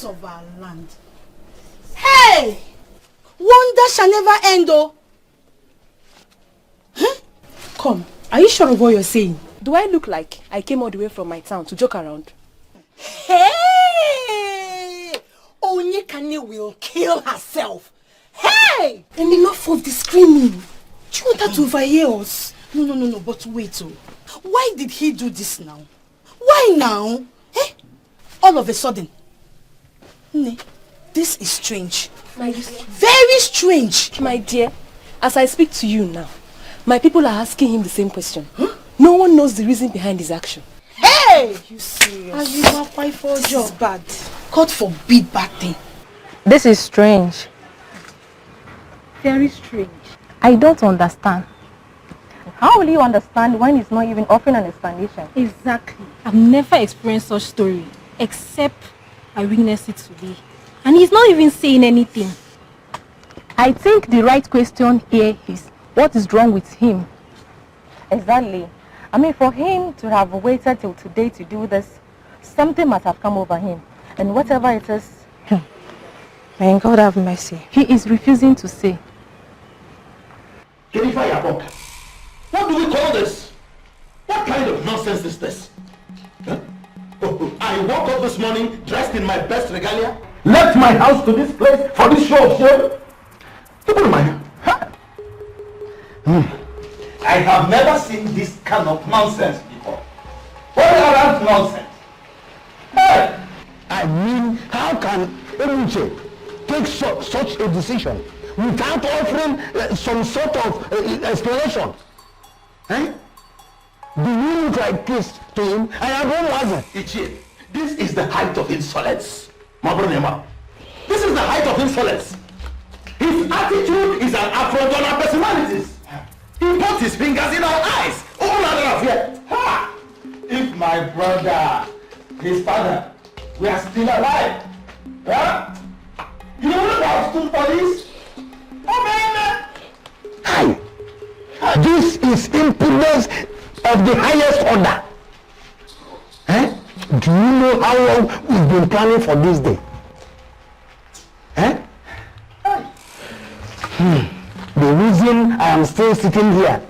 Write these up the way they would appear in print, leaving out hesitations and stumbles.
gods of our land. Hey! Wonder shall never end, oh. Huh? Come, are you sure of what you're saying? Do I look like I came all the way from my town to joke around? Hey! Onyekane will kill herself. Hey! And enough of the screaming. Do you want her to overhear us? No, but wait, oh. Why did he do this now? Why now? Eh? All of a sudden. This is strange. My dear. Very strange. My dear, as I speak to you now, my people are asking him the same question. Huh? No one knows the reason behind his action. Hey! You serious? Are you not quite for a job? Bad. God forbid bad thing. This is strange. Very strange. I don't understand. How will you understand when he's not even offering an explanation? Exactly. I've never experienced such story, except I witnessed it today. And he's not even saying anything. I think the right question here is, what is wrong with him? Exactly. I mean, for him to have waited till today to do this, something must have come over him. And whatever it is, may God have mercy. He is refusing to say. What do we call this? What kind of nonsense is this? Huh? I woke up this morning dressed in my best regalia, left my house to this place for this show of shame. People in my hand. I have never seen this kind of nonsense before. What around nonsense? Hey! I mean, how can Emuche take such a decision without offering some sort of explanation? Eh? Do you look like this to him? I don't want it. Ichie, this is the height of insolence. Mabronema. This is the height of insolence. His attitude is an affront on our personalities. He puts his fingers in our eyes. All out of here. Ha! If my brother, his father, we are still alive. Huh? You would have stood for this? Oh man! Hi! This is impudence of the highest order. Eh? Do you know how long we've been planning for this day? Eh? The reason I am still sitting here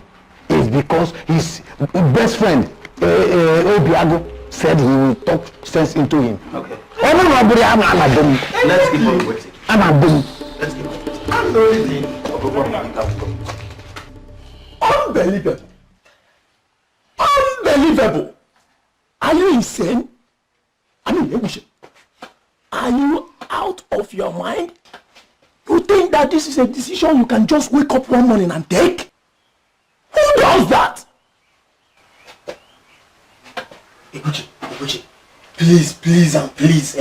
is because his best friend, Obiago, said he will talk sense into him. Okay. Let's keep on waiting. Let's keep on waiting. I'm the only thing. Unbelievable. Unbelievable. Are you insane? I mean, are you out of your mind? You think that this is a decision you can just wake up one morning and take? Who does that? Eguchi, please and please,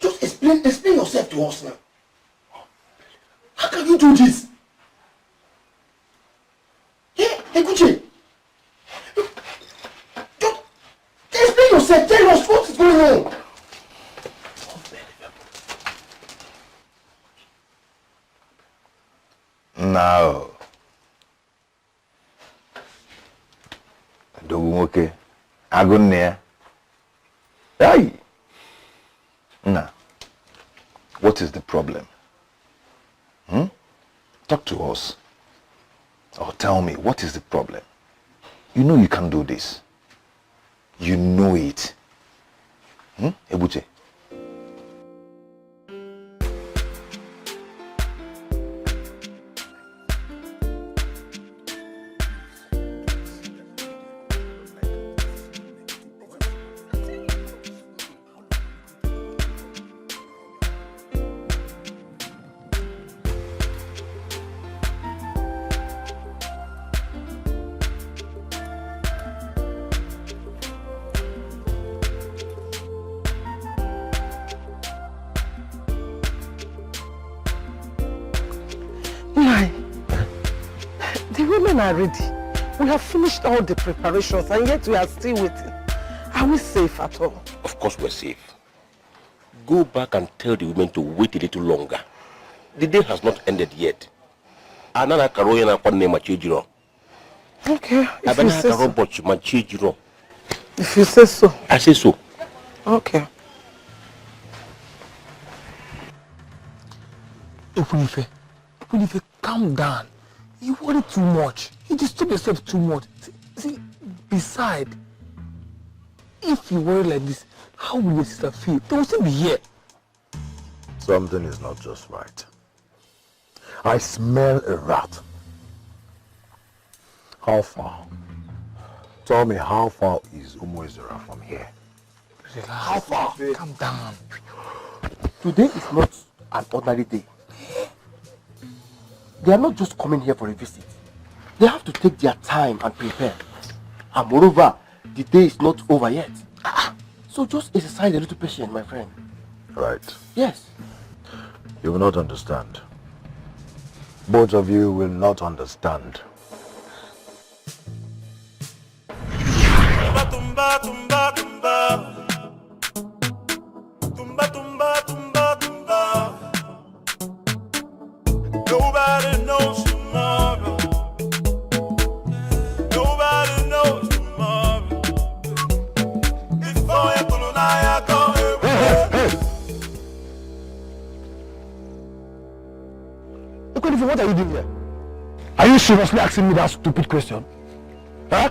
just explain yourself to us now. How can you do this? Eguchi, just explain yourself, tell us what is going on. No. Dogumoke. Agunne. Hey. Now, what is the problem? Talk to us. Or tell me, what is the problem? You know you can do this. You know it. Ebuche. Are ready. We have finished all the preparations and yet we are still waiting. Are we safe at all? Of course we're safe. Go back and tell the women to wait a little longer. The day has not ended yet. Okay, if you say so. If you say so. I say so. Okay. Ekunife, calm down. You worry too much. You disturb yourself too much. See, besides, if you worry like this, how will your sister feel? They will still be here. Something is not just right. I smell a rat. How far? Tell me, how far is Umuezera from here? Relax. How far? Calm down. Today is not an ordinary day. They are not just coming here for a visit. They have to take their time and prepare. And moreover, the day is not over yet. So just exercise a little patience, my friend. Right. Yes. You will not understand. Both of you will not understand. Tumba, tumba, tumba. Tumba, tumba, tumba, tumba. Nobody knows tomorrow. Nobody knows tomorrow. If I go, Hey! Ekunife, what are you doing here? Are you seriously asking me that stupid question? Huh?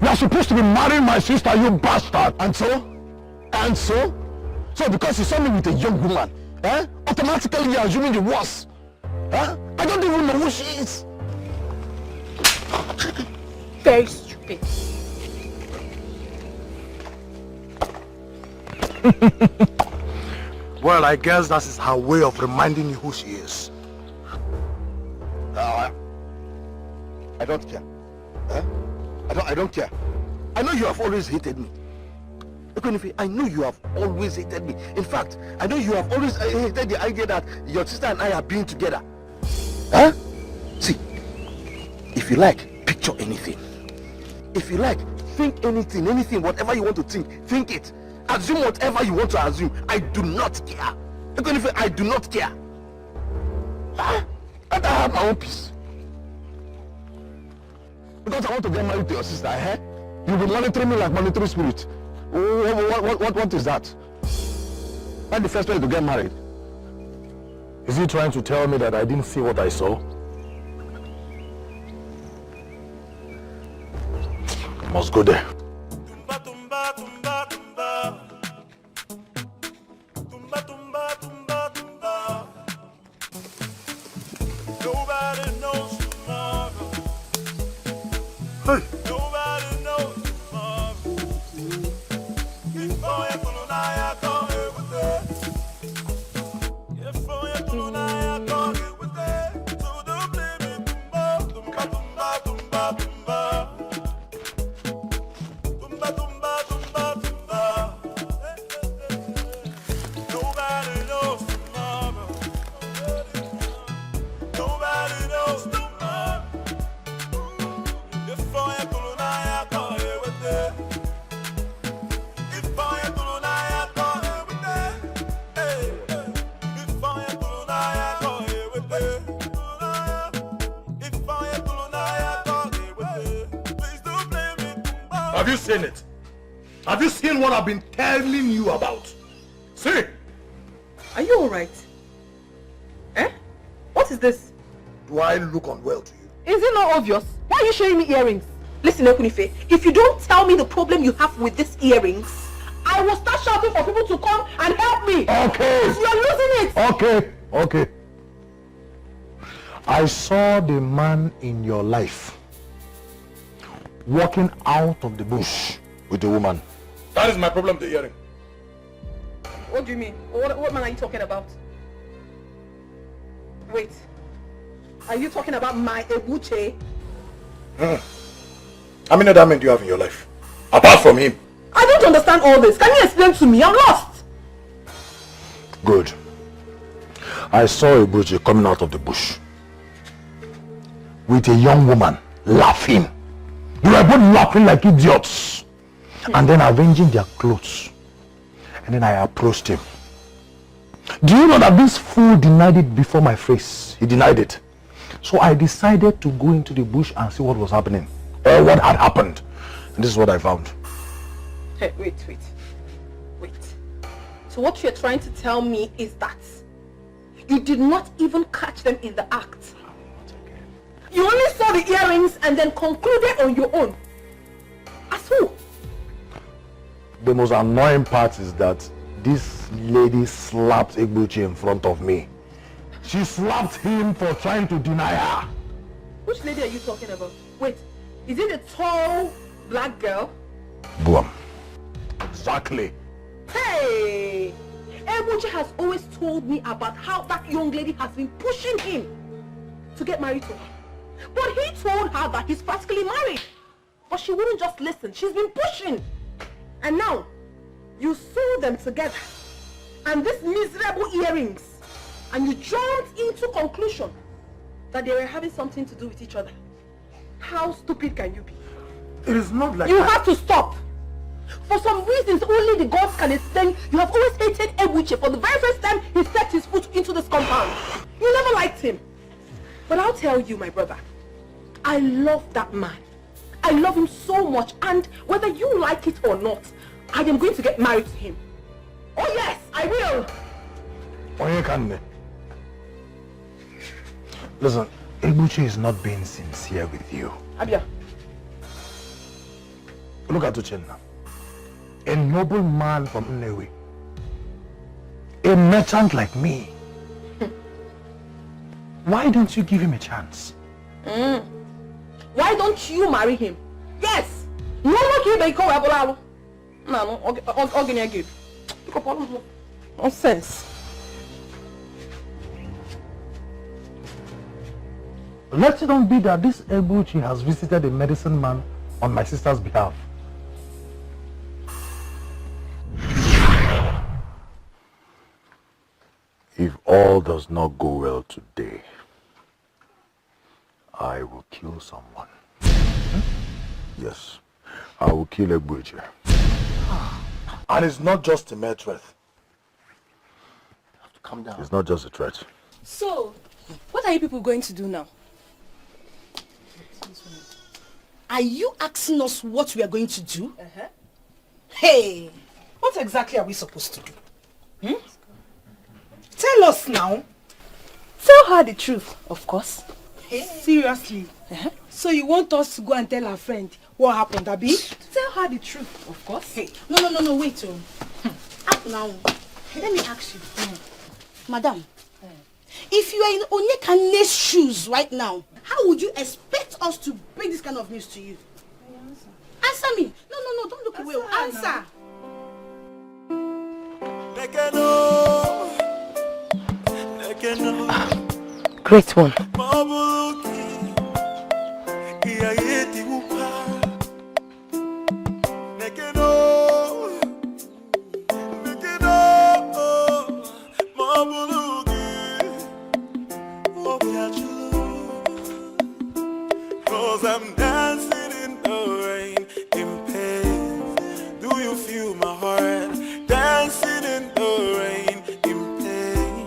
You are supposed to be marrying my sister, you bastard! And so? And so? So because you saw me with a young woman, automatically you're assuming the worst. I don't even know who she is. Very stupid. Well, I guess that is her way of reminding you who she is. I don't care. I don't care. I know you have always hated me. Ekunife, I know you have always hated me. In fact, I know you have always hated the idea that your sister and I are being together. See, if you like, picture anything. If you like, think anything, whatever you want to think it. Assume whatever you want to assume. I do not care. Ekunife, I do not care. I have my own peace. Because I want to get married to your sister, You'll be monitoring me like monitoring spirit. What is that? That's the first way to get married. Is he trying to tell me that I didn't see what I saw? I must go there. tumba, tumba, tumba, tumba. Tumba, tumba, tumba, tumba. Nobody knows tomorrow. Hey! Nobody knows tomorrow. If I am gonna lie, I can't live with it. If I am gonna lie, I can't live with it. So don't blame me, tumba, tumba, tumba, tumba, tumba. Tumba, tumba, tumba, tumba. Nobody knows tomorrow. Nobody knows tomorrow. If I am gonna lie, I can't live with it. If I am gonna lie, I can't live with it. Hey, if I am gonna lie, I can't live with it. If I am gonna lie, I can't live with it. Please don't blame me. Have you seen it? Have you seen what I've been telling you about? See? Are you alright? What is this? Do I look unwell to you? Is it not obvious? Why are you showing me earrings? Listen, Ekunife, if you don't tell me the problem you have with these earrings, I will start shouting for people to come and help me. Okay. You're losing it. Okay. I saw the man in your life walking out of the bush with a woman. That is my problem, the earring. What do you mean? What man are you talking about? Wait. Are you talking about my Ebuche? How many other men do you have in your life? Apart from him. I don't understand all this. Can you explain to me? I'm lost. Good. I saw Ebuche coming out of the bush with a young woman laughing. They were both laughing like idiots. And then arranging their clothes. And then I approached him. Do you know that this fool denied it before my face? He denied it. So I decided to go into the bush and see what was happening. Or what had happened. And this is what I found. Hey, wait. So what you're trying to tell me is that You did not even catch them in the act. You only saw the earrings and then concluded on your own. As who? The most annoying part is that this lady slapped Egbuchi in front of me. She slapped him for trying to deny her. Which lady are you talking about? Wait, is it the tall black girl? Boom. Exactly. Hey! Egbuchi has always told me about how that young lady has been pushing him to get married to her. But he told her that he's practically married. But she wouldn't just listen. She's been pushing. And now, you saw them together. And these miserable earrings. And you jumped into conclusion that they were having something to do with each other. How stupid can you be? It is not like You have to stop. For some reasons only the gods can explain, you have always hated Egbuchi for the very first time he stepped his foot into this compound. You never liked him. But I'll tell you, my brother, I love that man. I love him so much, and whether you like it or not, I am going to get married to him. Oh yes, I will. Listen, Egbuchi is not being sincere with you. Abia. Look at Uchenna. A noble man from Nnewi. A merchant like me. Why don't you give him a chance? Why don't you marry him? Yes. No one can make a No, nonsense. Let it not be that this Egbuchi has visited a medicine man on my sister's behalf. If all does not go well today, I will kill someone. Yes, I will kill Egbuchi. And it's not just a mere threat. You have to calm down. It's not just a threat. So, what are you people going to do now? Are you asking us what we are going to do? Hey, what exactly are we supposed to do? Tell us now. Tell her the truth, of course. Hey. Seriously? So you want us to go and tell our friend what happened, Abi? Tell her the truth, of course. Hey. No, wait. Now, let me ask you. Madam, if you are in Onyekane's shoes right now, how would you expect us to bring this kind of news to you? Answer me. No, don't look away. Answer. Great one. I'm dancing in the rain, in pain. Do you feel my heart? Dancing in the rain, in pain.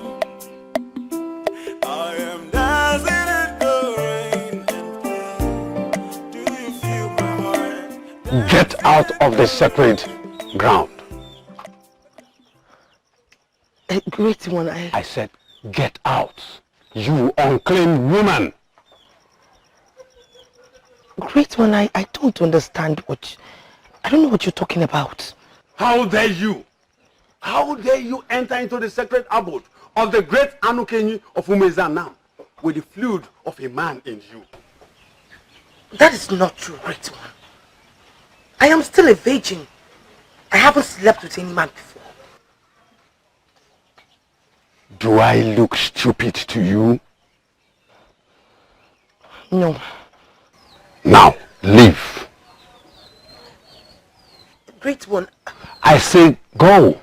I am dancing in the rain, in pain. Do you feel my heart? Get out of the sacred ground. Great one, I said, get out, you unclean woman. Great one, I don't understand I don't know what you're talking about. How dare you? How dare you enter into the sacred abode of the great Anukenyi of Umezan now with the fluid of a man in you? That is not true, great one. I am still a virgin. I haven't slept with any man before. Do I look stupid to you? No. Now, leave. Great one. I say go.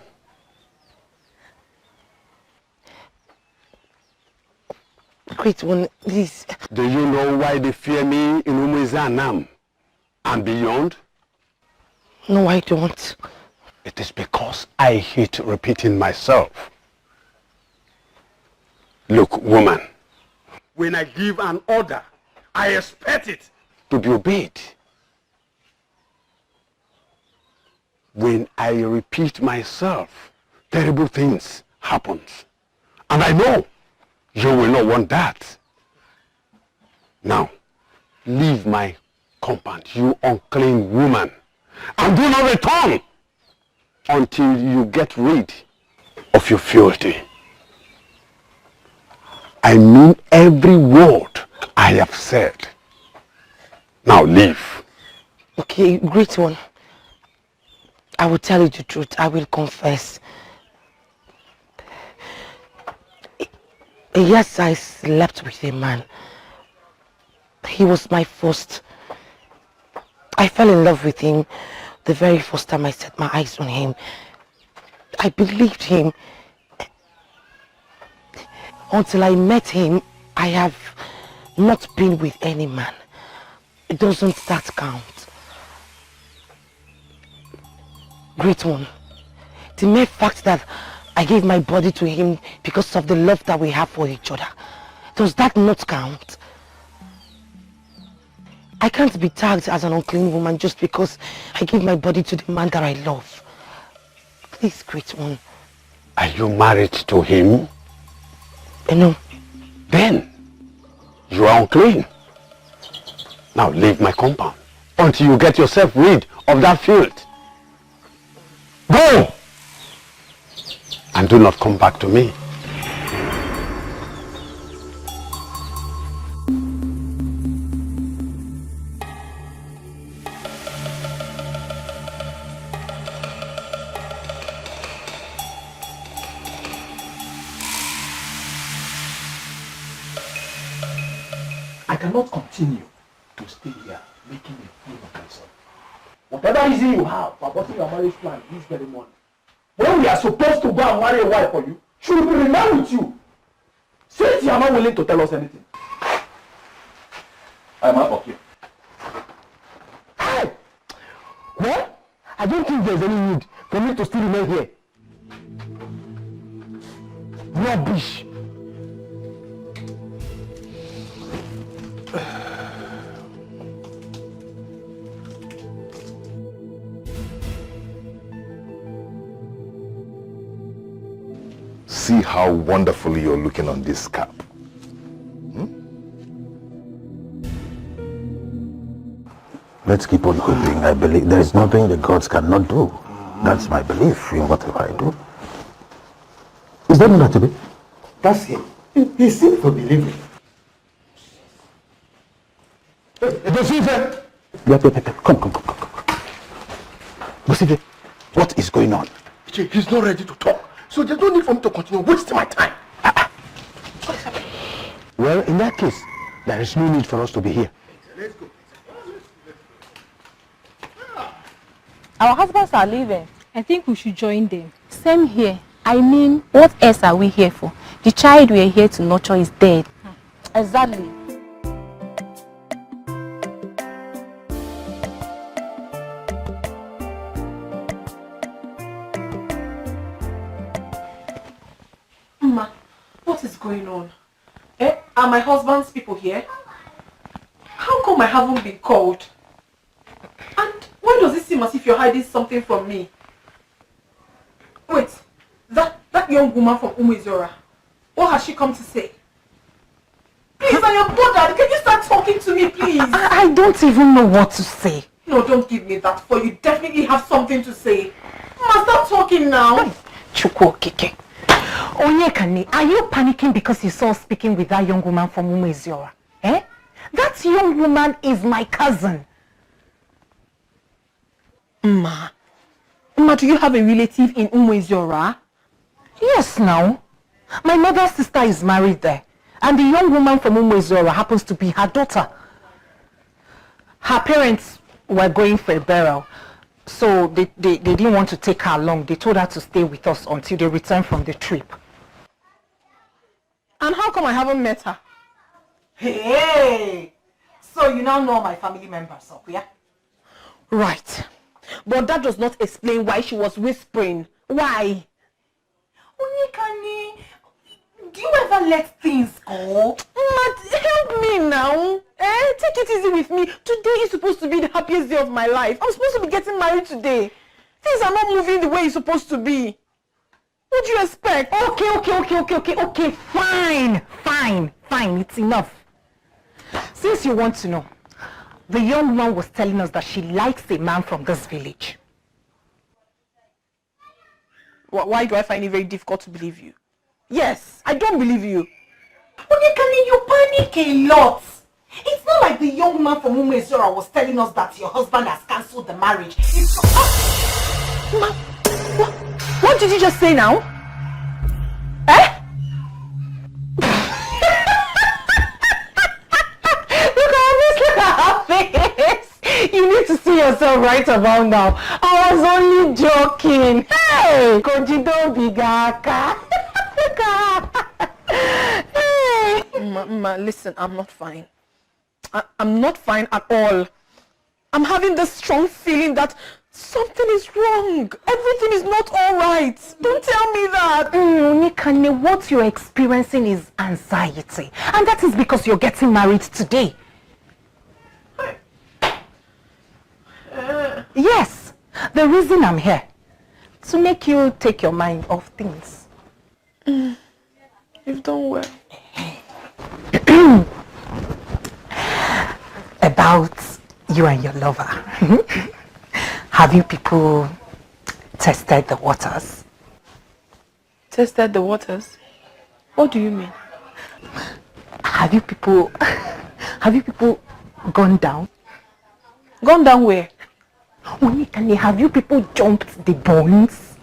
Great one, please. Do you know why they fear me in Umezanam and beyond? No, I don't. It is because I hate repeating myself. Look, woman. When I give an order, I expect it to be obeyed. When I repeat myself, terrible things happen. And I know You will not want that. Now, leave my compound, you unclean woman, and do not return until you get rid of your filthy. I mean every word I have said. Now leave. Okay, great one. I will tell you the truth. I will confess. Yes, I slept with a man. He was my first. I fell in love with him the very first time I set my eyes on him. I believed him. Until I met him, I have not been with any man. Doesn't that count? Great one. The mere fact that I gave my body to him because of the love that we have for each other, does that not count? I can't be tagged as an unclean woman just because I gave my body to the man that I love. Please, great one. Are you married to him? No. Then you are unclean. Now leave my compound until you get yourself rid of that filth. Go! And do not come back to me. I cannot continue to stay here making a fool of myself. Whatever reason you have for aborting your marriage plan this very morning, when we are supposed to go and marry a wife for you, she will remain with you. Since you are not willing to tell us anything, I am out of here. Hey! Well, I don't think there's any need for me to still remain here. Rubbish. See how wonderfully you're looking on this cap. Let's keep on hoping. I believe there is nothing the gods cannot do. That's my belief in whatever I do. Is that Neltv? That's him. He seems to believe it. Deceit! Yep. Come. Deceit, what is going on? He's not ready to talk. So there's no need for me to continue wasting my time. Well, in that case, there is no need for us to be here. Let's go. Our husbands are leaving. I think we should join them. Same here. I mean, what else are we here for? The child we are here to nurture is dead. Exactly. Ma, what is going on? Are my husband's people here? How come I haven't been called? And why does it seem as if you're hiding something from me? Wait, that young woman from Umezora, what has she come to say? Please, I am bothered. Can you start talking to me, please? I don't even know what to say. No, don't give me that, for you definitely have something to say. Ma, start talking now. Chukwu Kike. Onyekani, are you panicking because you saw speaking with that young woman from Umezora? Eh? That young woman is my cousin. Ma, do you have a relative in Umezora? Yes, now. My mother's sister is married there. And the young woman from Umezora happens to be her daughter. Her parents were going for a burial. So they didn't want to take her along. They told her to stay with us until they return from the trip. And how come I haven't met her? Hey! So you now know my family members, yeah? Right. But that does not explain why she was whispering. Why? Onyekani, do you ever let things go? But help me now. Take it easy with me. Today is supposed to be the happiest day of my life. I'm supposed to be getting married today. Things are not moving the way it's supposed to be. What do you expect? Okay, fine, it's enough. Since you want to know, the young woman was telling us that she likes a man from this village. Why do I find it very difficult to believe you? Yes, I don't believe you. Onyekani, you panic a lot. It's not like the young man from Umezora was telling us that your husband has cancelled the marriage. It's What did you just say now? Look at her face. You need to see yourself right about now. I was only joking. Hey, Koji, don't be gaka. Ma, listen, I'm not fine. I'm not fine at all. I'm having this strong feeling that something is wrong. Everything is not all right. Don't tell me that. Onyekane, what you're experiencing is anxiety. And that is because you're getting married today. Yes, the reason I'm here, to make you take your mind off things. You've done well. About you and your lover. Have you people tested the waters? Tested the waters? What do you mean? Have you people gone down? Gone down where? Onyekane, have you people jumped the bones?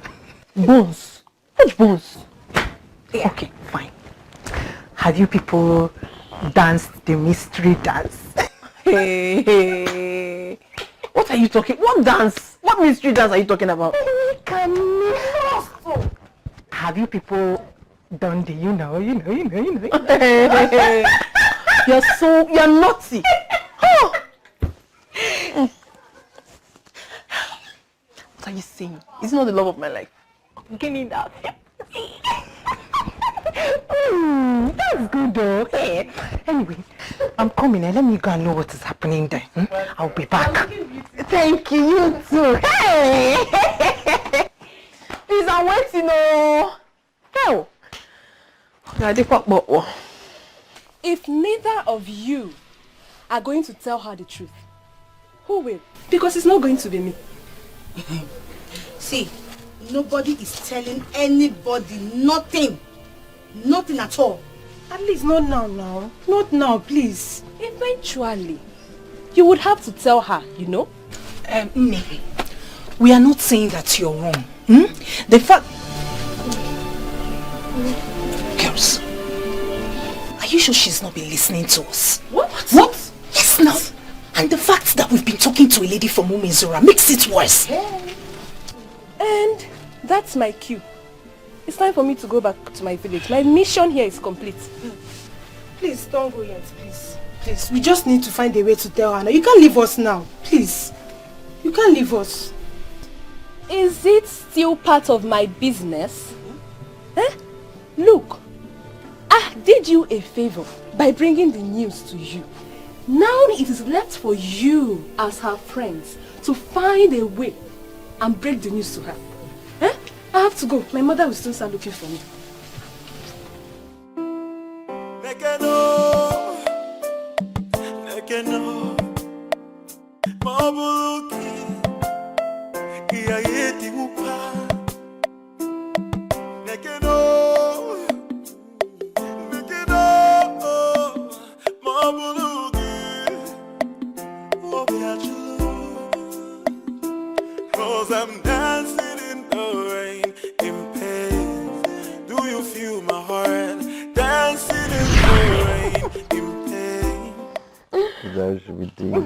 Bones? Which bones? Yeah. Okay, fine. Have you people danced the mystery dance? Hey. What are you talking? What dance? What mystery dance are you talking about? Have you people done the you know? You're naughty. What are you saying? It's not the love of my life. Getting that. That's good though. Hey. Anyway, I'm coming and let me go and know what is happening there. I'll be back. Thank you, you too. Hey! Please, I'm waiting. Hell. If neither of you are going to tell her the truth, who will? Because it's not going to be me. See, nobody is telling anybody nothing. Nothing at all. At least not now. Not now, please. Eventually, you would have to tell her, you know? Maybe. We are not saying that you're wrong. The fact... Girls, are you sure she's not been listening to us? What? Yes, now. And the fact that we've been talking to a lady from Umezora makes it worse. And that's my cue. It's time for me to go back to my village. My mission here is complete. Please, don't go yet, please. Please, we just need to find a way to tell her now. You can't leave us now. Please. You can't leave us. Is it still part of my business? Look, I did you a favor by bringing the news to you. Now it is left for you as her friends to find a way and break the news to her. I have to go. My mother will still start looking for me. I'm dancing in the rain, in pain. Do you feel my heart? Dancing in the rain, in pain. That should be deep.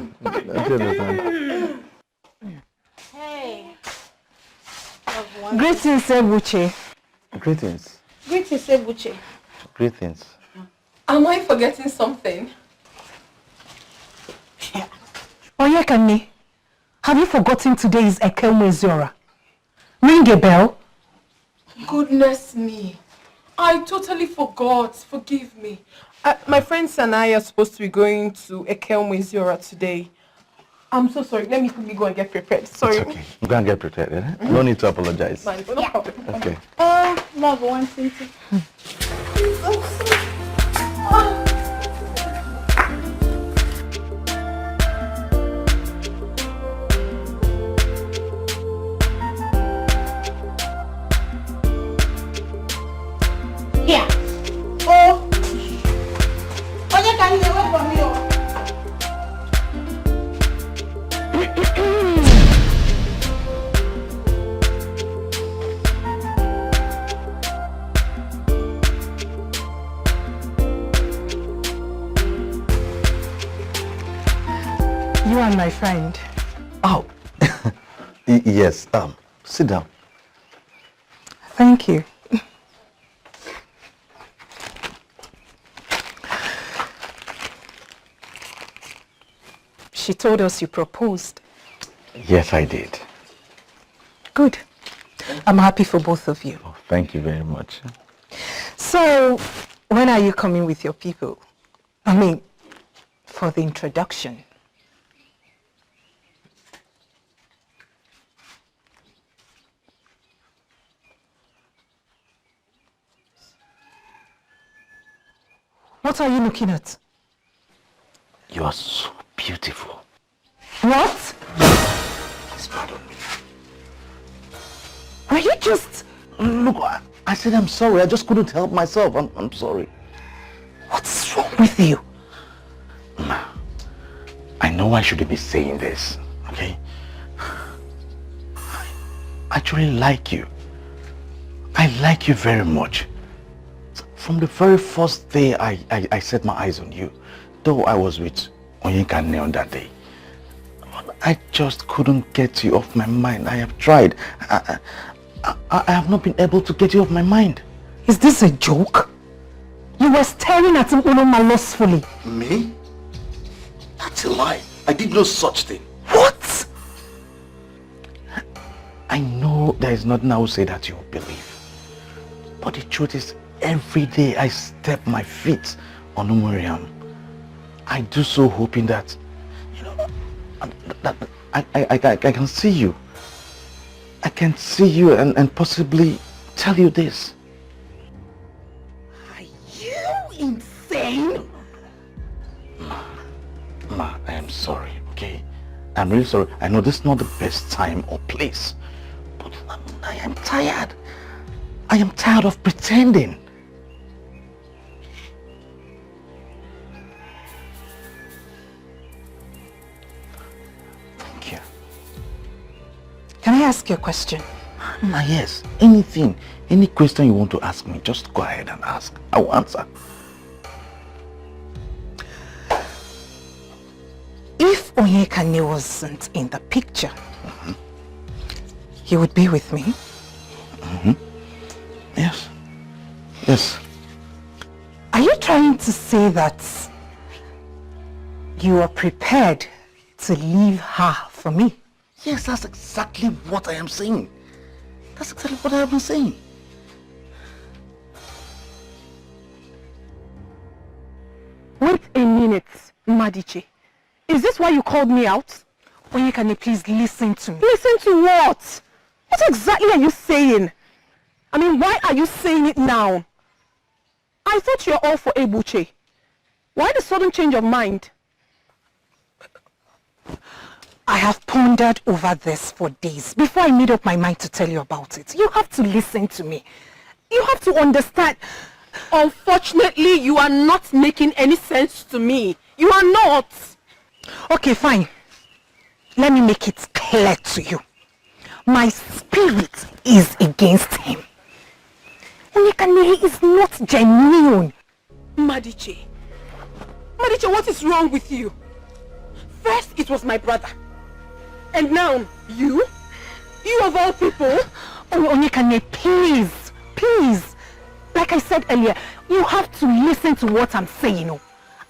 Hey. Greetings, Ebuche. Greetings. Greetings, Ebuche. Greetings. Am I forgetting something? Onyekane, have you forgotten today is Eke Umezora? Ring a bell. Goodness me. I totally forgot. Forgive me. My friends and I are supposed to be going to Eke Umezora today. I'm so sorry. Let me quickly go and get prepared. Sorry. It's okay. You can get prepared, eh? No need to apologize. Fine, no problem. Okay. Oh, love, one thing. Here. Oh. Onye ka you away from me. You are my friend. Oh. Yes. Sit down. Thank you. She told us you proposed. Yes, I did. Good. I'm happy for both of you. Oh, thank you very much. So, when are you coming with your people? I mean, for the introduction. What are you looking at? You are so beautiful. What? Please pardon me. Are you just... Look, I said I'm sorry. I just couldn't help myself. I'm sorry. What's wrong with you? Ma, I know I shouldn't be saying this, okay? I actually like you. I like you very much. From the very first day I set my eyes on you, though I was with Onyeka on that day, I just couldn't get you off my mind. I have tried. I have not been able to get you off my mind. Is this a joke? You were staring at him lustfully. Me? That's a lie. I did no such thing. What? I know there is nothing I will say that you will believe. But the truth is, every day I step my feet on Umuriam, I do so hoping that, you know, that I can see you. I can see you and possibly tell you this. Are you insane? Ma, I am sorry, okay? I'm really sorry. I know this is not the best time or place, but I am tired. I am tired of pretending. Thank you. Can I ask you a question? Ma, yes. Anything, any question you want to ask me, just go ahead and ask. I will answer. If Onyeka wasn't in the picture, he would be with me. Yes. Yes. Are you trying to say that you are prepared to leave her for me? Yes, that's exactly what I am saying. That's exactly what I have been saying. Wait a minute, Madiche. Is this why you called me out? Onyeka, please listen to me. Listen to what? What exactly are you saying? I mean, why are you saying it now? I thought you're all for Ebuche. Why the sudden change of mind? I have pondered over this for days before I made up my mind to tell you about it. You have to listen to me. You have to understand. Unfortunately, you are not making any sense to me. You are not. Okay, fine. Let me make it clear to you. My spirit is against him. Onyeka is not genuine. Madiche, what is wrong with you? First, it was my brother. And now, you? You of all people? Onyeka, please, please. Like I said earlier, you have to listen to what I'm saying.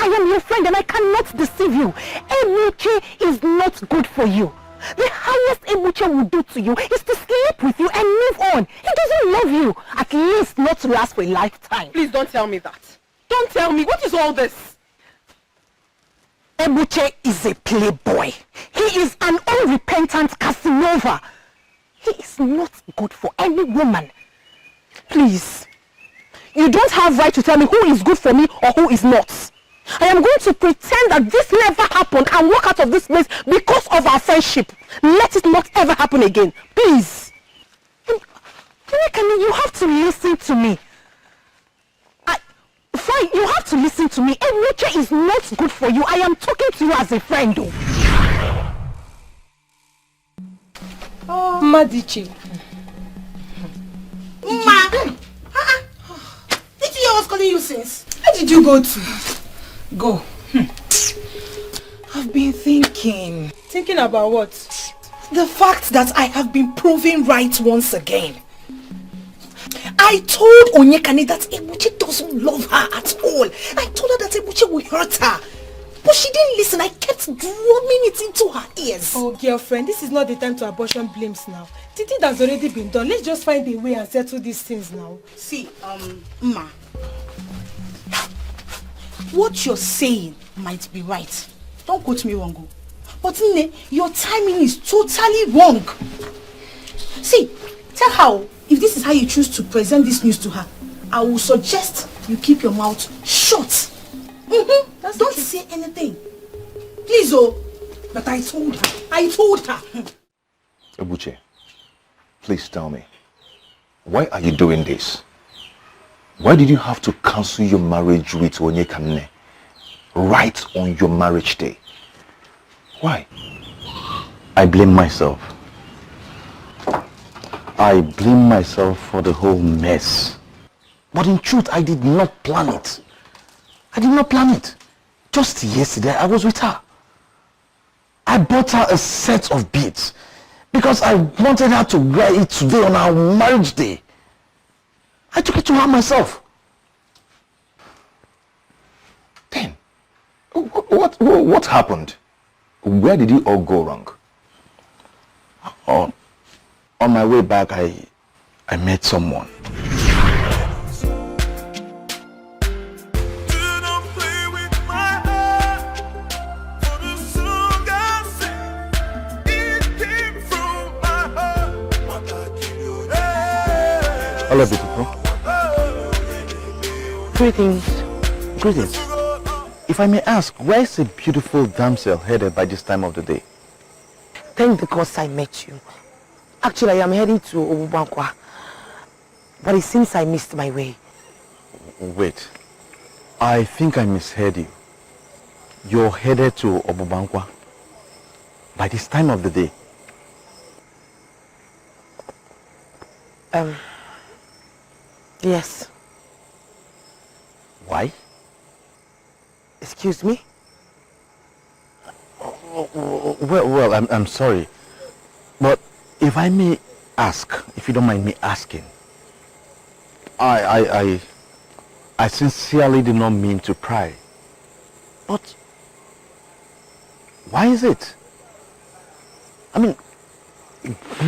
I am your friend and I cannot deceive you. Ebuche is not good for you. The highest Ebuche will do to you is to sleep with you and move on. He doesn't love you. At least not to last for a lifetime. Please don't tell me that. Don't tell me. What is all this? Ebuche is a playboy. He is an unrepentant Casanova. He is not good for any woman. Please, you don't have right to tell me who is good for me or who is not. I am going to pretend that this never happened and walk out of this place because of our friendship. Let it not ever happen again. Please. You have to listen to me. Fine, you have to listen to me. Ebuche is not good for you. I am talking to you as a friend. Oh, Madichi. Ma! Did you hear what's calling you since? Where did you go to? Go. I've been thinking. Thinking about what? The fact that I have been proven right once again. I told Onyekani that Ebuche doesn't love her at all. I told her that Ebuche will hurt her. But she didn't listen. I kept drumming it into her ears. Oh, girlfriend, this is not the time to abortion blames now. The thing has already been done. Let's just find a way and settle these things now. See, Ma. What you're saying might be right. Don't quote me wrong. But Nne, your timing is totally wrong. See, tell her, if this is how you choose to present this news to her, I will suggest you keep your mouth shut. Don't say anything. Please, oh. But I told her. Ebuche, please tell me, why are you doing this? Why did you have to cancel your marriage with Onyekane right on your marriage day? Why? I blame myself. I blame myself for the whole mess. But in truth, I did not plan it. Just yesterday, I was with her. I bought her a set of beads because I wanted her to wear it today on our marriage day. I took it to her myself. Then, what happened? Where did it all go wrong? On my way back, I met someone. Hello, beautiful. Greetings. If I may ask, where is a beautiful damsel headed by this time of the day? Thank the gods I met you. Actually, I am heading to Obubankwa, but it seems I missed my way. Wait, I think I misheard you. You're headed to Obubankwa by this time of the day? Yes. Why? Excuse me? Well, I'm sorry. But if I may ask, if you don't mind me asking, I sincerely did not mean to pry. But why is it? I mean,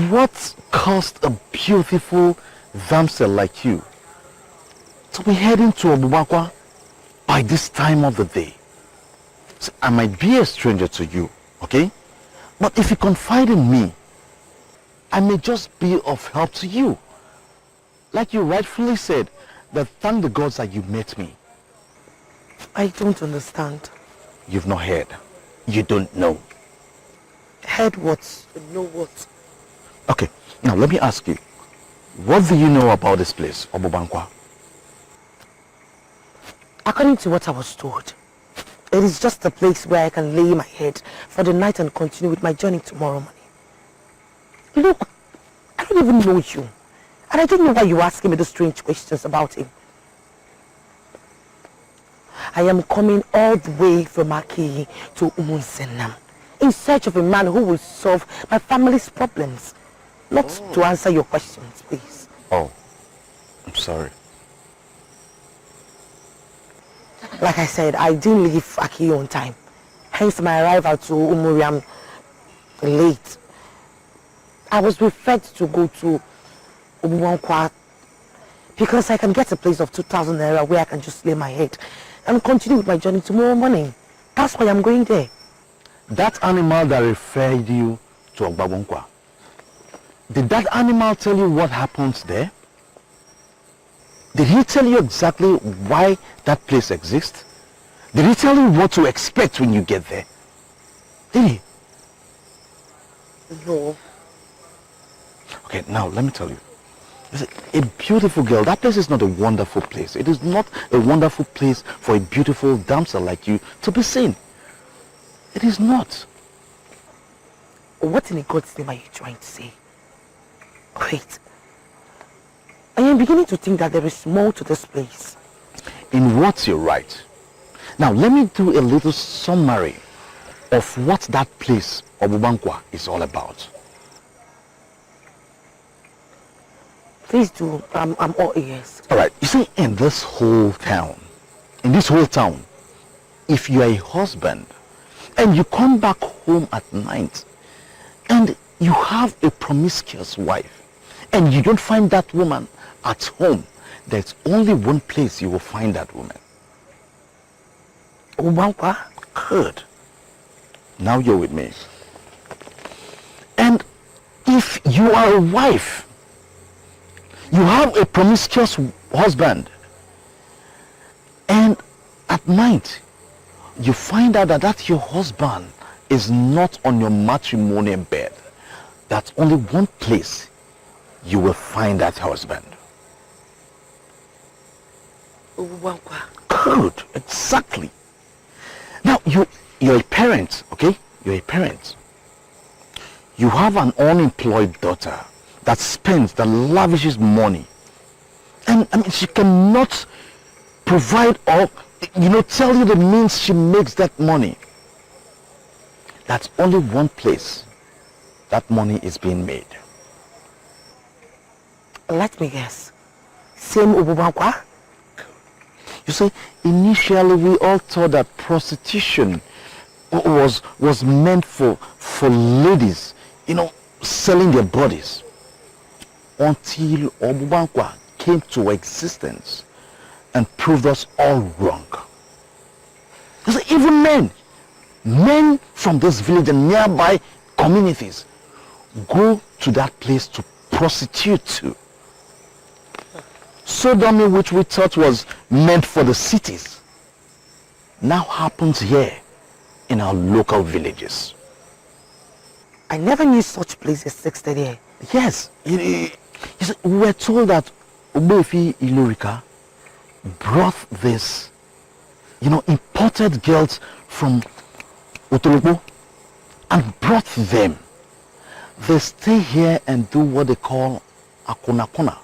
what caused a beautiful damsel like you to be heading to Obubankwa by this time of the day? So I might be a stranger to you, okay? But if you confide in me, I may just be of help to you. Like you rightfully said, that thank the gods that you met me. I don't understand. You've not heard. You don't know. Heard what? Know what? Okay, now let me ask you. What do you know about this place, Obubankwa? According to what I was told, it is just a place where I can lay my head for the night and continue with my journey tomorrow morning. Look, I don't even know you. And I don't know why you're asking me those strange questions about him. I am coming all the way from Aki to Umunsenam in search of a man who will solve my family's problems. Not to answer your questions, please. Oh, I'm sorry. Like I said, I didn't leave Aki on time. Hence my arrival to Umuriam late. I was referred to go to Obubankwa because I can get a place of 2,000 naira where I can just lay my head and continue with my journey tomorrow morning. That's why I'm going there. That animal that referred you to Ogbabonkwa, did that animal tell you what happens there? Did he tell you exactly why that place exists? Did he tell you what to expect when you get there? Did he? No. Okay, now let me tell you. A beautiful girl, that place is not a wonderful place. It is not a wonderful place for a beautiful damsel like you to be seen. It is not. What in God's name are you trying to say? Wait. I am beginning to think that there is more to this place. In what you're right. Now let me do a little summary of what that place, Obubankwa, is all about. Please do. I'm all ears. Alright, you see, in this whole town, if you are a husband and you come back home at night and you have a promiscuous wife and you don't find that woman at home, there's only one place you will find that woman. Obubankwa? Good. Now you're with me. And if you are a wife, you have a promiscuous husband, and at night you find out that your husband is not on your matrimonial bed, that's only one place you will find that husband. Obubankwa. Good, exactly. Now you're a parent, okay? You're a parent. You have an unemployed daughter that lavishes money, and I mean she cannot provide or tell you the means she makes that money. That's only one place that money is being made. Let me guess. Same Obubankwa? You see, initially we all thought that prostitution was meant for ladies, selling their bodies. Until Obubankwa came to existence and proved us all wrong. You see, even men from this village and nearby communities go to that place to prostitute too. Sodomy, which we thought was meant for the cities, now happens here in our local villages. I never knew such places existed here. Yes, we were told that Obefi Ilurika brought this, imported girls from Otorobo and brought them. They stay here and do what they call akonakona.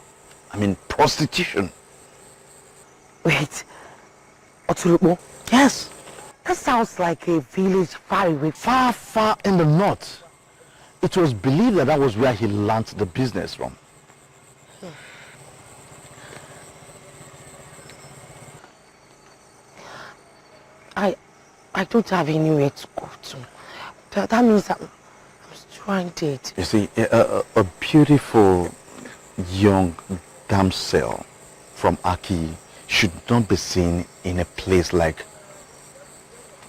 I mean, prostitution. Wait, Otorobo? Yes. That sounds like a village far away. Far in the north. It was believed that was where he learned the business from. I don't have anywhere to go to. That means I'm stranded. You see, a beautiful young damsel from Aki should not be seen in a place like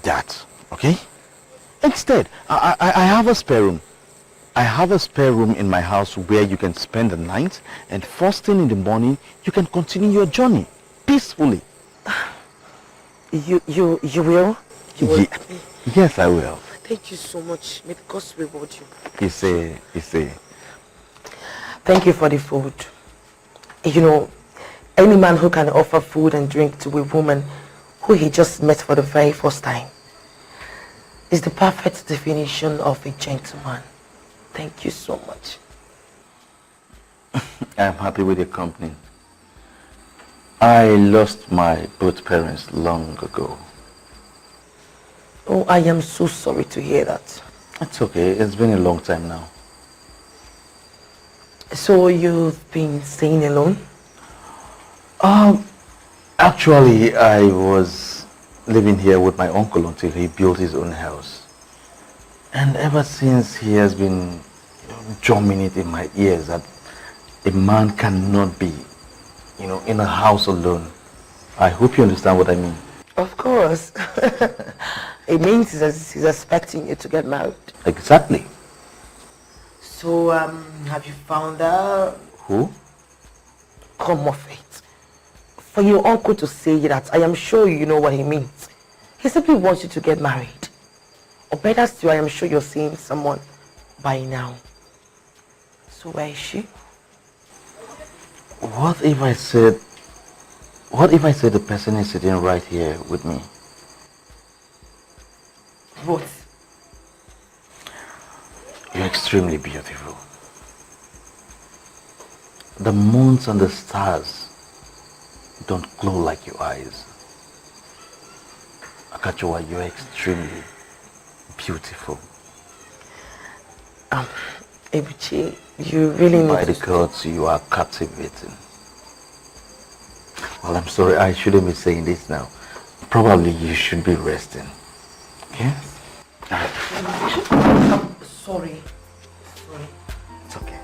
that, okay? Instead, I have a spare room. I have a spare room in my house where you can spend the night, and first thing in the morning, you can continue your journey peacefully. You will? Yes, I will. Thank you so much. May the gods reward you. You say. Thank you for the food. Any man who can offer food and drink to a woman who he just met for the very first time is the perfect definition of a gentleman. Thank you so much. I'm happy with your company. I lost my both parents long ago. Oh, I am so sorry to hear that. It's okay. It's been a long time now. So you've been staying alone? Actually, I was living here with my uncle until he built his own house. And ever since, he has been drumming it in my ears that a man cannot be, in a house alone. I hope you understand what I mean. Of course. It means he's expecting you to get married. Exactly. So, have you found out? Who? Come off it. For your uncle to say that, I am sure you know what he means. He simply wants you to get married. Or better still, I am sure you're seeing someone by now. So where is she? What if I said the person is sitting right here with me? What? You're extremely beautiful. The moons and the stars don't glow like your eyes. Akachua, you're extremely beautiful. Ebuchi, you really need By the gods, you are captivating. Well, I'm sorry, I shouldn't be saying this now. Probably you should be resting. Okay? I'm sorry. It's okay.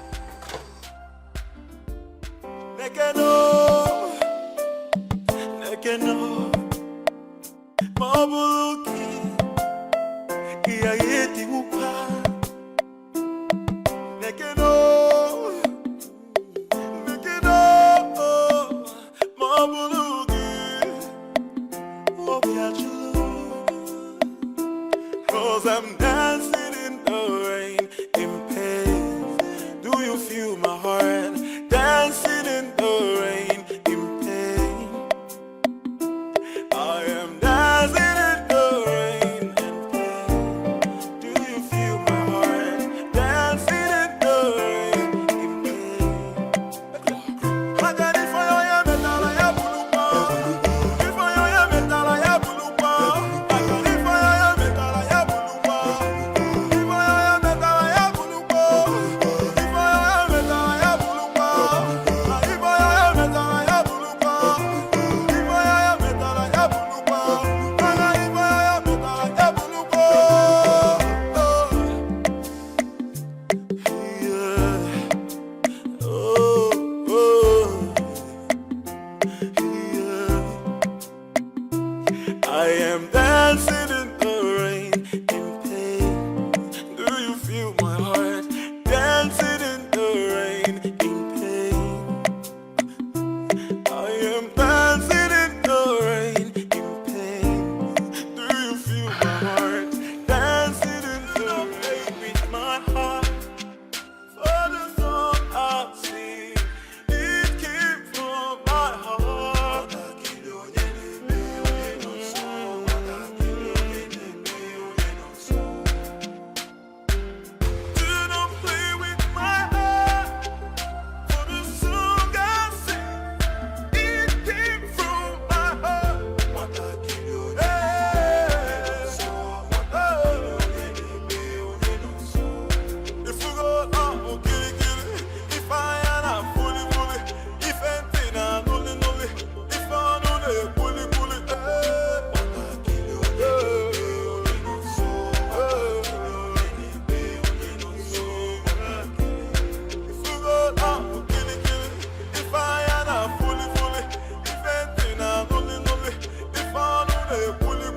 Cause I'm dancing in the rain, in pain. Do you feel my heart? Dancing in the rain, in pain. I am dancing in the rain, in pain. Do you feel my heart? Dancing in the rain, in pain. I got it for you, metal, I have blue ball. If I am metal, I have blue ball. I got it for you, metal, I have blue ball. If I am metal, I have blue ball. If I am metal, I have blue ball. If I am metal, I have blue ball. If I am metal, I have blue ball. If I am metal, I have blue ball. Yeah. Oh, yeah. I am dancing in the rain, in pain. Do you feel my heart? Dancing in the rain, in pain. I am dancing in the rain, in pain. Do you feel my heart? Dancing in the rain with my heart. For the song I sing, it came from my heart. Do not play with my heart. For the song I sing, it came from my heart. If you go down, kill it. If I am a fully, if anything, I'm only. If I know they bully, if you go down, kill it. If I am a fully, if anything, I'm only. If I know they bully,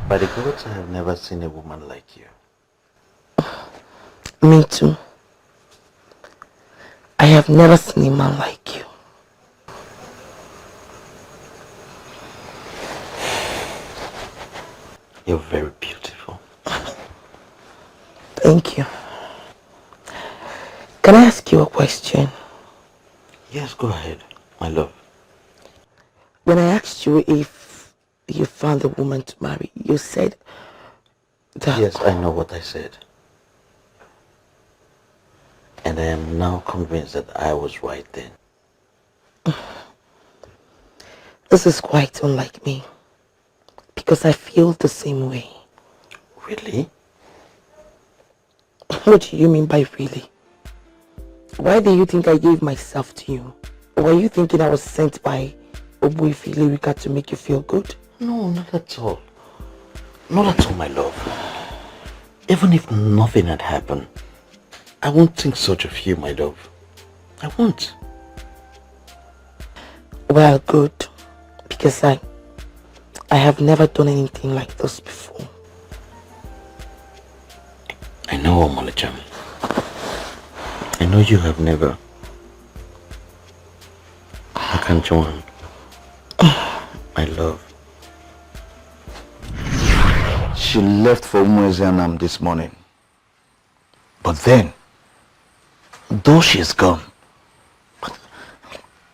By the gods, I have never seen a woman like you. Me too. I have never seen a man like you. You're very beautiful. Thank you. Can I ask you a question? Yes, go ahead, my love. When I asked you if you found a woman to marry, you said that... Yes, I know what I said. And I am now convinced that I was right then. This is quite unlike me, because I feel the same way. Really? What do you mean by really? Why do you think I gave myself to you? Were you thinking I was sent by Obuifi Lyrica to make you feel good? No, not at all. Not at all, my love. Even if nothing had happened, I won't think such of you, my love. I won't. Well, good. Because I have never done anything like this before. I know, Omolacham. I know you have never. I can't join. My love. She left for Umuezianam this morning. But then, though she's gone,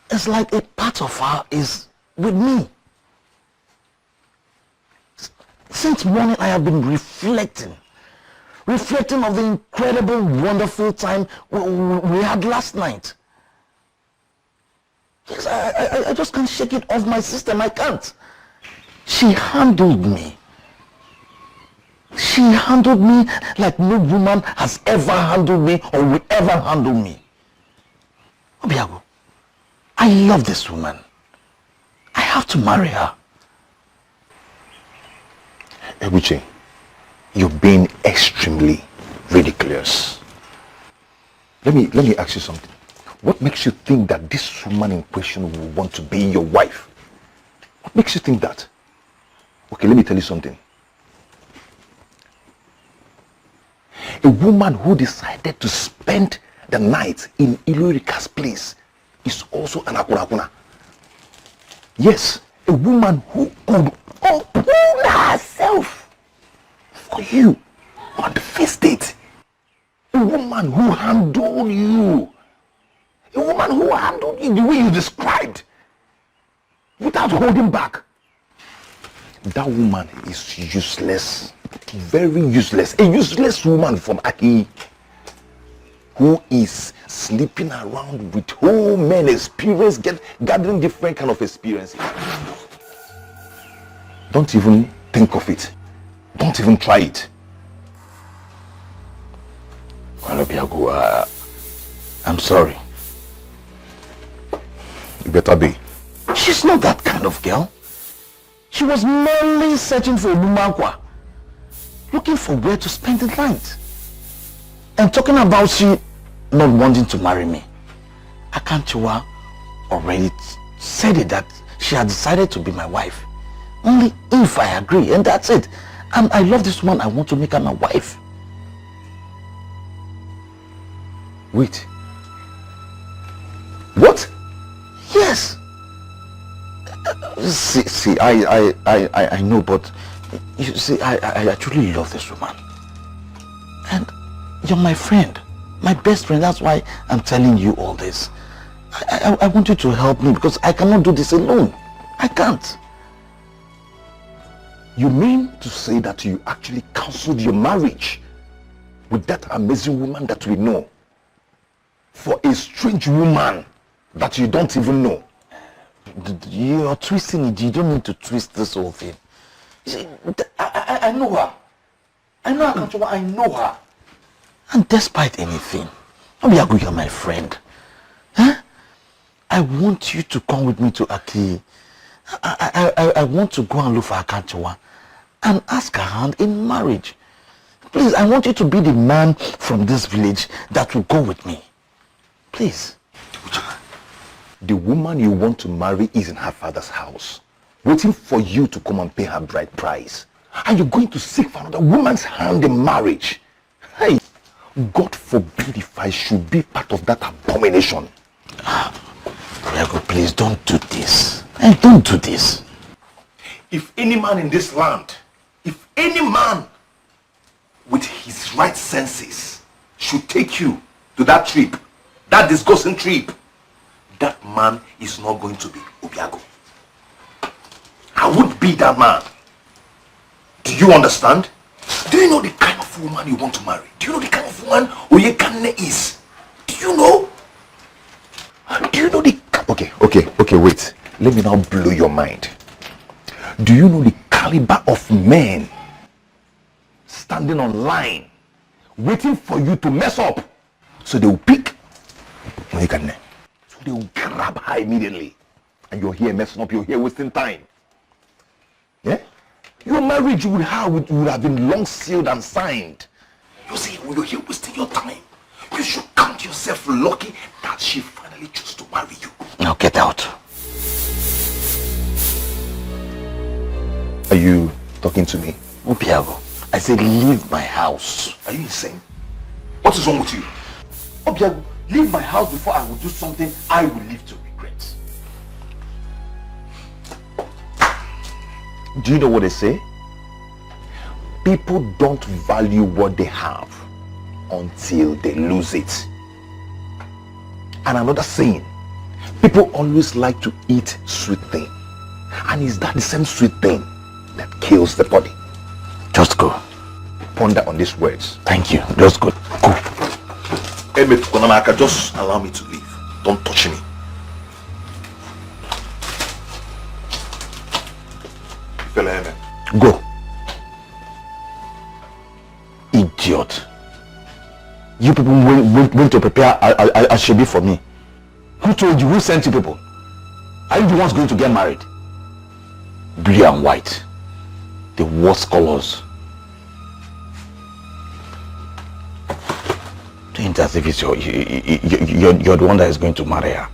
it's like a part of her is with me. Since morning I have been reflecting of the incredible, wonderful time we had last night. Yes, I just can't shake it off my system. I can't. She handled me. She handled me like no woman has ever handled me or will ever handle me. Obiago, I love this woman. I have to marry her. Ebuche, you're being extremely ridiculous. Let me ask you something. What makes you think that this woman in question will want to be your wife? What makes you think that? Okay, let me tell you something. A woman who decided to spend the night in Ilurika's place is also an akurakuna. Yes, a woman who could open herself for you on the first date. A woman who handled you. A woman who handled you the way you described, without holding back. That woman is useless. Very useless. A useless woman from Aki, who is sleeping around with whole men experience, gathering different kind of experiences. Don't even think of it. Don't even try it. Well, Obiago, I'm sorry. You better be. She's not that kind of girl. She was merely searching for Lumankwa, looking for where to spend the night. And talking about she not wanting to marry me. Akanchua already said it that she had decided to be my wife. Only if I agree, and that's it. And I love this woman, I want to make her my wife. Wait. What? Yes. See, I know, but you see, I truly love this woman. And you're my friend, my best friend. That's why I'm telling you all this. I want you to help me because I cannot do this alone. I can't. You mean to say that you actually cancelled your marriage with that amazing woman that we know for a strange woman that you don't even know? You're twisting it. You don't need to twist this whole thing. See, I know her. I know her. I know her. And despite anything, Obiago, you're my friend. Huh? I want you to come with me to Aki. I want to go and look for Akantewa and ask her hand in marriage. Please, I want you to be the man from this village that will go with me. Please. The woman you want to marry is in her father's house, waiting for you to come and pay her bride price. And you're going to seek for another woman's hand in marriage. Hey, God forbid if I should be part of that abomination. Diego, please don't do this. And don't do this. If any man in this land, if any man with his right senses should take you to that trip, that disgusting trip, that man is not going to be Obiago. I would be that man. Do you understand? Do you know the kind of woman you want to marry? Do you know the kind of woman Oyekane is? Do you know? Do you know the... Okay, wait. Let me now blow your mind. Do you know the caliber of men standing on line, waiting for you to mess up? So they will pick Onyeka. So they will grab her immediately. And you're here messing up, you're here wasting time. Yeah? Your marriage with her would have been long sealed and signed. You see, you're here wasting your time. You should count yourself lucky that she finally chose to marry you. Now get out. Are you talking to me? Obiago, I said leave my house. Are you insane? What is wrong with you? Obiago, leave my house before I will do something I will live to regret. Do you know what they say? People don't value what they have until they lose it. And another saying, people always like to eat sweet thing. And is that the same sweet thing that kills the body? Just go. Ponder on these words. Thank you. Just go. Go. Just allow me to leave. Don't touch me. Go. Idiot. You people went to prepare a shebi for me. Who told you? Who sent you people? Are you the ones going to get married? Blue and white. The worst colors. Think as if it's you're the one that is going to marry her.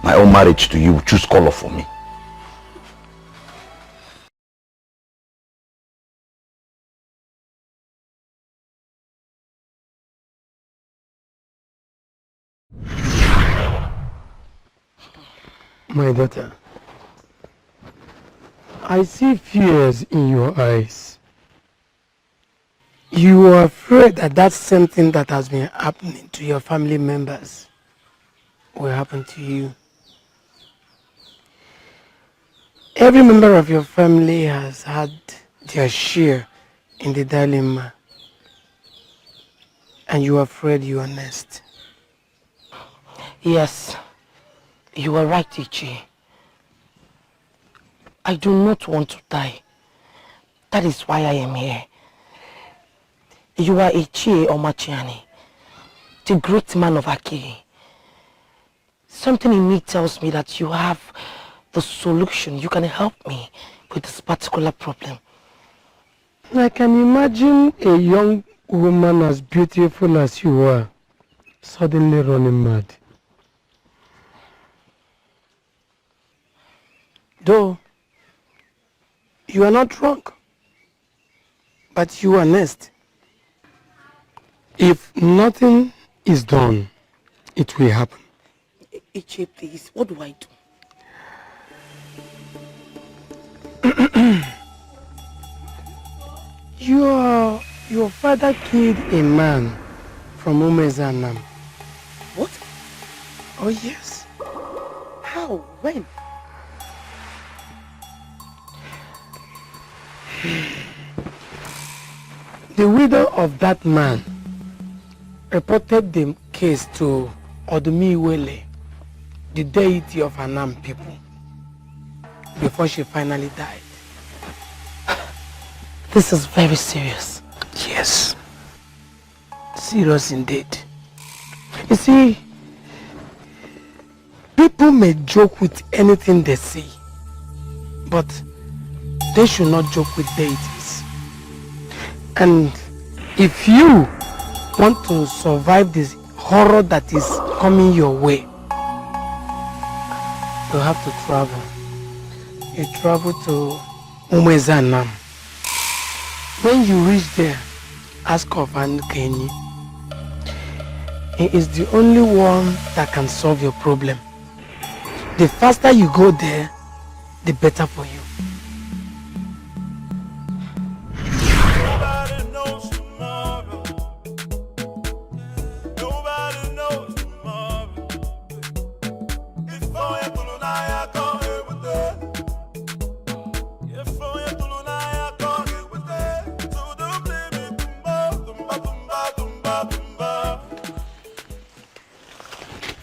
My own marriage to you, choose color for me. My daughter, I see fears in your eyes. You are afraid that that same thing that has been happening to your family members will happen to you. Every member of your family has had their share in the dilemma, and you are afraid you are next. Yes, you are right, Ichi. I do not want to die. That is why I am here. You are Ichi Omachiani, the great man of Aki. Something in me tells me that you have the solution. You can help me with this particular problem. I can imagine a young woman as beautiful as you are suddenly running mad. Though you are not wrong, but you are next. If nothing is done, it will happen. Ichi, please, what do I do? Your father killed a man from Umezanam. What? Oh yes. How? When? The widow of that man reported the case to Odumiwele, the deity of Anam people, before she finally died. This is very serious. Yes. Serious indeed. You see, people may joke with anything they see, but they should not joke with deities. And if you want to survive this horror that is coming your way, you have to travel. You travel to Umezanam. When you reach there, ask of Kenyi. He is the only one that can solve your problem. The faster you go there, the better for you.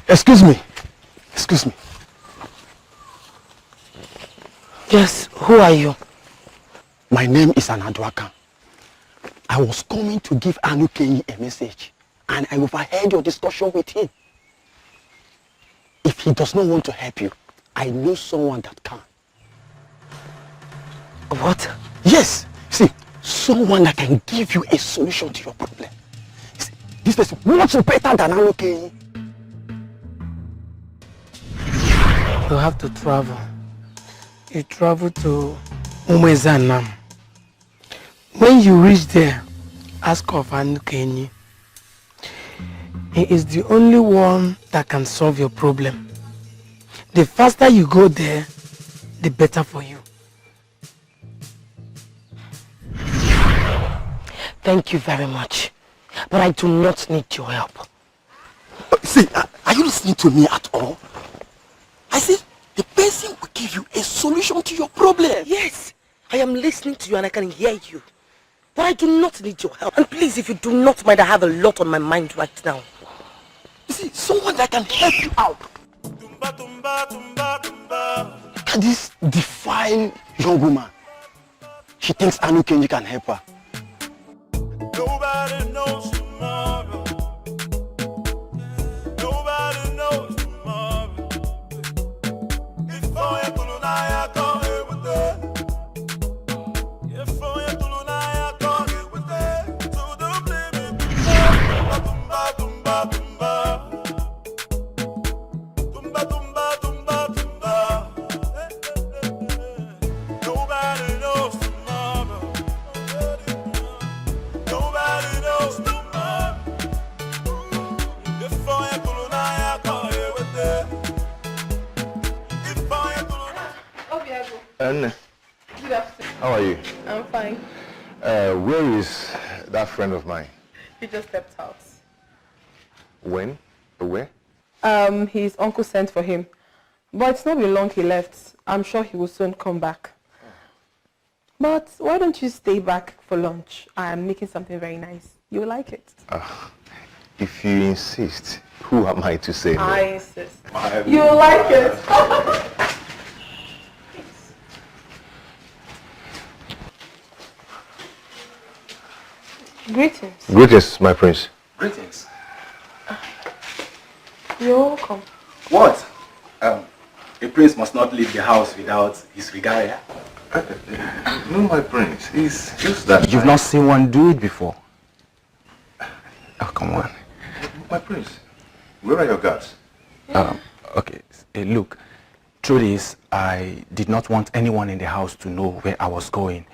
Excuse me. Excuse me. Yes, who are you? My name is Anaduaka. I was coming to give Anukenyi a message, and I overheard your discussion with him. he does not want to help you, I know someone that can. What? Yes. See, someone that can give you a solution to your problem. See, this person much better than Anukenyi. You have to travel. You travel to Umezanam. When you reach there, ask of Anukenyi. He is the only one that can solve your problem. The faster you go there, the better for you. Thank you very much. But I do not need your help. See, are you listening to me at all? I said, the person will give you a solution to your problem. Yes, I am listening to you and I can hear you. But I do not need your help. And please, if you do not mind, I have a lot on my mind right now. You see, someone that can help you out. Look at this defiled young woman. She thinks Anukenyi can help her. Nobody knows tomorrow. Nobody knows tomorrow. If I am to I can't live with it. If I am to I can't live with it. So don't blame me. Tumba, tumba, tumba. Tumba, tumba, tumba, tumba. Nobody knows tomorrow. Nobody knows tomorrow. If I am to I can't live with it. If I am to Obiago. Anne, Good afternoon. how are you? I'm fine. Where is that friend of mine? He just stepped out. When? Where? His uncle sent for him. But it's not been long he left. I'm sure he will soon come back. But why don't you stay back for lunch? I'm making something very nice. You'll like it. If you insist, who am I to say no? I insist. You'll like it. Greetings. Greetings, my prince. Greetings. You're welcome. What? A prince must not leave the house without his regalia. No, my prince. It's just that You've not seen one do it before. Oh, come on. My prince, where are your guards? Okay, look, truth is, I did not want anyone in the house to know where I was going.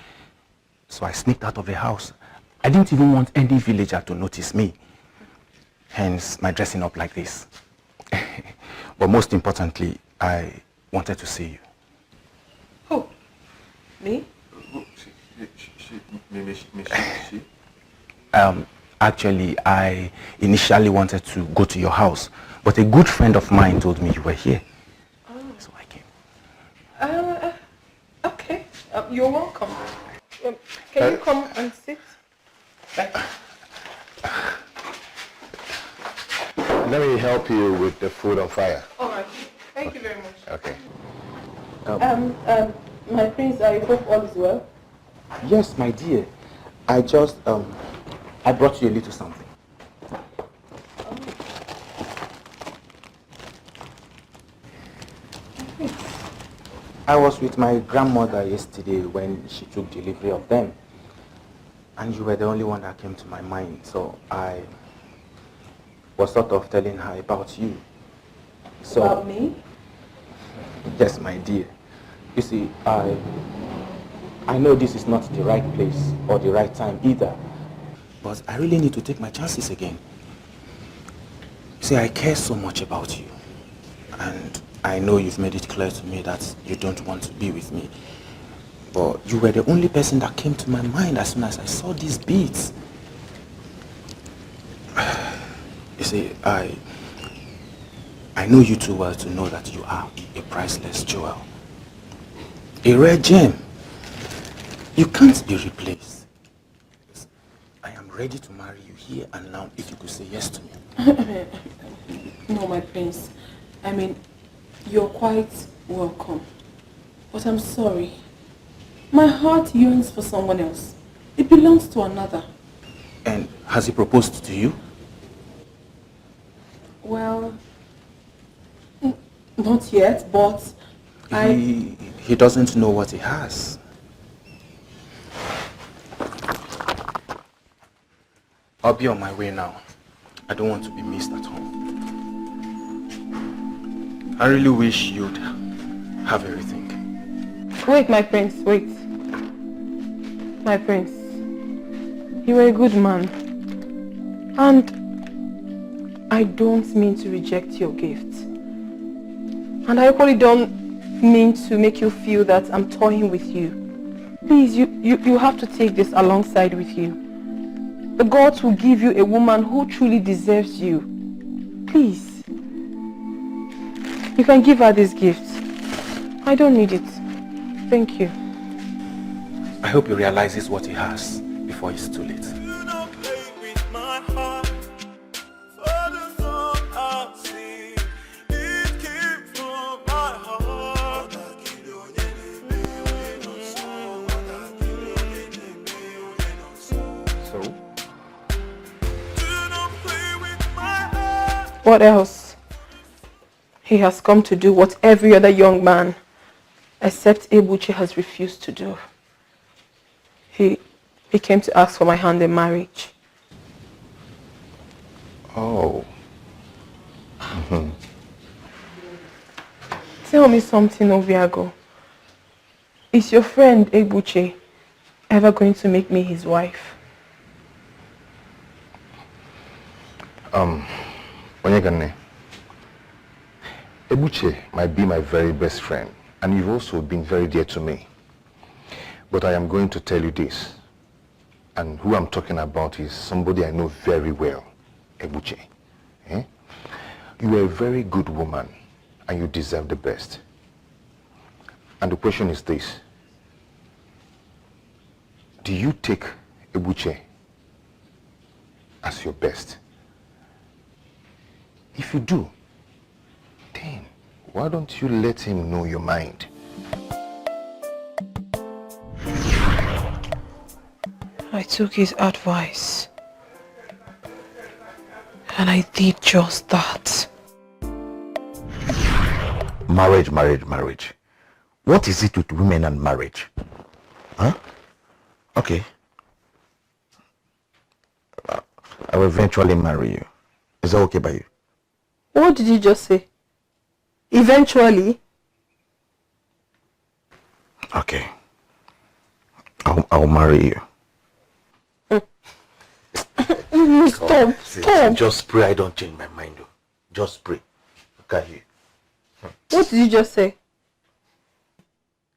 So I sneaked out of the house. I didn't even want any villager to notice me. Hence, my dressing up like this. But most importantly, I wanted to see you. Who? Me? She? Actually, I initially wanted to go to your house, but a good friend of mine told me you were here. So I came. Okay. You're welcome. Can you come and sit? Let me help you with the food on fire. All right. Thank you very much. Okay. My prince, I hope all is well. Yes, my dear. I just, I brought you a little something. I was with my grandmother yesterday when she took delivery of them. And you were the only one that came to my mind. So I was sort of telling her about you. So, About me? Yes, my dear. You see, I know this is not the right place or the right time either. But I really need to take my chances again. See, I care so much about you. And I know you've made it clear to me that you don't want to be with me. But you were the only person that came to my mind as soon as I saw these beads. You see, I know you too well to know that you are a priceless jewel. A rare gem. You can't be replaced. I am ready to marry you here and now if you could say yes to me. No, my prince. I mean, you're quite welcome. But I'm sorry. My heart yearns for someone else. It belongs to another. And has he proposed to you? Well, Not yet, but He doesn't know what he has. I'll be on my way now. I don't want to be missed at home. I really wish you'd have everything. Wait, my prince, wait. My prince, you're a good man. And I don't mean to reject your gift. And I equally don't mean to make you feel that I'm toying with you. Please, you have to take this alongside with you. The gods will give you a woman who truly deserves you. Please. You can give her this gift. I don't need it. Thank you. I hope he realizes what he has before it's too late. What else? He has come to do what every other young man, except Ebuchi, has refused to do. He came to ask for my hand in marriage. Oh. Tell me something, Obiago. Is your friend Ebuchi ever going to make me his wife? Onyegane, Ebuche might be my very best friend, and you've also been very dear to me. But I am going to tell you this, and who I'm talking about is somebody I know very well, Ebuche. Eh? You are a very good woman, and you deserve the best. And the question is this: do you take Ebuche as your best? If you do, then why don't you let him know your mind? I took his advice, and I did just that. Marriage. What is it with women and marriage? Huh? Okay. I will eventually marry you. Is that okay by you? What did you just say? Eventually? Okay. I'll marry you. Stop. Just pray I don't change my mind. Just pray. Look at you. What did you just say?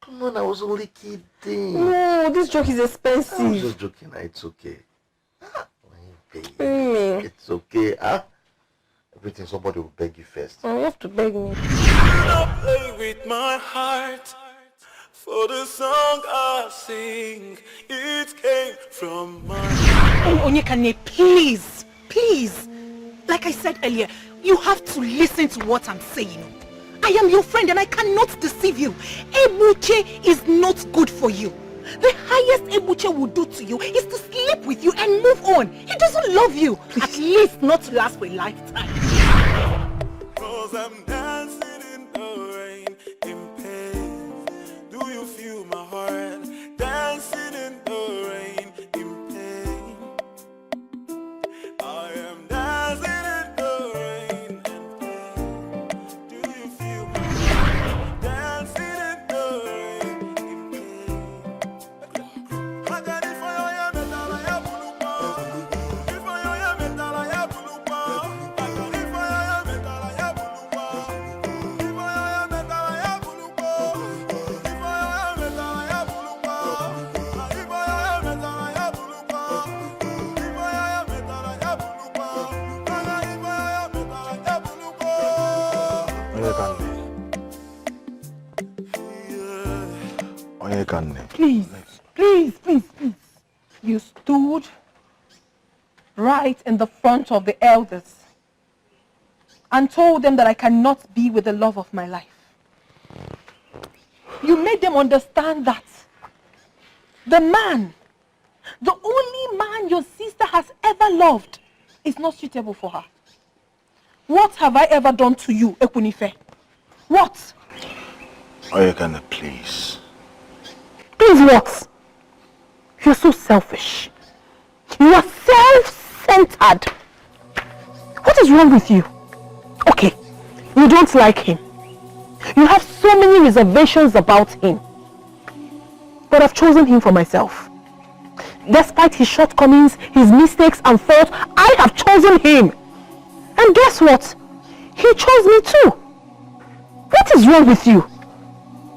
Come on, I was only kidding. No, this joke is expensive. I was just joking. It's okay. It's okay. Everything, somebody will beg you first. Oh, you have to beg me. Play with my heart for the song I sing. It came from my Oh, Onyekane, please. Like I said earlier, you have to listen to what I'm saying. I am your friend and I cannot deceive you. Ebuche is not good for you. The highest Ebuche will do to you is to sleep with you and move on. He doesn't love you. Please. At least not to last for a lifetime. 'Cause I'm dancing in the rain, in pain. Do you feel my heart? Dancing in the rain, in pain. I am dancing in the rain, in pain. Do you feel my heart? Dancing in the rain, in pain. Please. You stood right in the front of the elders and told them that I cannot be with the love of my life. You made them understand that the only man your sister has ever loved is not suitable for her. What have I ever done to you, Ekunife? What? Oyekane, please. Please what? You're so selfish. You are self-centered. What is wrong with you? Okay, you don't like him. You have so many reservations about him. But I've chosen him for myself. Despite his shortcomings, his mistakes and faults, I have chosen him. And guess what? He chose me too. What is wrong with you?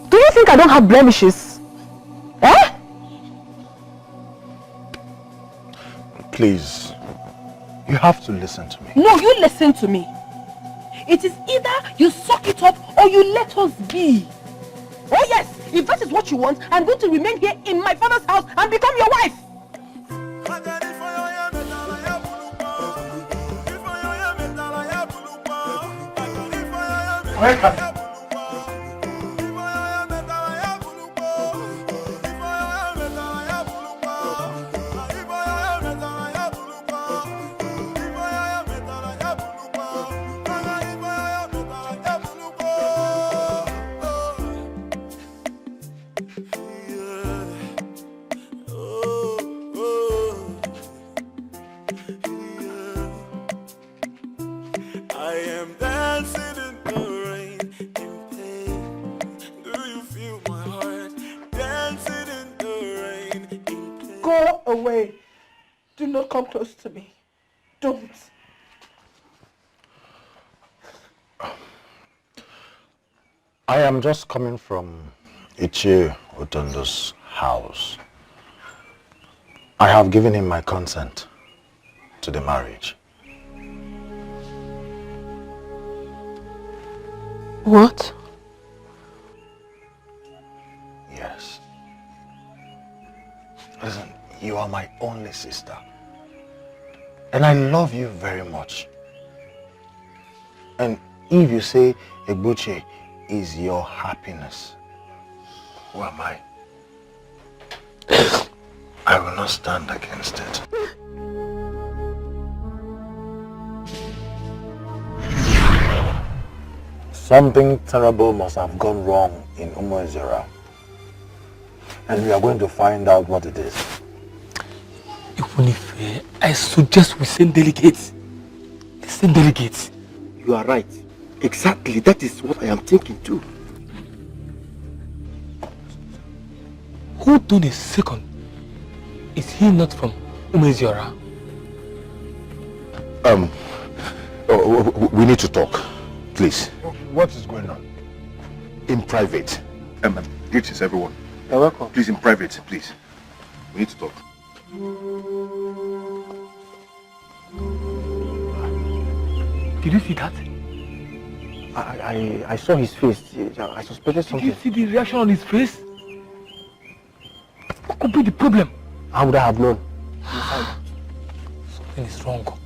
Do you think I don't have blemishes? Eh? Please, you have to listen to me. No, you listen to me. It is either you suck it up or you let us be. Oh yes, if that is what you want, I'm going to remain here in my father's house and become your wife. Go away. Do not come close to me. Don't. I am just coming from Ichie Otondo's house. I have given him my consent to the marriage. What? Yes. Listen, you are my only sister. And I love you very much. And if you say Egbuche is your happiness, who am I? I will not stand against it. Something terrible must have gone wrong in Umuezera. And we are going to find out what it is. Even if I suggest we send delegates. Send delegates. You are right. Exactly. That is what I am thinking too. Hold on a second. Is he not from Umuezera? We need to talk, please. What is going on? In private. Greetings, everyone. You're welcome. Please, in private, please. We need to talk. Did you see that? I saw his face. I suspected something. Did you see the reaction on his face? What could be the problem? How would I have known? Something is wrong.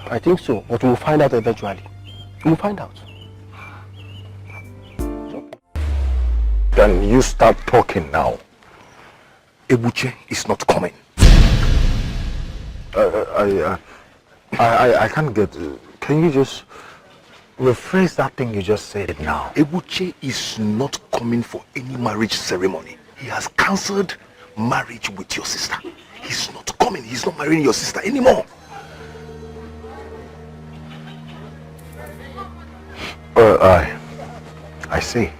I think so, but we'll find out eventually. We'll find out. Then you start talking now. Ebuche is not coming. I can't get... Can you just rephrase that thing you just said now? Ebuche is not coming for any marriage ceremony. He has cancelled marriage with your sister. He's not coming. He's not marrying your sister anymore. I see.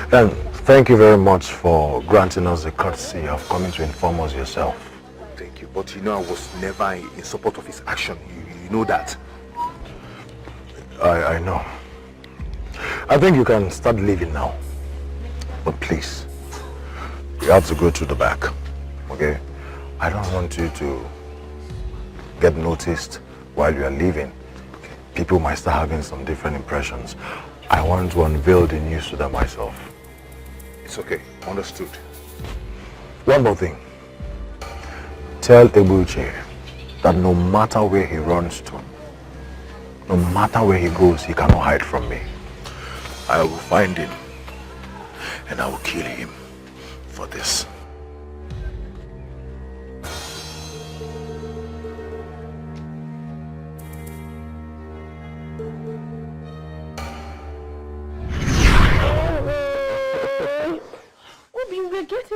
Then thank you very much for granting us the courtesy of coming to inform us yourself. Thank you, but you know I was never in support of his action. You know that. I know. I think you can start leaving now. But please, you have to go to the back, okay? I don't want you to get noticed while you are leaving. People might start having some different impressions. I want to unveil the news to them myself. It's okay, understood. One more thing. Tell Ebuche that no matter where he runs to, no matter where he goes, he cannot hide from me. I will find him and I will kill him for this.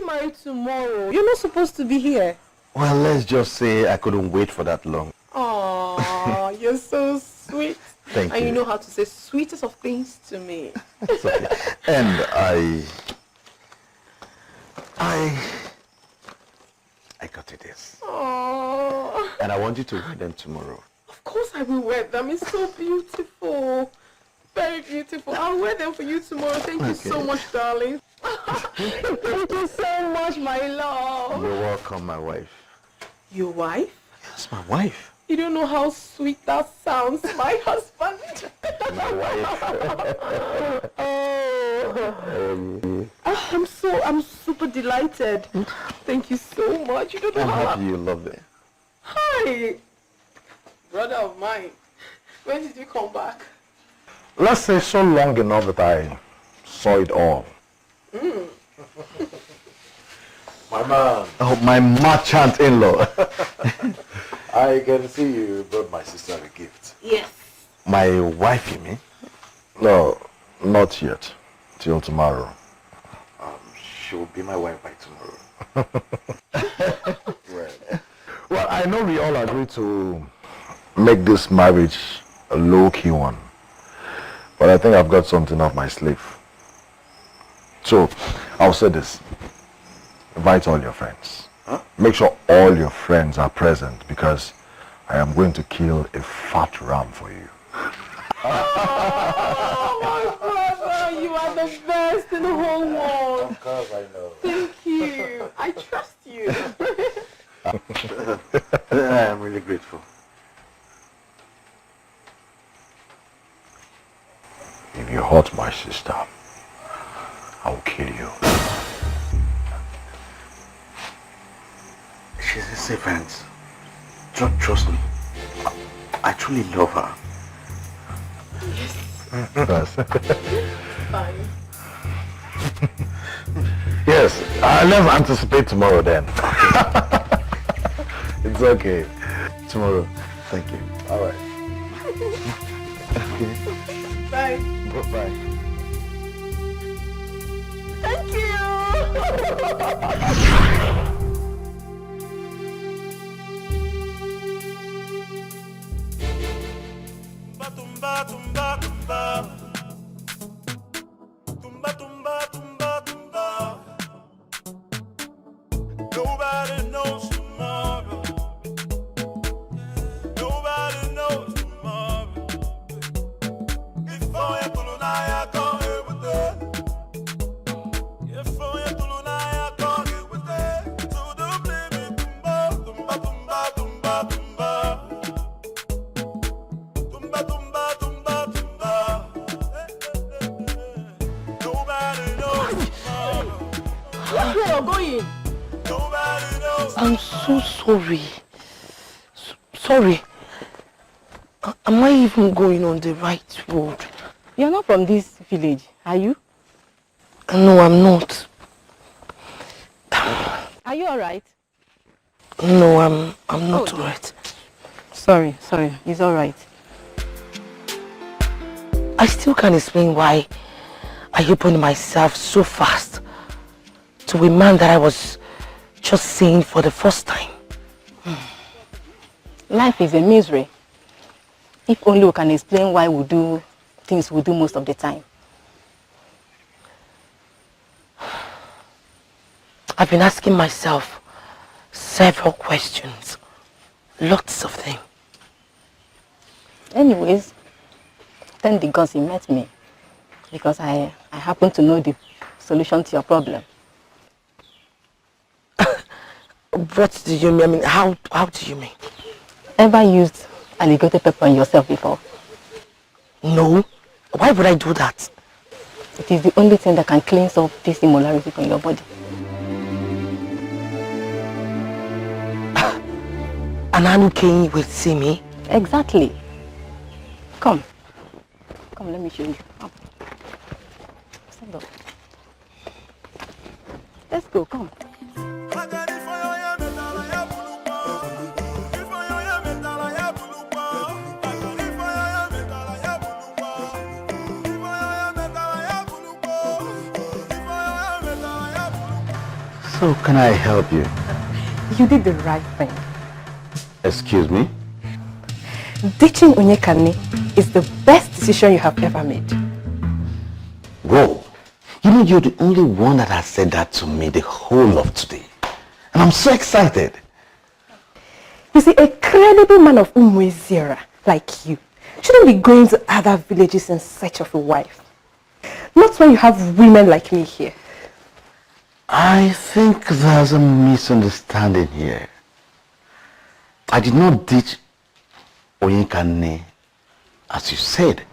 married tomorrow. You're not supposed to be here. Well, let's just say I couldn't wait for that long. Oh, you're so sweet. Thank and you. You know how to say sweetest of things to me. It's okay. And I got you this. Oh. And I want you to wear them tomorrow. Of course I will wear them. It's so beautiful. Very beautiful. I'll wear them for you tomorrow. Thank you so much, darling. Thank you so much, my love. You're welcome, my wife. Your wife? Yes, my wife. You don't know how sweet that sounds, my husband. My wife. I'm super delighted. Thank you so much. You don't know I'm how happy you love it. Hi, brother of mine. When did you come back? Let's say so long enough that I saw it all. My man. Oh, my merchant in-law. I can see you brought my sister a gift. Yes. My wife, you mean? No, not yet. Till tomorrow. She'll be my wife by tomorrow. Well, I know we all agree to make this marriage a low-key one. But I think I've got something up my sleeve. So, I'll say this. Invite all your friends. Huh? Make sure all your friends are present because I am going to kill a fat ram for you. Oh, my brother, you are the best in the whole world. Of course I know. Thank you. I trust you. I am really grateful. If you hurt my sister, I will kill you. She's a servant. Trust me. I truly love her. Yes. Fine. Yes, let's anticipate tomorrow then. It's okay. Tomorrow. Thank you. All right. Okay. Bye. Bye. Thank you. Tumba, tumba, tumba. Tumba, tumba, tumba, tumba. Nobody knows tomorrow. Nobody knows tomorrow. Before you pull on, I can't hear with it. Before you pull on, I can't hear with it. So don't blame me. Tumba, tumba, tumba, tumba, tumba. Tumba, tumba, tumba, tumba. Nobody knows tomorrow. Where you're going? Nobody knows. I'm so sorry. Sorry. Am I even going on the right road? You're not from this village, are you? No, I'm not. Are you alright? No, I'm not alright. Sorry, it's alright. I still can't explain why I opened myself so fast to a man that I was just seeing for the first time. Life is a misery. If only we can explain why we do things we do most of the time. I've been asking myself several questions. Lots of them. Anyways, thank the gods he met me. Because I happen to know the solution to your problem. What do you mean? I mean, how do you mean? Ever used alligator pepper on yourself before? No. Why would I do that? It is the only thing that can cleanse up this immorality from your body. An Anuke will see me? Exactly. Come, let me show you. Come. Stand up. Let's go, come. So can I help you? You did the right thing. Excuse me? Ditching Onyekane is the best decision you have ever made. Whoa. You know, you're the only one that has said that to me the whole of today. And I'm so excited. You see, a credible man of Umwezira like you shouldn't be going to other villages in search of a wife. Not when you have women like me here. I think there's a misunderstanding here. I did not ditch Onyekane, as you said,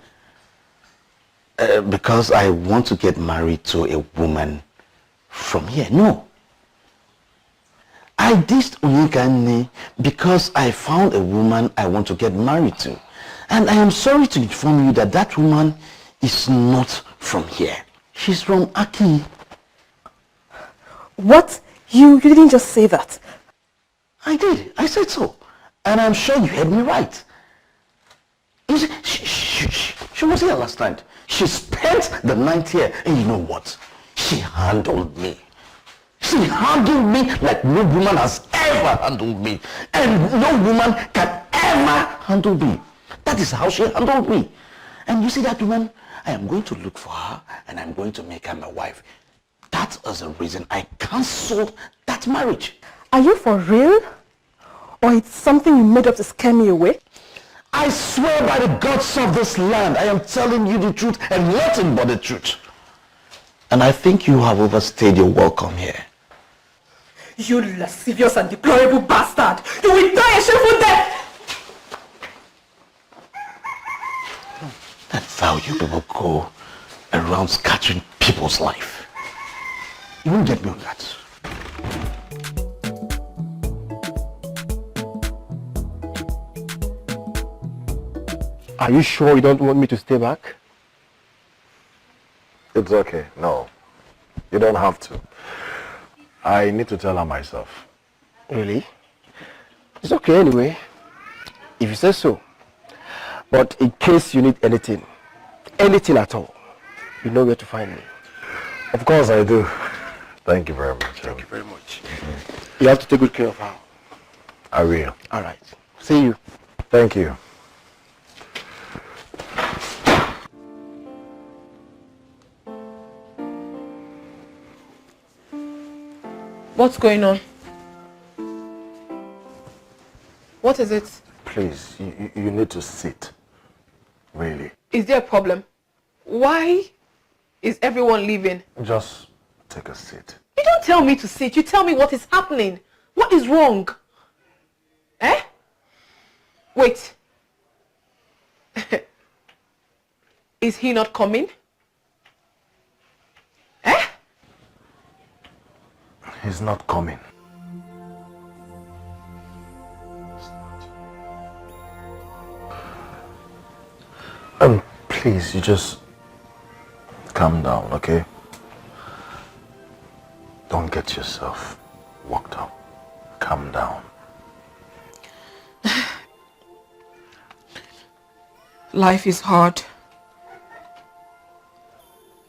because I want to get married to a woman from here. No. I ditched Onyekane because I found a woman I want to get married to. And I am sorry to inform you that that woman is not from here. She's from Aki. What? You didn't just say that. I did. I said so. And I'm sure you heard me right. You see, she was here last night. She spent the night here. And you know what? She handled me. She handled me like no woman has ever handled me. And no woman can ever handle me. That is how she handled me. And you see that woman? I am going to look for her and I'm going to make her my wife. That is the reason I cancelled that marriage. Are you for real? Or it's something you made up to scare me away? I swear by the gods of this land, I am telling you the truth and nothing but the truth. And I think you have overstayed your welcome here. You lascivious and deplorable bastard! You will die a shameful death! That's how you people go around scattering people's life. You won't get me on that. Are you sure you don't want me to stay back? It's okay. No. You don't have to. I need to tell her myself. Really? It's okay anyway. If you say so. But in case you need anything at all, you know where to find me. Of course I do. Thank you very much. Thank you very much. You have to take good care of her. I will. All right. See you. Thank you. What's going on? What is it? Please, you need to sit. Really. Is there a problem? Why is everyone leaving? Just take a seat. You don't tell me to sit. You tell me what is happening. What is wrong? Eh? Wait. Is he not coming? Eh? He's not coming. Please, you just calm down, okay? Don't get yourself worked up. Calm down. Life is hard,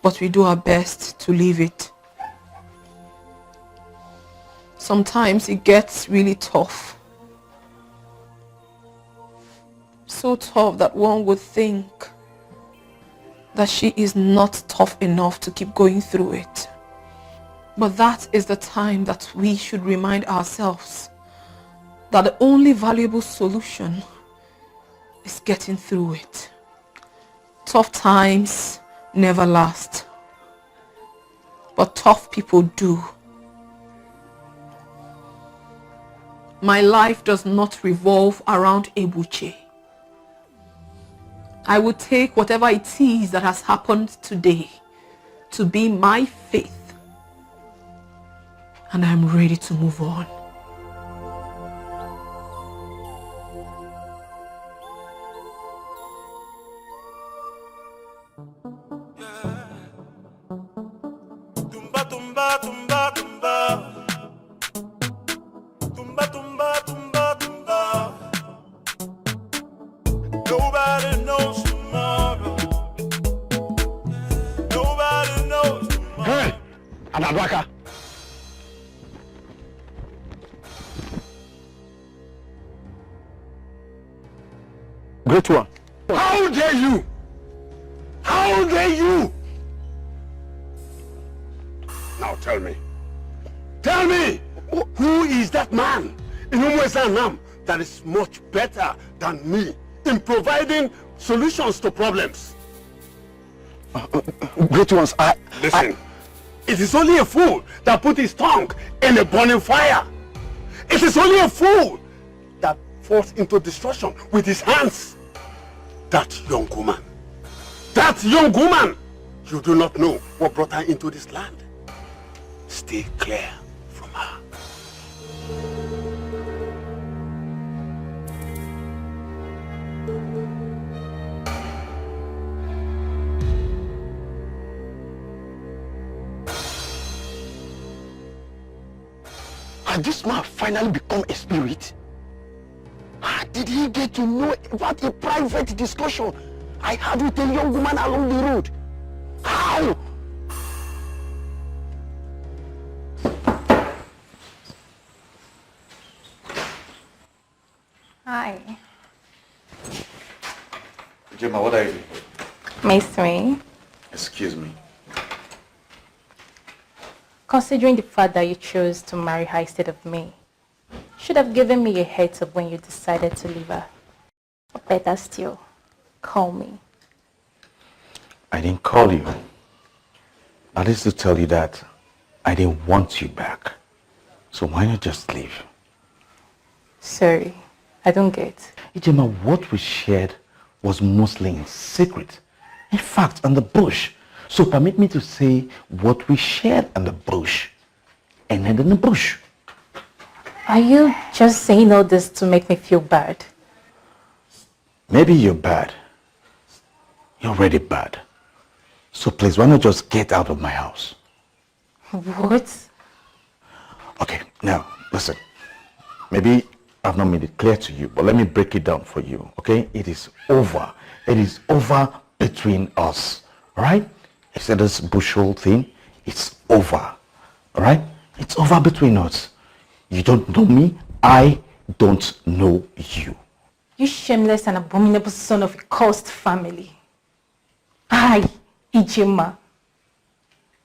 but we do our best to live it. Sometimes it gets really tough. So tough that one would think that she is not tough enough to keep going through it. But that is the time that we should remind ourselves that the only valuable solution is getting through it. Tough times never last, but tough people do. My life does not revolve around Ebuche. I will take whatever it is that has happened today to be my faith, and I'm ready to move on. Tumba, tumba, tumba, tumba. Tumba, tumba, tumba, tumba. Nobody knows tomorrow. Nobody knows tomorrow. Hey, Anadwaka. Great one. How dare you? How dare you? Now tell me. Tell me, who is that man in Umuezanam that is much better than me in providing solutions to problems? Great ones, Listen, it is only a fool that put his tongue in a burning fire. It is only a fool that falls into destruction with his hands. That young woman, you do not know what brought her into this land. Stay clear from her. Has this man finally become a spirit? How did he get to know about a private discussion I had with a young woman along the road? How? Hi. Gemma, what are you doing? Miss me? Excuse me. Considering the fact that you chose to marry her instead of me, should have given me a heads up when you decided to leave her. Or better still, call me. I didn't call you. That is to tell you that I didn't want you back. So why not just leave? Sorry, I don't get. Gemma, what we shared was mostly in secret. In fact, on the bush. So permit me to say what we shared in the bush ended in the bush. Are you just saying all this to make me feel bad? Maybe you're bad. You're already bad. So please, why not just get out of my house? What? Okay, now, listen. Maybe I've not made it clear to you, but let me break it down for you, okay? It is over. It is over between us, all right? I said this bushel thing, it's over, all right? It's over between us. You don't know me, I don't know you. You shameless and abominable son of a cursed family. I, Ijema,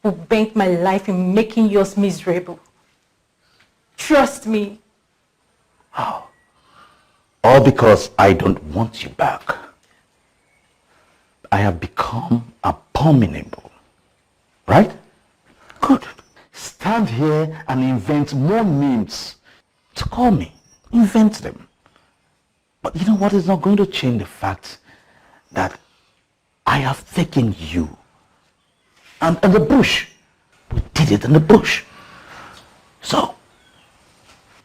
who bent my life in making yours miserable. Trust me. How? All because I don't want you back. I have become abominable, right? Good. Stand here and invent more names to call me. Invent them. But you know what is not going to change the fact that I have taken you. And in the bush. We did it in the bush. So,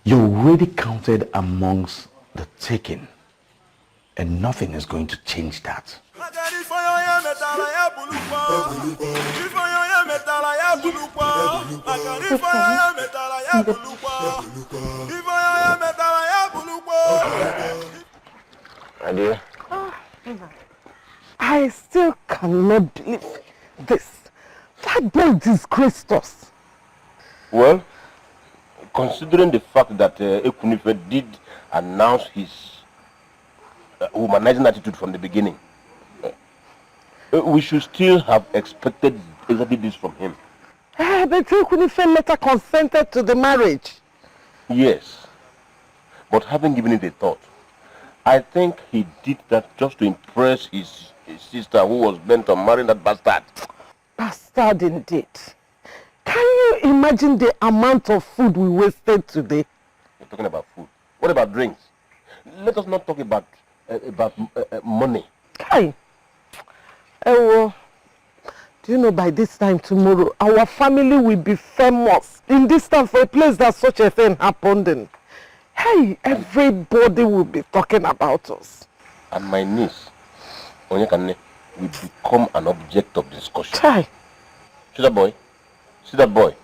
you're already counted amongst the taken. And nothing is going to change that. Adia. I still cannot believe this. That boy disgraced us. Well, considering the fact that Ekunife did announce his humanizing attitude from the beginning, we should still have expected exactly this from him. But Ekunife later consented to the marriage. Yes, but having given it a thought, I think he did that just to impress his sister who was bent on marrying that bastard. Bastard indeed. Can you imagine the amount of food we wasted today? We're talking about food. What about drinks? Let us not talk about money. Hi. Do you know by this time tomorrow, our family will be famous in this town for a place that such a thing happened in. Hey, everybody will be talking about us. And my niece, Onyekane, will become an object of discussion. Hi. See that boy? See that boy?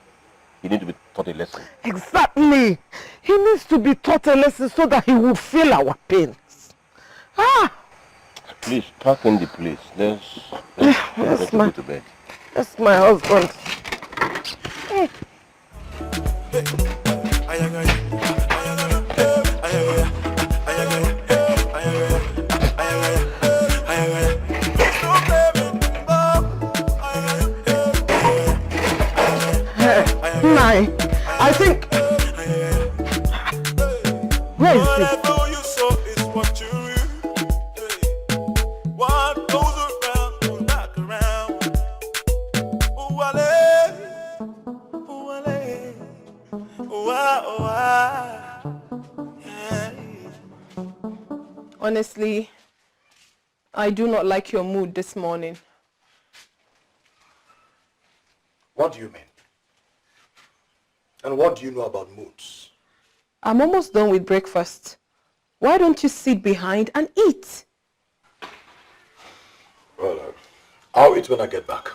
He needs to be taught a lesson. Exactly. He needs to be taught a lesson so that he will feel our pains. Please, park in the place. Let's go to bed. That's my husband. I think... Where is it? Honestly, I do not like your mood this morning. What do you mean? And what do you know about moods? I'm almost done with breakfast. Why don't you sit behind and eat? Well, I'll eat when I get back.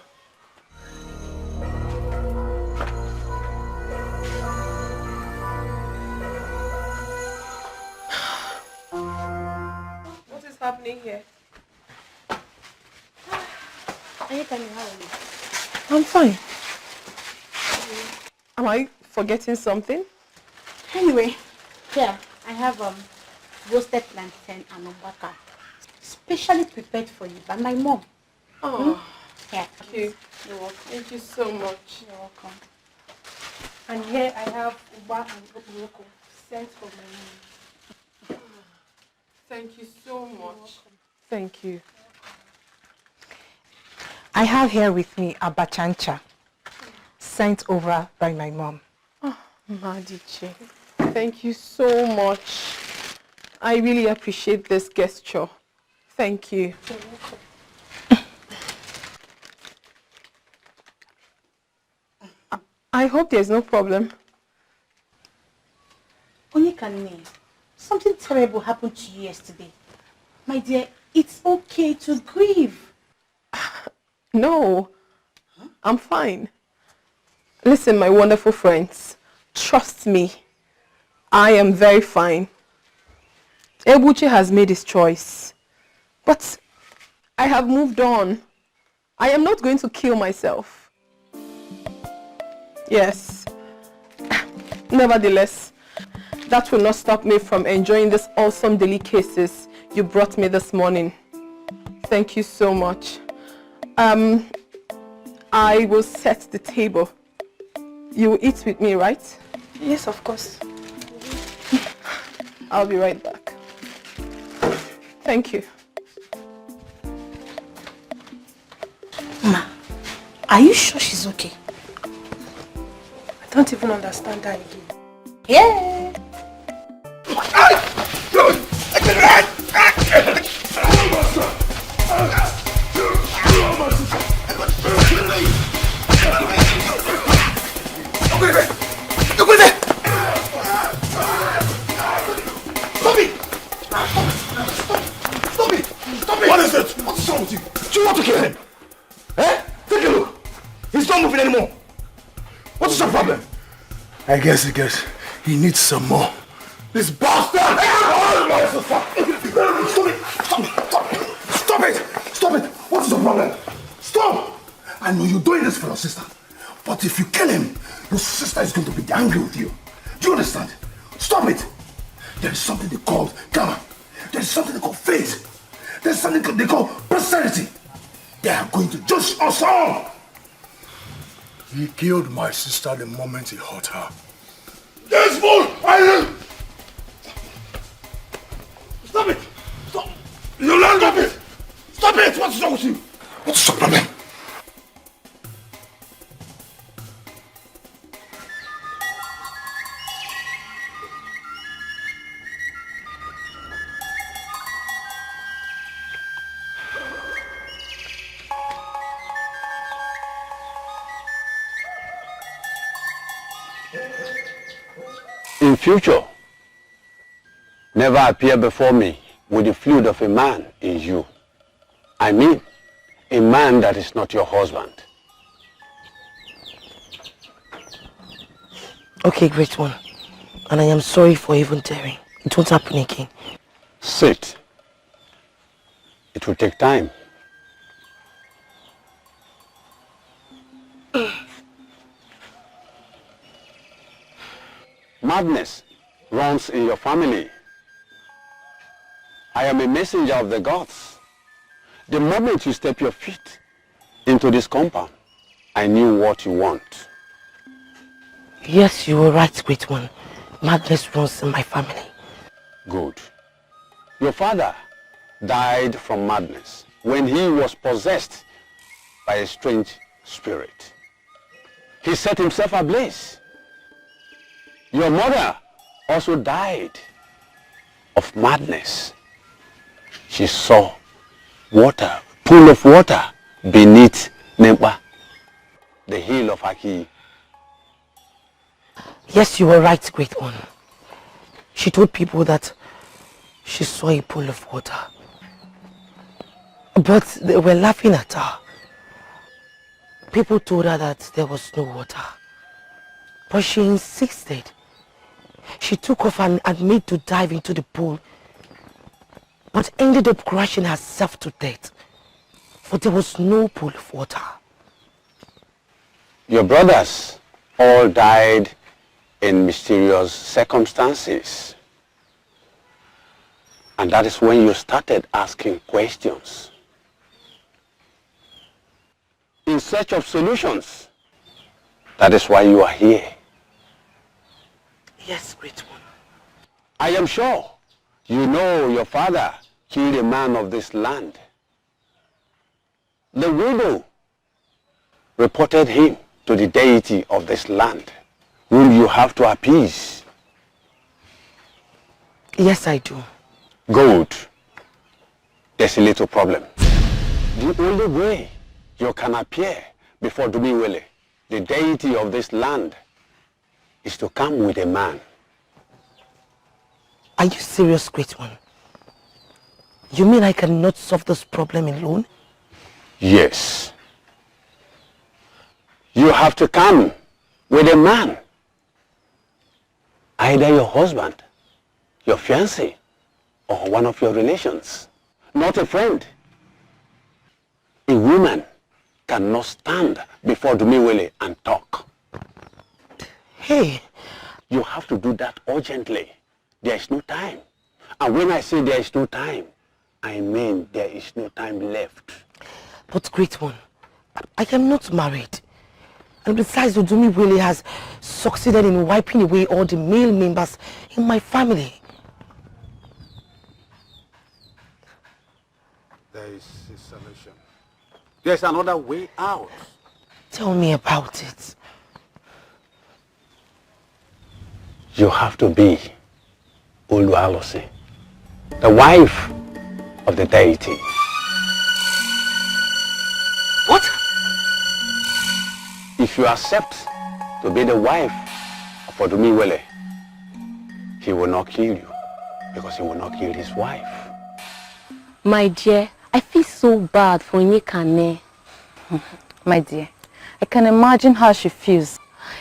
What is happening here? I'm fine. Am I forgetting something? Anyway, here, I have roasted plantain and umbaka, specially prepared for you by my mom. Oh, Here. thank you. You're welcome. Thank you so much. You're welcome. And here I have uba and okporoko sent from my mom. Thank you so much. Thank you. I have here with me a bachancha sent over by my mom. Oh, Madiche, thank you so much. I really appreciate this gesture. Thank you. You're welcome. I hope there's no problem. Onyekane, something terrible happened to you yesterday. My dear, it's okay to grieve. No, I'm fine. Listen, my wonderful friends, trust me, I am very fine. Ebuchi has made his choice, but I have moved on. I am not going to kill myself. Yes. Nevertheless, that will not stop me from enjoying this awesome delicacies you brought me this morning. Thank you so much. I will set the table. You will eat with me, right? Yes, of course. I'll be right back. Thank you. Ma, are you sure she's okay? I don't even understand that again. Yeah. What is it? What's wrong with you? Do you want to kill him? Eh? Take a look. He's not moving anymore. What is your problem? I guess he needs some more. This bastard! Stop it! Stop it! What is the problem? Stop! I know you're doing this for your sister. But if you kill him, your sister is going to be angry with you. Do you understand? Stop it! There is something they call karma. There is something they call fate. There's something they call posterity. They are going to judge us all. He killed my sister the moment he hurt her. This fool! Stop it! Stop! You learn stop it! Stop it! What's wrong with you? What's your problem? In future, never appear before me with the fluid of a man in you. I mean, a man that is not your husband. Okay, great one. And I am sorry for even daring. It won't happen again. Sit. It will take time. Madness runs in your family. I am a messenger of the gods. The moment you step your feet into this compound, I knew what you want. Yes, you were right, great one. Madness runs in my family. Good. Your father died from madness when he was possessed by a strange spirit. He set himself ablaze. Your mother also died of madness. She saw water, pool of water beneath Nempa, the hill of Aki. Yes, you were right, great one. She told people that she saw a pool of water. But they were laughing at her. People told her that there was no water. But she insisted. She took off and made to dive into the pool, but ended up crashing herself to death. For there was no pool of water. Your brothers all died in mysterious circumstances. And that is when you started asking questions in search of solutions. That is why you are here. Yes, great one. I am sure you know your father killed a man of this land. The widow reported him to the deity of this land, whom you have to appease. Yes, I do. Good. There's a little problem. The only way you can appear before Dumiwele, the deity of this land, is to come with a man. Are you serious, great one? You mean I cannot solve this problem alone? Yes. You have to come with a man. Either your husband, your fiancé, or one of your relations. Not a friend. A woman cannot stand before Dumiwele and talk. Hey, you have to do that urgently. There is no time. And when I say there is no time, I mean there is no time left. But great one, I am not married. And besides, Dumiwele has succeeded in wiping away all the male members in my family. There is a solution. There's another way out. Tell me about it. You have to be Oluwalosi, the wife of the deity. What? If you accept to be the wife of Odumiwele, he will not kill you because he will not kill his wife. My dear, I feel so bad for Nyekane. My dear, I can imagine how she feels.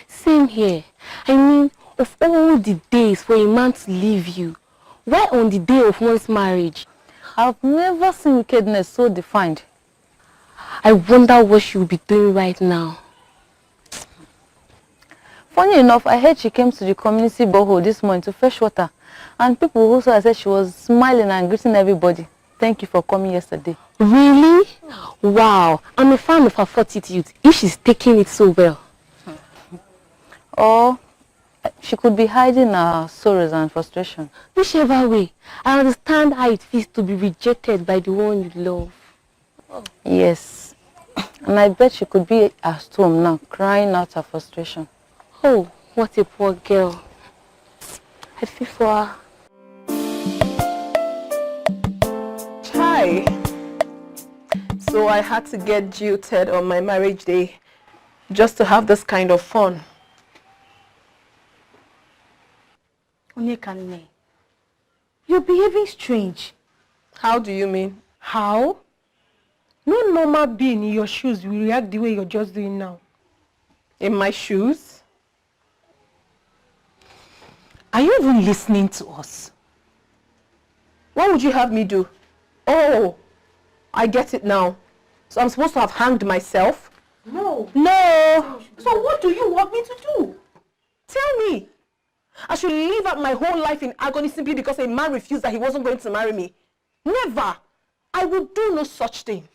Same here. I mean, of all the days for a man to leave you, why on the day of one's marriage? I've never seen wickedness so defined. I wonder what she will be doing right now. Funny enough, I heard she came to the community borehole this morning to fetch water. And people who saw her said she was smiling and greeting everybody. Thank you for coming yesterday. Really? Wow. I'm a fan of her fortitude if she's taking it so well. Or she could be hiding her sorrows and frustration. Whichever way, I understand how it feels to be rejected by the one you love. Yes. And I bet she could be at home now, crying out her frustration. Oh, what a poor girl. I feel for her. Hi. So I had to get jilted on my marriage day just to have this kind of fun. Onyekane, you're behaving strange. How do you mean? How? No normal being in your shoes will react the way you're just doing now. In my shoes? Are you even listening to us? What would you have me do? Oh, I get it now. So I'm supposed to have hanged myself? No. No. So what do you want me to do? Tell me. I should live out my whole life in agony simply because a man refused that he wasn't going to marry me. Never. I would do no such thing.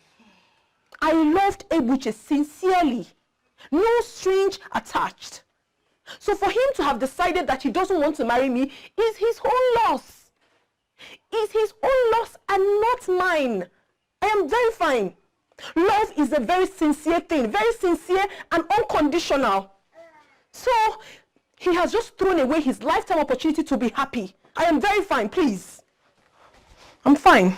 I loved Ebuche sincerely. No strings attached. So for him to have decided that he doesn't want to marry me is his own loss. Is his own loss and not mine. I am very fine. Love is a very sincere thing, very sincere and unconditional. So he has just thrown away his lifetime opportunity to be happy. I am very fine, please. I'm fine.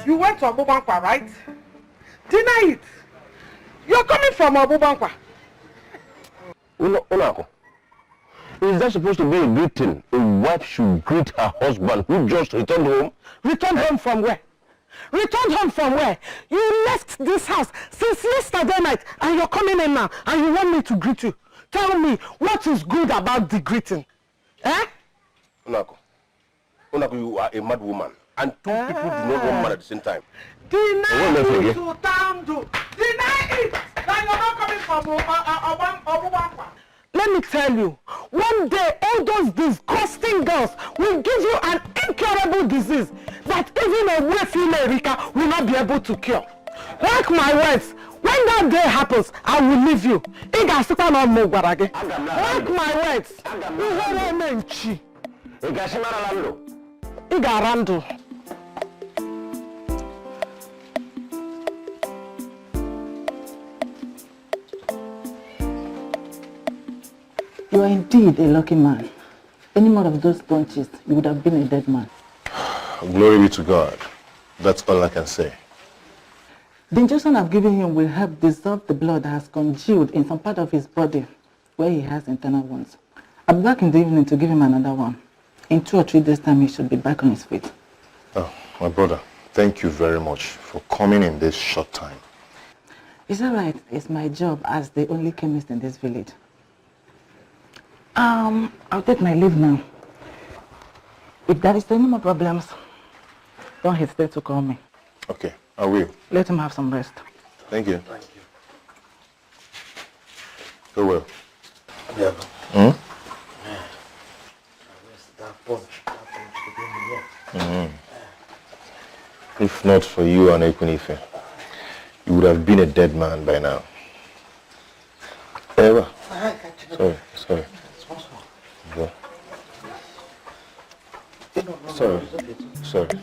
You went to Abubankwa, right? Deny it. You're coming from Abubankwa. Unako, is that supposed to be a greeting? A wife should greet her husband who just returned home? Returned home from where? Returned home from where? You left this house since yesterday night and you're coming in now and you want me to greet you. Tell me, what is good about the greeting? Eh? Unako, you are a mad woman. And two people do not want man at the same time. Deny it to Tamdu. Deny it that you're not coming from Abubankwa. Let me tell you, one day all those disgusting girls will give you an incurable disease that even a well-female Erika will not be able to cure. Mark my words, when that day happens, I will leave you. Mark my words. Igarando. You are indeed a lucky man. Any more of those punches, you would have been a dead man. Glory be to God. That's all I can say. The injection I've given him will help dissolve the blood that has congealed in some part of his body where he has internal wounds. I'll be back in the evening to give him another one. In 2 or 3 days' time, he should be back on his feet. Oh, my brother, thank you very much for coming in this short time. It's all right. It's my job as the only chemist in this village. I'll take my leave now. If there is any more problems, don't hesitate to call me. Okay, I will. Let him have some rest. Thank you. Thank you. Go well. Yeah. Hmm? If not for you and Ekunife, you would have been a dead man by now. Eva. Sorry. Go. Sorry.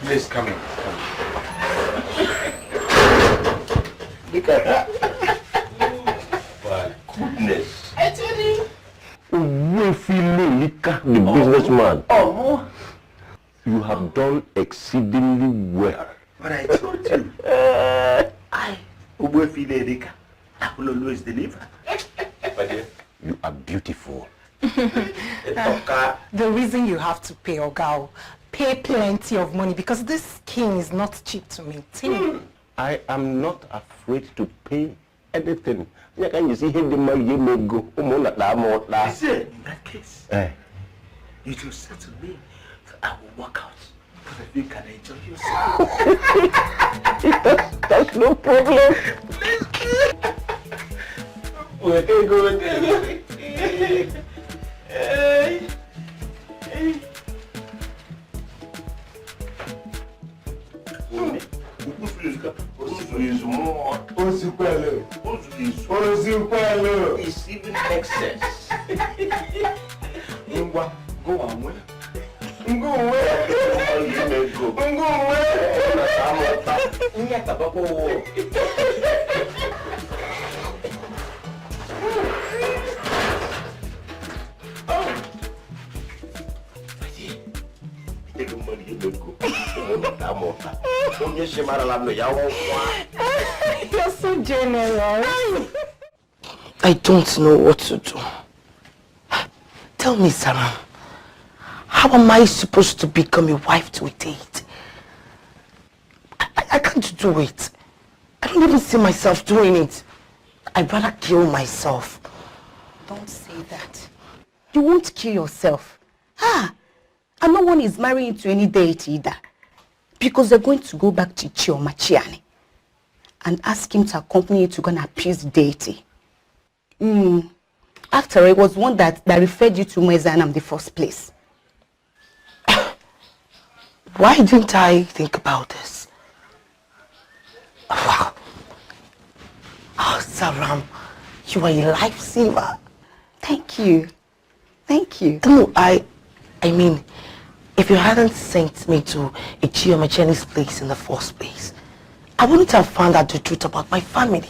Please come in. Look at that. My goodness. The businessman. Oh. You have done exceedingly well. But I told you. I will always deliver. You are beautiful. The reason you have to pay Ogao, pay plenty of money because this skin is not cheap to maintain. I am not afraid to pay anything. Can you see him the money you may go? In that case, you just said to me, I will walk out. But if you can enjoy yourself. That's no problem. Go. It's even excess. Go away. You're so generous. I don't know what to do. Tell me, Sarah, how am I supposed to become a wife to a date? I can't do it. I don't even see myself doing it. I'd rather kill myself. Don't say that. You won't kill yourself. And no one is marrying to any deity either. Because they're going to go back to Chioma Chiani and ask him to accompany you to go and appease the deity. After all, it was one that referred you to Mwezanam in the first place. Why didn't I think about this? Wow. Oh, Saram, you are a lifesaver. Thank you. Thank you. No, I mean, if you hadn't sent me to a Chioma Chiani's place in the first place, I wouldn't have found out the truth about my family.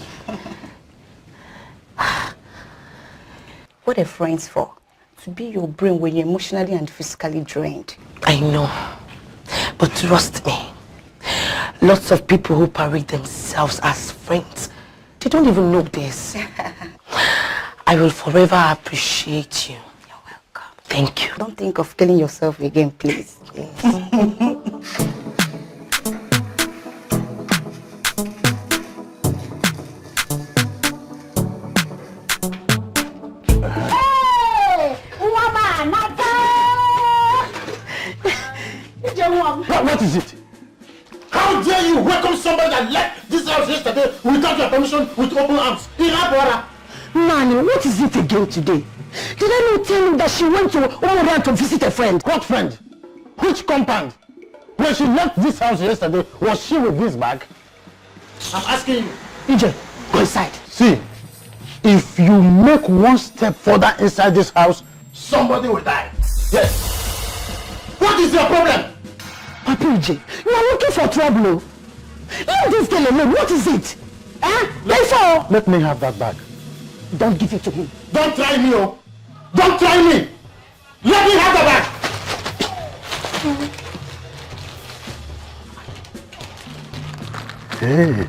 What are friends for? To be your brain when you're emotionally and physically drained. I know. But trust me, lots of people who parade themselves as friends, they don't even know this. I will forever appreciate you. You're welcome. Thank you. Don't think of killing yourself again, please. What is it? How dare you welcome somebody that left this house yesterday without your permission with open arms? Nani, what is it again today? Did I not tell you that she went to Omoran to visit a friend? What friend? Which compound? When she left this house yesterday, was she with this bag? I'm asking you. EJ, go inside. See, if you make one step further inside this house, somebody will die. Yes. What is your problem? Papa EJ, you are looking for trouble. Leave this girl alone. What is it? Let me have that bag. Don't give it to him. Don't try me, oh. Don't try me. Let me have the bag. Hey.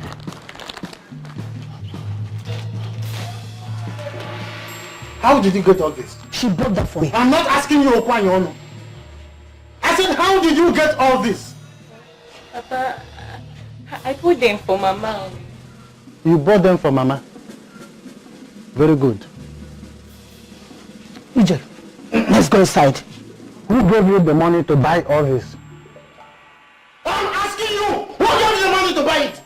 How did you get all this? She bought that for me. I'm not asking you, Okwanyono. I said, how did you get all this? Papa, I put them for Mama. You bought them for Mama? Very good. EJ, let's go inside. Who gave you the money to buy all this? I'm asking you! Who gave you the money to buy it?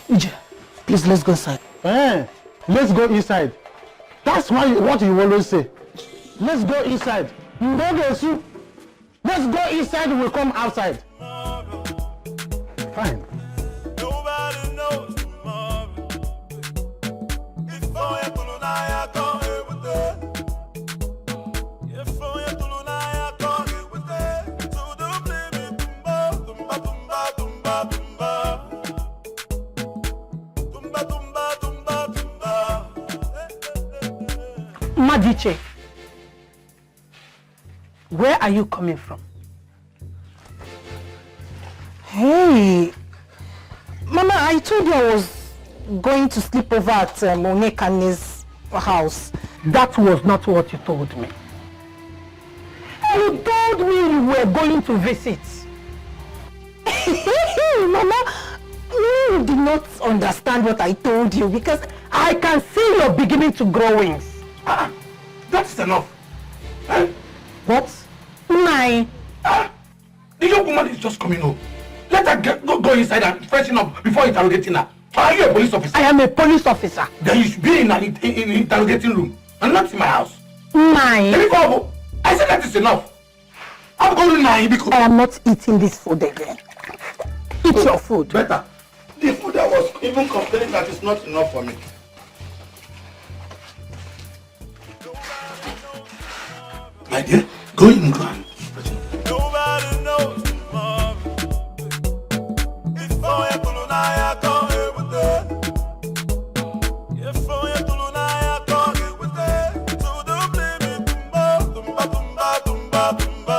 EJ, please, let's go inside. Let's go inside. That's what you always say. Let's go inside. Let's go inside, we'll come outside. Fine. Madiche, where are you coming from? Hey, Mama, I told you I was going to sleep over at Onekane's house. That was not what you told me. You told me you were going to visit. Mama, you did not understand what I told you because I can see you're beginning to grow wings. That's enough. What? Nine. The young woman is just coming home. Let her go inside and freshen up before interrogating her. Are you a police officer? I am a police officer. Then you should be in an interrogating room and not in my house. Nine. I said that is enough. I'm going to nine because I am not eating this food again. Eat your food. Better. The food I was even complaining that is not enough for me. My dear, go in and go on. Nobody knows tomorrow. Before you pull on, I can't hear with that. Before you pull on, I can't hear with that. So don't blame me, tumba, tumba, tumba, tumba, tumba.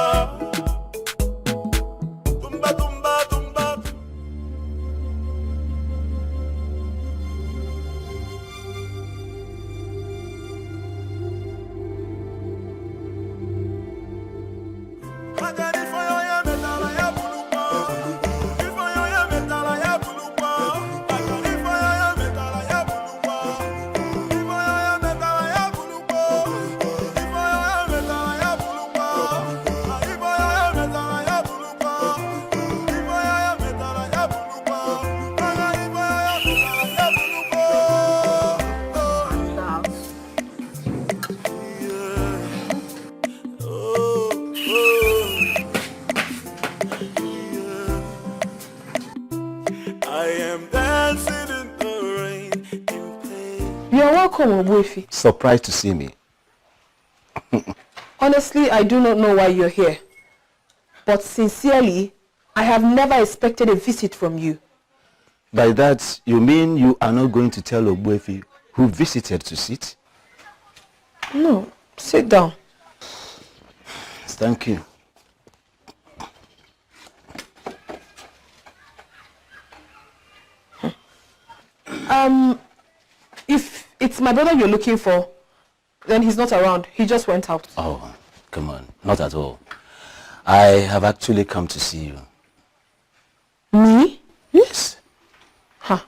You're welcome, Ogbuefi. Surprised to see me. Honestly, I do not know why you're here. But sincerely, I have never expected a visit from you. By that, you mean you are not going to tell Ogbuefi who visited to sit? No, sit down. Thank you. If it's my brother you're looking for, then he's not around. He just went out. Oh, come on. Not at all. I have actually come to see you. Me? Yes. Huh.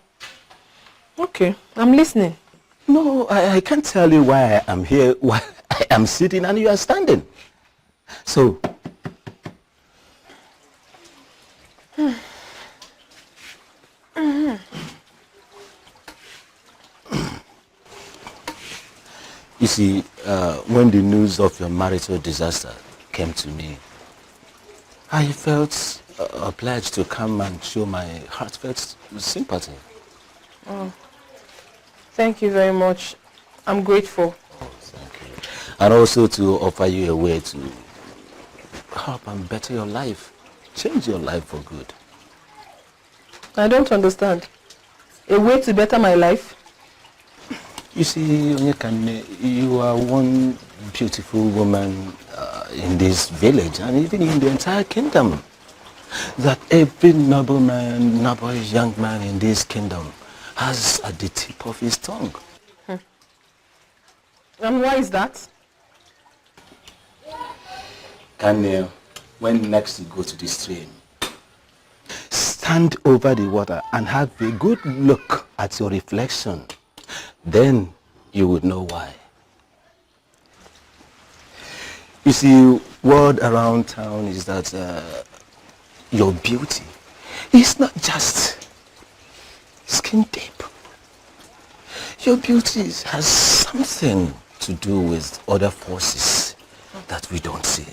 Okay, I'm listening. No, I can't tell you why I am here, why I am sitting and you are standing. So, you see, when the news of your marital disaster came to me, I felt obliged to come and show my heartfelt sympathy. Oh. Thank you very much. I'm grateful. And also to offer you a way to help and better your life, change your life for good. I don't understand. A way to better my life? You see, Onyekane, you are one beautiful woman in this village and even in the entire kingdom. That every nobleman, noble young man in this kingdom has at the tip of his tongue. And why is that? Kane, when next you go to the stream, stand over the water and have a good look at your reflection. Then you would know why. You see, word around town is that your beauty is not just skin deep. Your beauty has something to do with other forces that we don't see.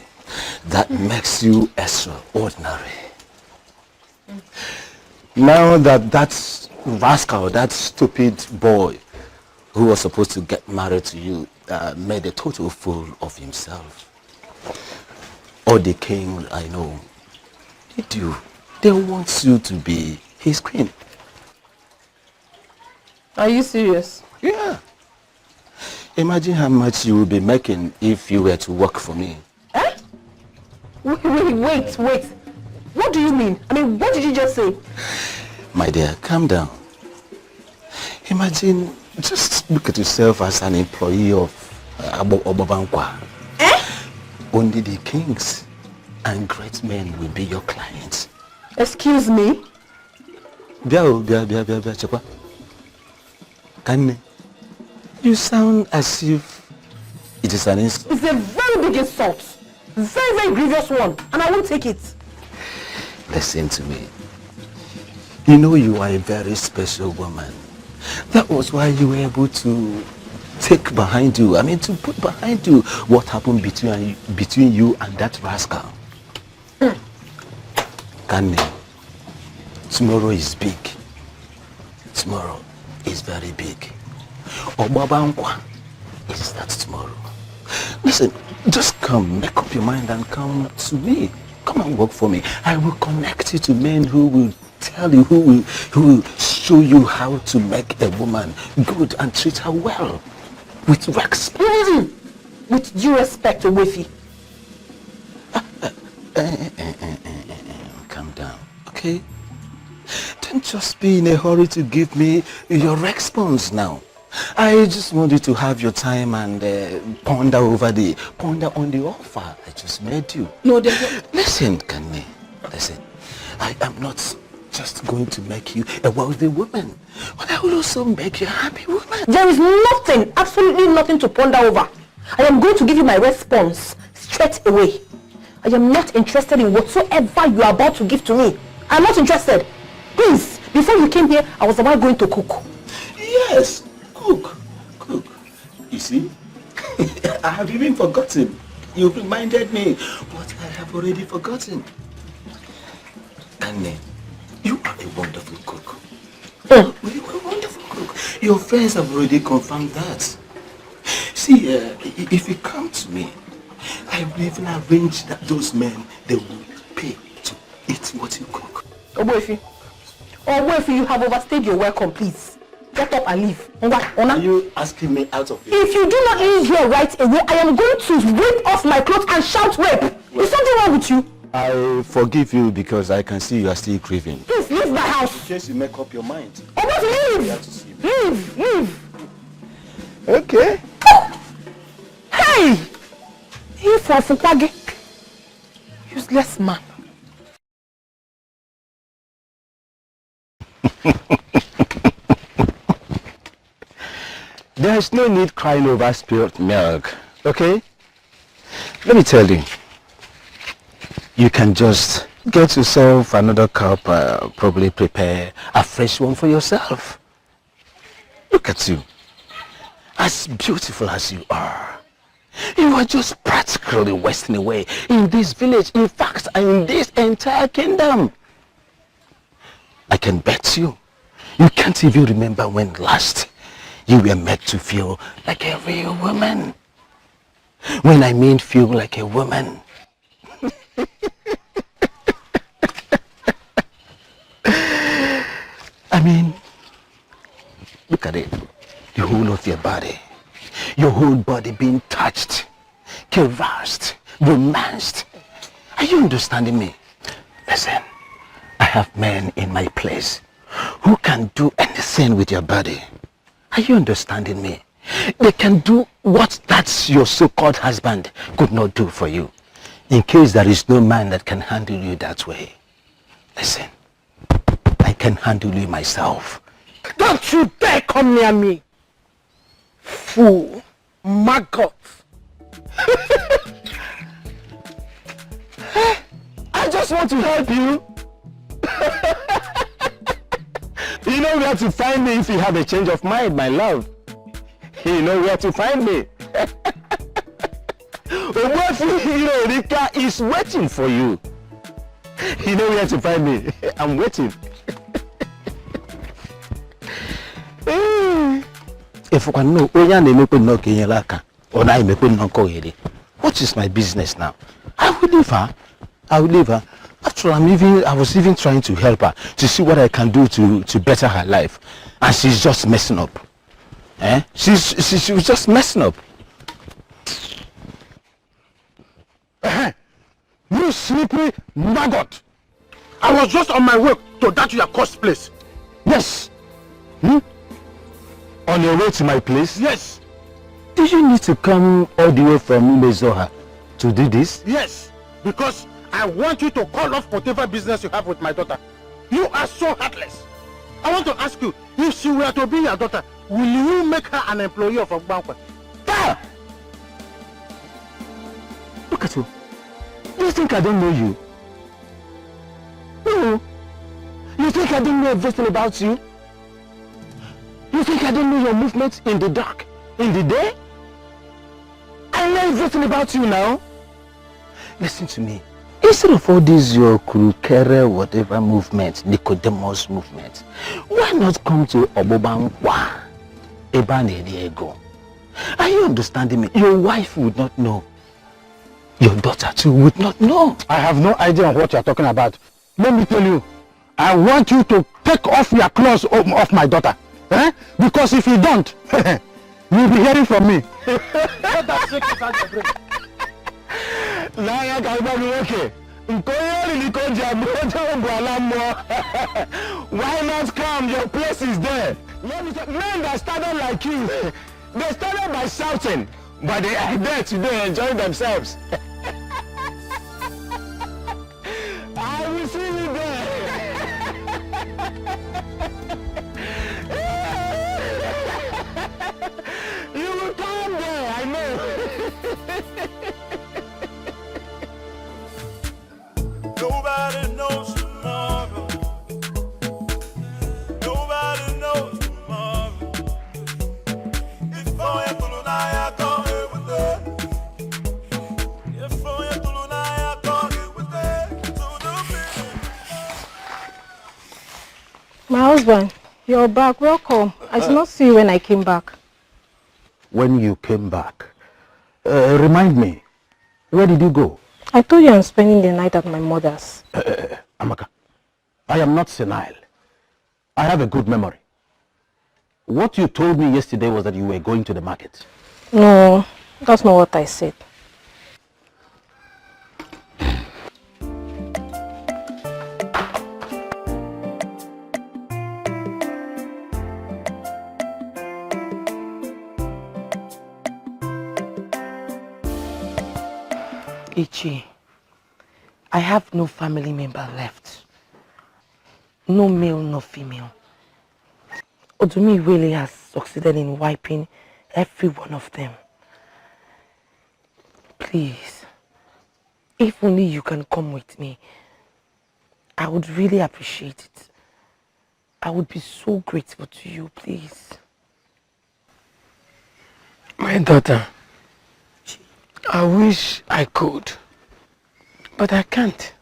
That makes you extraordinary. Now that rascal, that stupid boy who was supposed to get married to you made a total fool of himself. All the king I know, they want you to be his queen. Are you serious? Yeah. Imagine how much you will be making if you were to work for me. Eh? Wait. What do you mean? I mean, what did you just say? My dear, calm down. Imagine, just look at yourself as an employee of Obabankwa. Only the kings and great men will be your clients. Excuse me? Chekwa. Kane, you sound as if it is an insult. It's a very big insult. Very, very grievous one. And I won't take it. Listen to me. You know you are a very special woman. That was why you were able to take behind you, to put behind you what happened between you and that rascal. Kane, tomorrow is big. Tomorrow is very big. Obabankwa is that tomorrow. Listen, just come, make up your mind and come to me. Come and work for me. I will connect you to men who will tell you, who will show you how to make a woman good and treat her well. With respect. With due respect, Wefi. Calm down, okay? Don't just be in a hurry to give me your response now. I just want you to have your time and ponder on the offer I just made you. No, listen, Kane. Listen, I am not just going to make you a wealthy woman, but I will also make you a happy woman. There is nothing, absolutely nothing to ponder over. I am going to give you my response straight away. I am not interested in whatsoever you are about to give to me. I'm not interested. Please, before you came here, I was the one going to cook. Yes, cook. You see, I have even forgotten. You reminded me, but I have already forgotten. Anne, you are a wonderful cook. You are a wonderful cook. Your friends have already confirmed that. See, if you come to me, I will even arrange that those men, they will pay to eat what you cook. Oboefi, you have overstayed your welcome, please. Get up and leave. Are you asking me out of it? If you do not leave here right away, I am going to rip off my clothes and shout rape. Is something wrong with you? I forgive you because I can see you are still grieving. Please leave my house. In case you make up your mind. Oboefi, leave. Leave. Okay. Hey! He for Fukwage. Useless man. There is no need crying over spilled milk, okay? Let me tell you. You can just get yourself another cup, probably prepare a fresh one for yourself. Look at you. As beautiful as you are, you are just practically wasting away in this village, in fact, in this entire kingdom. I can bet you can't even remember when last you were made to feel like a real woman. When I mean feel like a woman. I mean, look at it. The whole of your body. Your whole body being touched, caressed, romanced. Are you understanding me? Listen, I have men in my place who can do anything with your body. Are you understanding me? They can do what that your so-called husband could not do for you. In case there is no man that can handle you that way. Listen, I can handle you myself. Don't you dare come near me! Fool! Maggot! I just want to help you. You know where to find me if you have a change of mind, my love. You know where to find me. Rika is waiting for you. You know where to find me. I'm waiting. If you can know, what is my business now? I will leave her. After all, I was even trying to help her to see what I can do to better her life, and she's just messing up. She was just messing up. You sleepy maggot! I was just on my way to that your cost place. Yes. On your way to my place? Yes. Did you need to come all the way from Umezoha to do this? Yes, because I want you to call off whatever business you have with my daughter. You are so heartless. I want to ask you, if she were to be your daughter, will you make her an employee of Ogbankwe? Ah! Look at you. Do you think I don't know you? No. You think I don't know everything about you? You think I don't know your movements in the dark, in the day? I know everything about you now. Listen to me. Instead of all these your Kurukere whatever movement, Nicodemus movement, why not come to Obobankwa, Ebane Diego? Are you understanding me? Your wife would not know. Your daughter too would not know. I have no idea what you are talking about. Let me tell you, I want you to take off your clothes off my daughter. Because if you don't, you'll be hearing from me. Let that secret out your brain. Why not come? Your place is there. Men that started like you, they started by shouting, but they are there today enjoying themselves. I will see you there. You will come there, I know. Nobody knows tomorrow. Nobody knows tomorrow. If I am to I go with it. If I am to I go with it. My husband, you're back. Welcome. I did not see you when I came back. When you came back, remind me, where did you go? I told you I'm spending the night at my mother's. Amaka, I am not senile. I have a good memory. What you told me yesterday was that you were going to the market. No, that's not what I said. Ichi, I have no family member left. No male, no female. Odumi really has succeeded in wiping every one of them. Please, if only you can come with me, I would really appreciate it. I would be so grateful to you, please. My daughter, I wish I could, but I can't.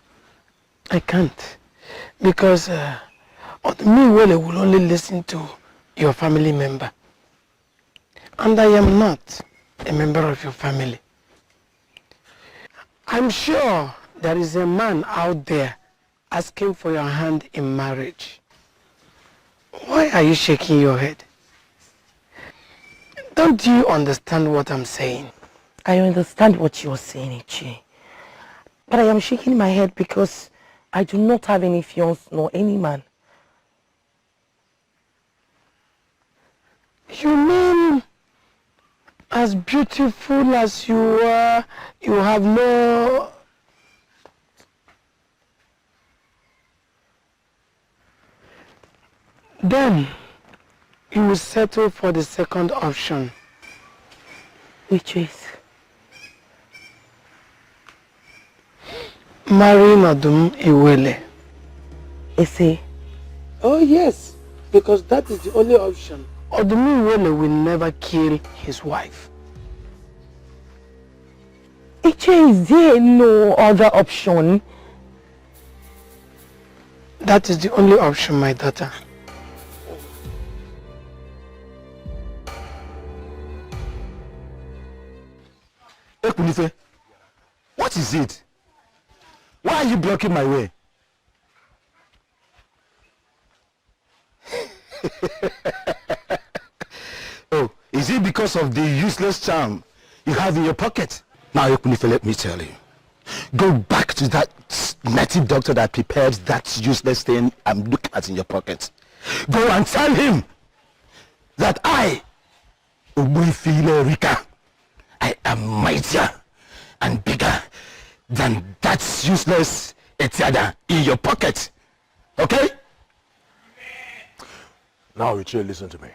I can't, because me will only listen to your family member, and I am not a member of your family. I'm sure there is a man out there asking for your hand in marriage. Why are you shaking your head? Don't you understand what I'm saying? I understand what you're saying, Ichi. But I am shaking my head because I do not have any fiancé nor any man. You mean, as beautiful as you are, you have no... Then, you will settle for the second option. Which is? Marrying Odum Iwele. Ese? Oh yes, because that is the only option. Odum Iwele will never kill his wife. Is there no other option? That is the only option, my daughter. Ekunife, what is it? Why are you blocking my way? Oh, is it because of the useless charm you have in your pocket? Now, Ekunife, let me tell you. Go back to that native doctor that prepared that useless thing I'm looking at in your pocket. Go and tell him that I, Ubunfile Rika, I am mightier and bigger than that useless Etiada in your pocket. Okay? Now, Richard, listen to me.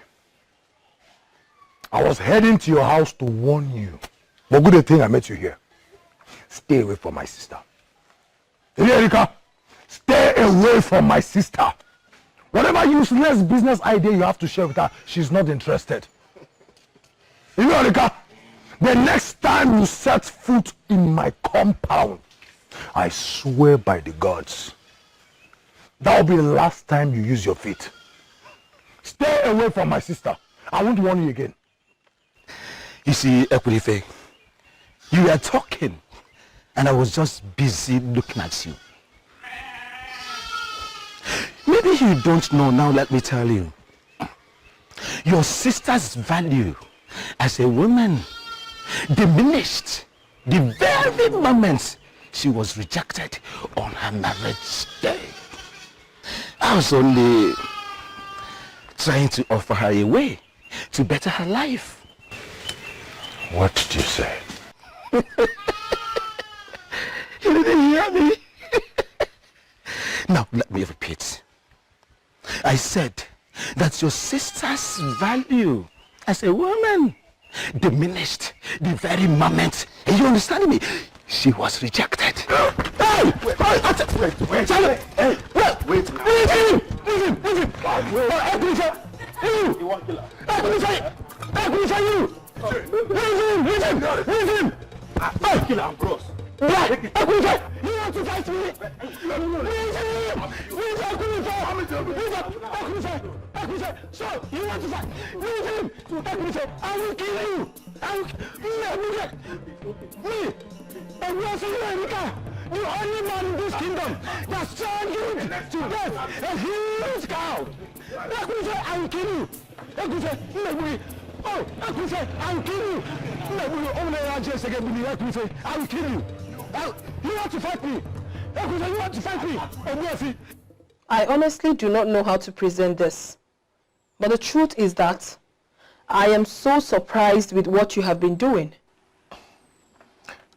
I was heading to your house to warn you. But good thing I met you here. Stay away from my sister. Erika, stay away from my sister. Whatever useless business idea you have to share with her, she's not interested. Erika, the next time you set foot in my compound, I swear by the gods, that will be the last time you use your feet. Stay away from my sister. I won't warn you again. You see, Ekunife, you were talking, and I was just busy looking at you. Maybe you don't know now, let me tell you. Your sister's value as a woman diminished the very moment she was rejected on her marriage day. I was only trying to offer her a way to better her life. What did you say? You didn't hear me? Now, let me repeat. I said that your sister's value as a woman diminished the very moment, and you understand me? She was rejected. Hey! Wait! You want to kill her? Kill her, bros. You want to fight me? So, you want to fight? Leave him! I will kill you! Me! The only man in this kingdom that saw you to death, a huge cow! I will kill you! Oh, I will kill you! I will kill you! You want to fight me? You want to fight me? I honestly do not know how to present this. But the truth is that I am so surprised with what you have been doing.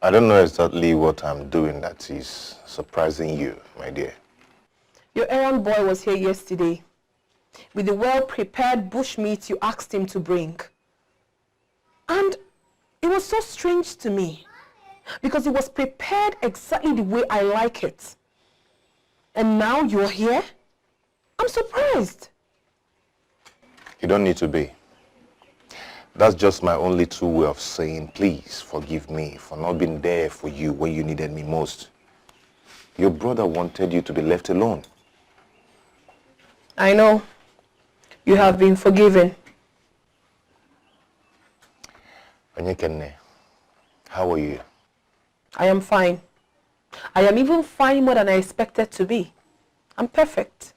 I don't know exactly what I'm doing that is surprising you, my dear. Your errand boy was here yesterday with the well-prepared bushmeat you asked him to bring. And it was so strange to me because it was prepared exactly the way I like it. And now you're here? I'm surprised. You don't need to be. That's just my only true way of saying, please forgive me for not being there for you when you needed me most. Your brother wanted you to be left alone. I know. You have been forgiven. Onyekenne, how are you? I am fine. I am even fine more than I expected to be. I'm perfect.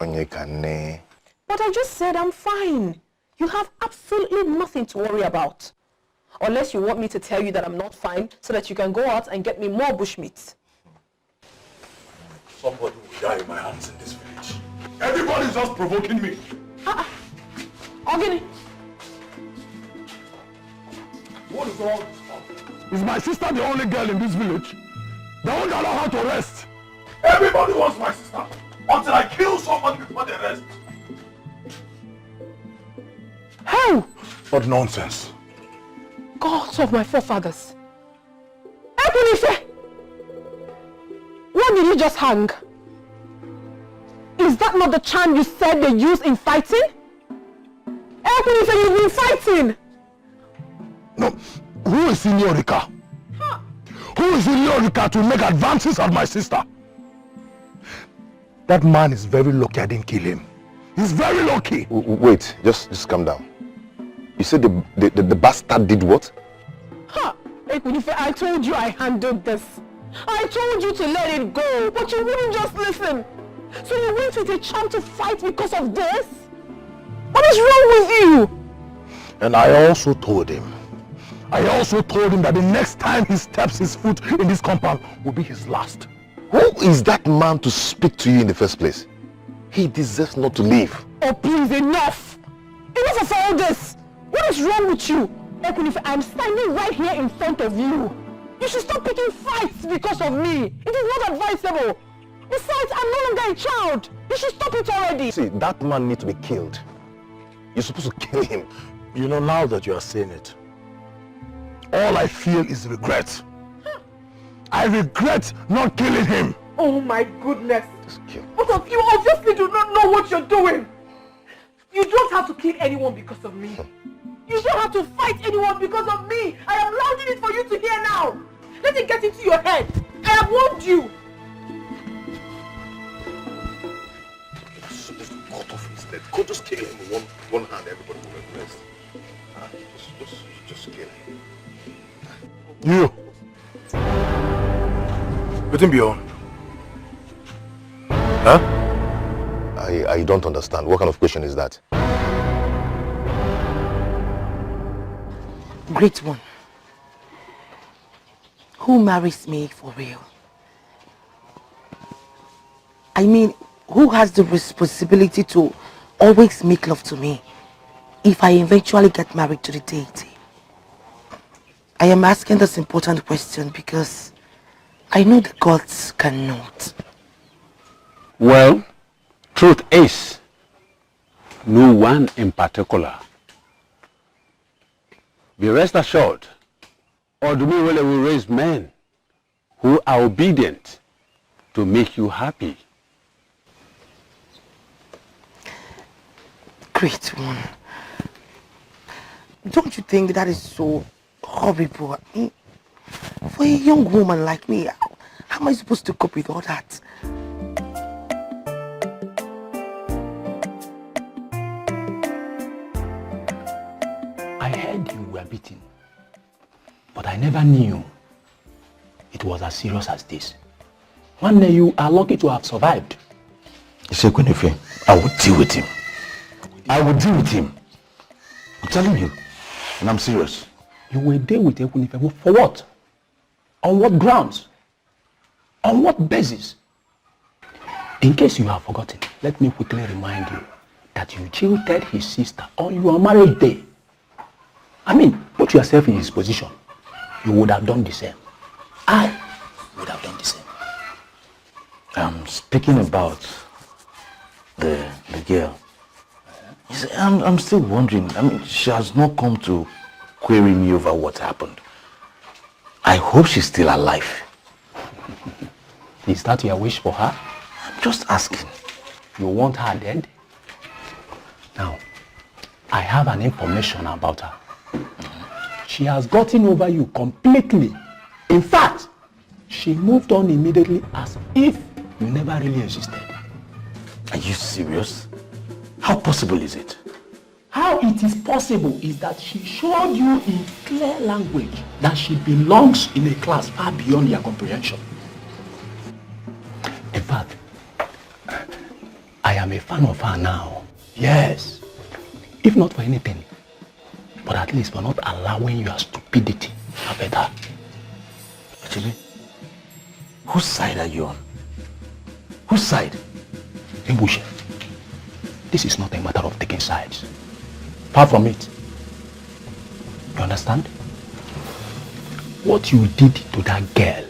Onyekenne. But I just said I'm fine. You have absolutely nothing to worry about. Unless you want me to tell you that I'm not fine so that you can go out and get me more bushmeat. Somebody will die in my hands in this village. Everybody's just provoking me. Ogini. What is all this? Is my sister the only girl in this village? They won't allow her to rest. Everybody wants my sister. Until I kill somebody before they rest. How? What nonsense. Gods of my forefathers. Ekunife! Why did you just hang? Is that not the charm you said they use in fighting? Ekunife, you've been fighting! No, who is in Yorika? Huh? Who is in Yorika to make advances on my sister? That man is very lucky I didn't kill him. He's very lucky. Wait, just calm down. You said the bastard did what? Huh? Ekunife, I told you I handled this. I told you to let it go, but you wouldn't just listen. So you went with a charm to fight because of this? What is wrong with you? And I also told him that the next time he steps his foot in this compound will be his last. Who is that man to speak to you in the first place? He deserves not to live. Oh, please, enough! Enough of all this! What is wrong with you? Ekunife, I'm standing right here in front of you. You should stop picking fights because of me. It is not advisable. Besides, I'm no longer a child. You should stop it already. See, that man needs to be killed. You're supposed to kill him. You know, now that you are saying it, all I feel is regret. I regret not killing him. Oh my goodness. Both of you obviously do not know what you're doing. You don't have to kill anyone because of me. You don't have to fight anyone because of me. I am louding it for you to hear now. Let it get into your head. I have warned you. Cut off his head. Go just kill him with one hand, everybody will rest. Just kill him. You. Let him be on. Huh? I don't understand. What kind of question is that? Great one. Who marries me for real? I mean, who has the responsibility to always make love to me if I eventually get married to the deity? I am asking this important question because I know the gods cannot. Well, truth is, no one in particular. Be rest assured, Odumiwele will raise men who are obedient to make you happy. Great one. Don't you think that is so horrible? I mean, for a young woman like me, how am I supposed to cope with all that? I heard you were beaten, but I never knew it was as serious as this. One day you are lucky to have survived. You say, Kwenife, I will deal with him. I will deal with him. I'm telling you, and I'm serious. You will deal with Kwenife for what? On what grounds? On what basis? In case you have forgotten, let me quickly remind you that you jilted his sister on your marriage day. I mean, put yourself in his position. You would have done the same. I would have done the same. Speaking about the girl, you see, I'm still wondering. I mean, she has not come to query me over what happened. I hope she's still alive. Is that your wish for her? I'm just asking. You want her dead? Now, I have an information about her. She has gotten over you completely. In fact, she moved on immediately as if you never really existed. Are you serious? How possible is it? How it is possible is that she showed you in clear language that she belongs in a class far beyond your comprehension. In fact, I am a fan of her now. Yes. If not for anything, but at least for not allowing your stupidity affect her. Actually, whose side are you on? Whose side? Mbushe, this is not a matter of taking sides. Far from it. You understand? What you did to that girl,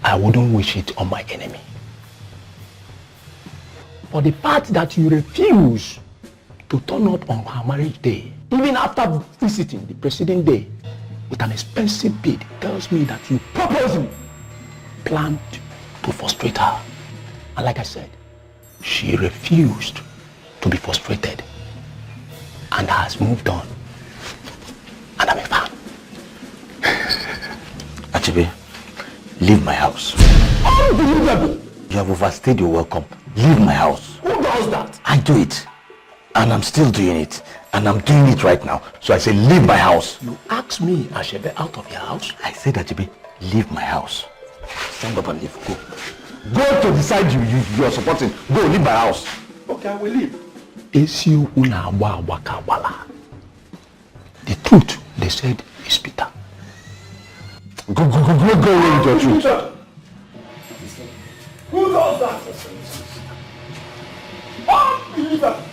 I wouldn't wish it on my enemy. For the part that you refuse to turn up on her marriage day, even after visiting the preceding day with an expensive bid, tells me that you purposely planned to frustrate her. And like I said, she refused to be frustrated and has moved on. And I'm a fan. Achibe, leave my house. Unbelievable! You have overstayed your welcome. Leave my house. Who does that? I do it. And I'm still doing it. And I'm doing it right now. So I say, leave my house. You asked me, Ashebe, out of your house? I said, Achibe, leave my house. Stand up and leave. Go. Go to the side you're supporting. Go, leave my house. Okay, I will leave. The truth, they said, is bitter. Go away with your truth. Who does that?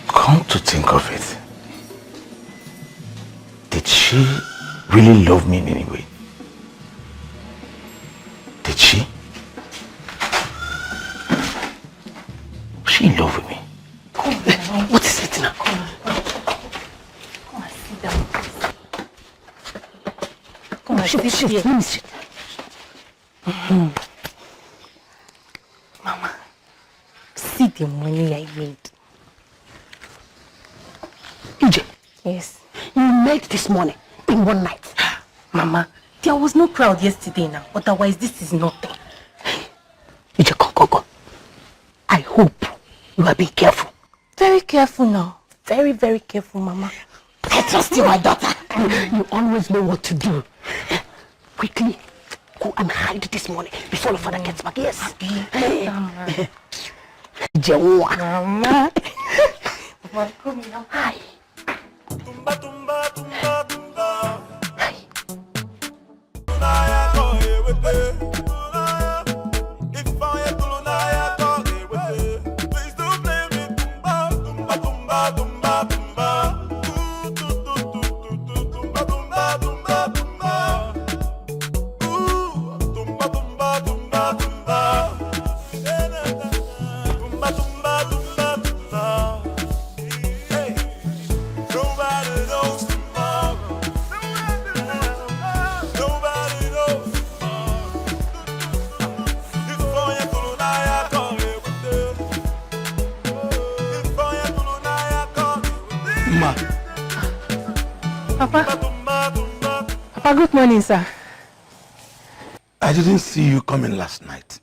Come to think of it, did she really love me in any way? Did she? Was she in love with me? Come on. What is it now? Come and sit down. Come on, sit here. Let me sit. Mama, see the money I made. EJ, Yes. you made this money in one night. Mama, there was no crowd yesterday now. Otherwise, this is nothing. EJ, go. I hope you are being careful. Very careful now. Very, very careful, Mama. I trust you, my daughter. You always know what to do. Quickly, go and hide this money before your father gets back. Yes. Mama. Mama, come here. Hi. Tumba, tumba, tumba, tumba. Hi. If I Papa, good morning, sir. I didn't see you coming last night.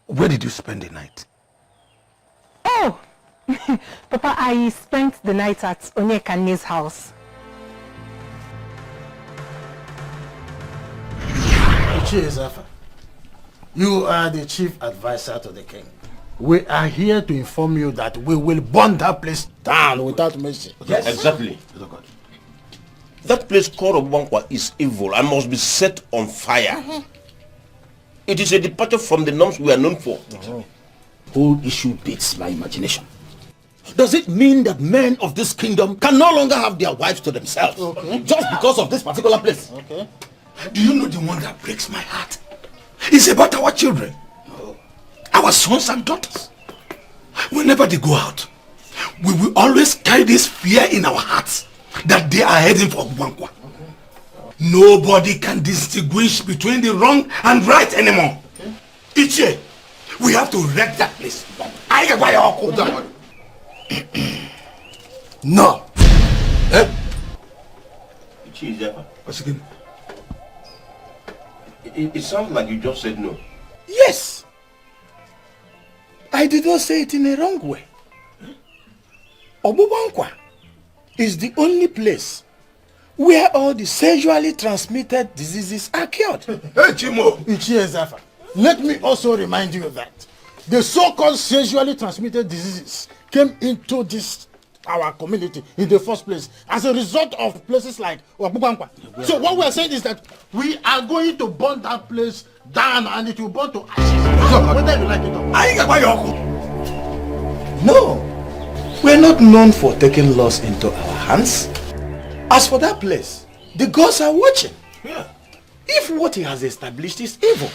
Where did you spend the night? Oh, Papa, I spent the night at Onyekane's house. Zafa, you are the chief advisor to the king. We are here to inform you that we will burn that place down without mercy. Yes, exactly. That place called Obuankwa is evil and must be set on fire. It is a departure from the norms we are known for. Whole issue beats my imagination. Does it mean that men of this kingdom can no longer have their wives to themselves? Just because of this particular place? Do you know the one that breaks my heart? It's about our children. Our sons and daughters. Whenever they go out, we will always carry this fear in our hearts that they are heading for Obuankwa. Nobody can distinguish between the wrong and right anymore. Each year, we have to wreck that place. No. What's again? It sounds like you just said no. Yes. I did not say it in a wrong way. Obuankwa is the only place where all the sexually transmitted diseases are cured. Hey, Chimo! Zafa, let me also remind you that the so-called sexually transmitted diseases came into our community in the first place as a result of places like Obuankwa. So what we are saying is that we are going to burn that place down and it will burn to ashes. Whether you like it or not. No, we are not known for taking laws into our hands. As for that place, the gods are watching. If what he has established is evil,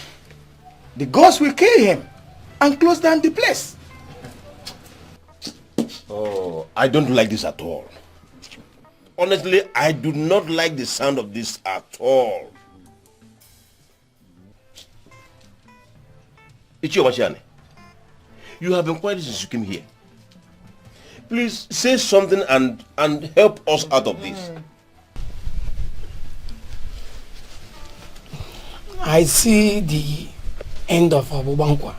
the gods will kill him and close down the place. Oh, I don't like this at all. Honestly, I do not like the sound of this at all. Ichio Washane, you have been quiet since you came here. Please say something and help us out of this. I see the end of Obuankwa.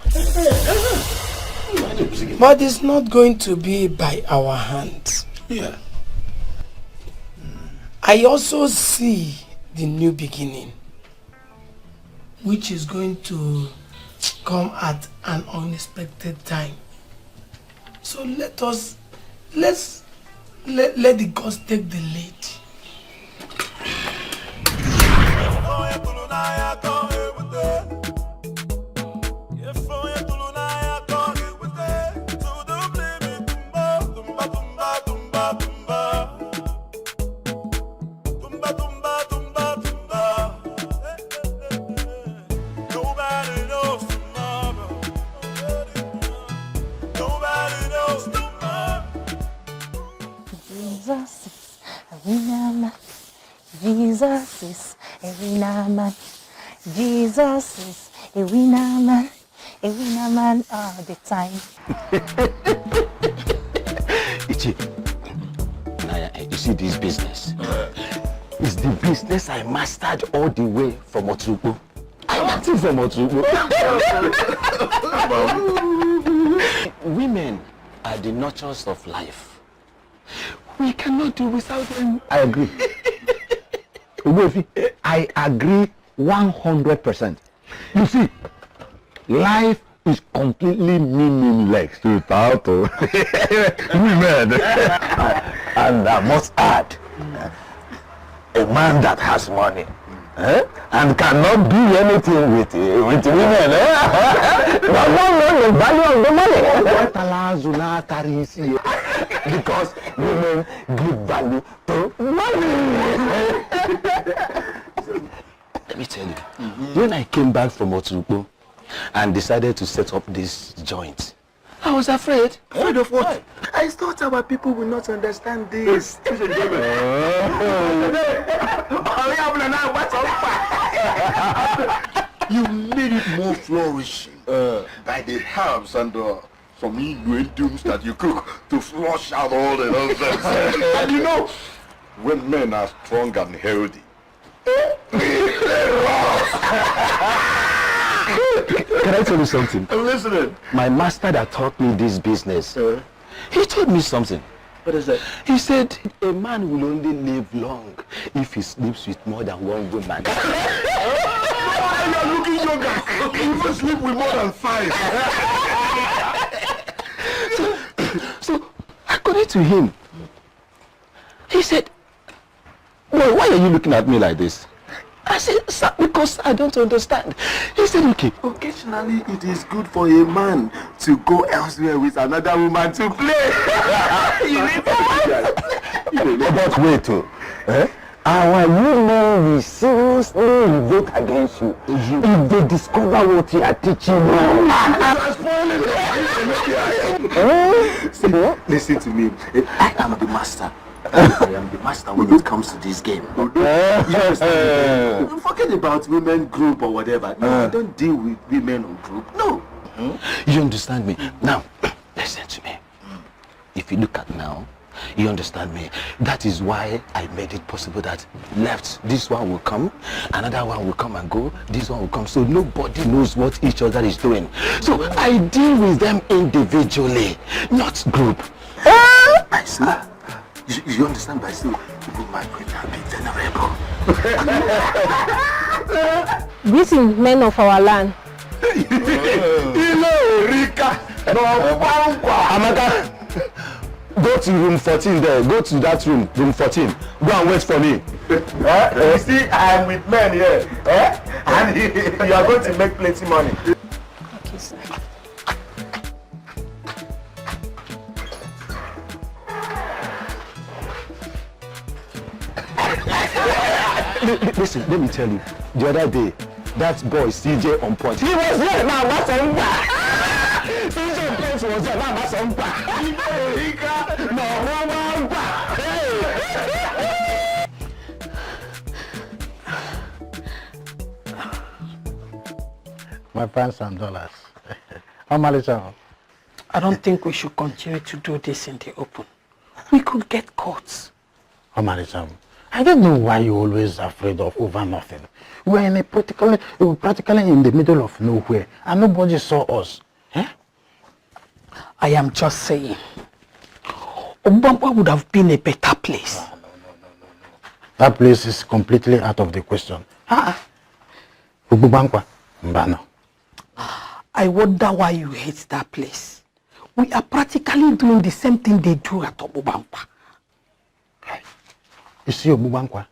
But it's not going to be by our hands. I also see the new beginning, which is going to come at an unexpected time. So let the gods take the lead. Jesus is a winner man. Jesus is a winner man all the time. Ichi, Naya, you see this business? It's the business I mastered all the way from Otubo. I learned it from Otubo. Women are the nurturers of life. We cannot do without them. I agree. I agree 100%. You see, life is completely meaningless without women. And I must add, a man that has money and cannot do anything with women does not know the value of the money. What allows you not carry you? Because women give value to money. Let me tell you, when I came back from Otubo and decided to set up this joint, I was afraid. Afraid of what? I thought our people will not understand this. You made it more flourishing by the herbs and some ingredients that you cook to flush out all the nonsense. And you know, when men are strong and healthy, Can I tell you something? I'm listening. My master that taught me this business, he told me something. What is that? He said a man will only live long if he sleeps with more than one woman. You're looking younger. You even sleep with more than 5. So according to him, he said, well, why are you looking at me like this? I said, sir, because I don't understand. He said, okay. Occasionally, it is good for a man to go elsewhere with another woman to play. But wait, our women will seriously revolt against you if they discover what you are teaching them. Listen to me. I am the master. I am the master when it comes to this game. You understand? Forget about women group or whatever. No, I don't deal with women or group. No. You understand me? Now, listen to me. If you look at now, you understand me. That is why I made it possible that left, this one will come, another one will come and go, this one will come. So nobody knows what each other is doing. So I deal with them individually, not group. I see. You understand by still, people might be venerable. Greeting, men of our land. Rika. Amaka, go to room 14 there. Go to that room 14. Go and wait for me. You see, I am with men here. And you are going to make plenty money. Okay, sir. Listen, let me tell you. The other day, that boy CJ on point. He was there, now what's on back? CJ on point was there, now what's on back? No, one back. My pounds and dollars. How much? I don't think we should continue to do this in the open. We could get caught. How much? I don't know why you're always afraid of over nothing. We're in a practically in the middle of nowhere, and nobody saw us. I am just saying, Obamba would have been a better place. No. That place is completely out of the question. Ububankwa, Mbano. I wonder why you hate that place. We are practically doing the same thing they do at Obubankwa. You see Obubankwa?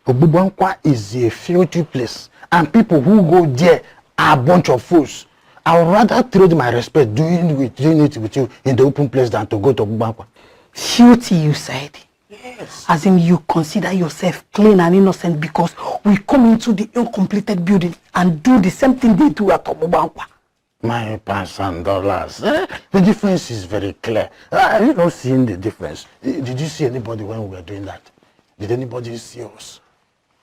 Obubankwa is a filthy place, and people who go there are a bunch of fools. I would rather trade my respect doing it with you in the open place than to go to Obubankwa. Filthy, you said? Yes. As in you consider yourself clean and innocent because we come into the uncompleted building and do the same thing they do at Obubankwa. My pounds and dollars. The difference is very clear. You don't see the difference. Did you see anybody when we were doing that? Did anybody see us?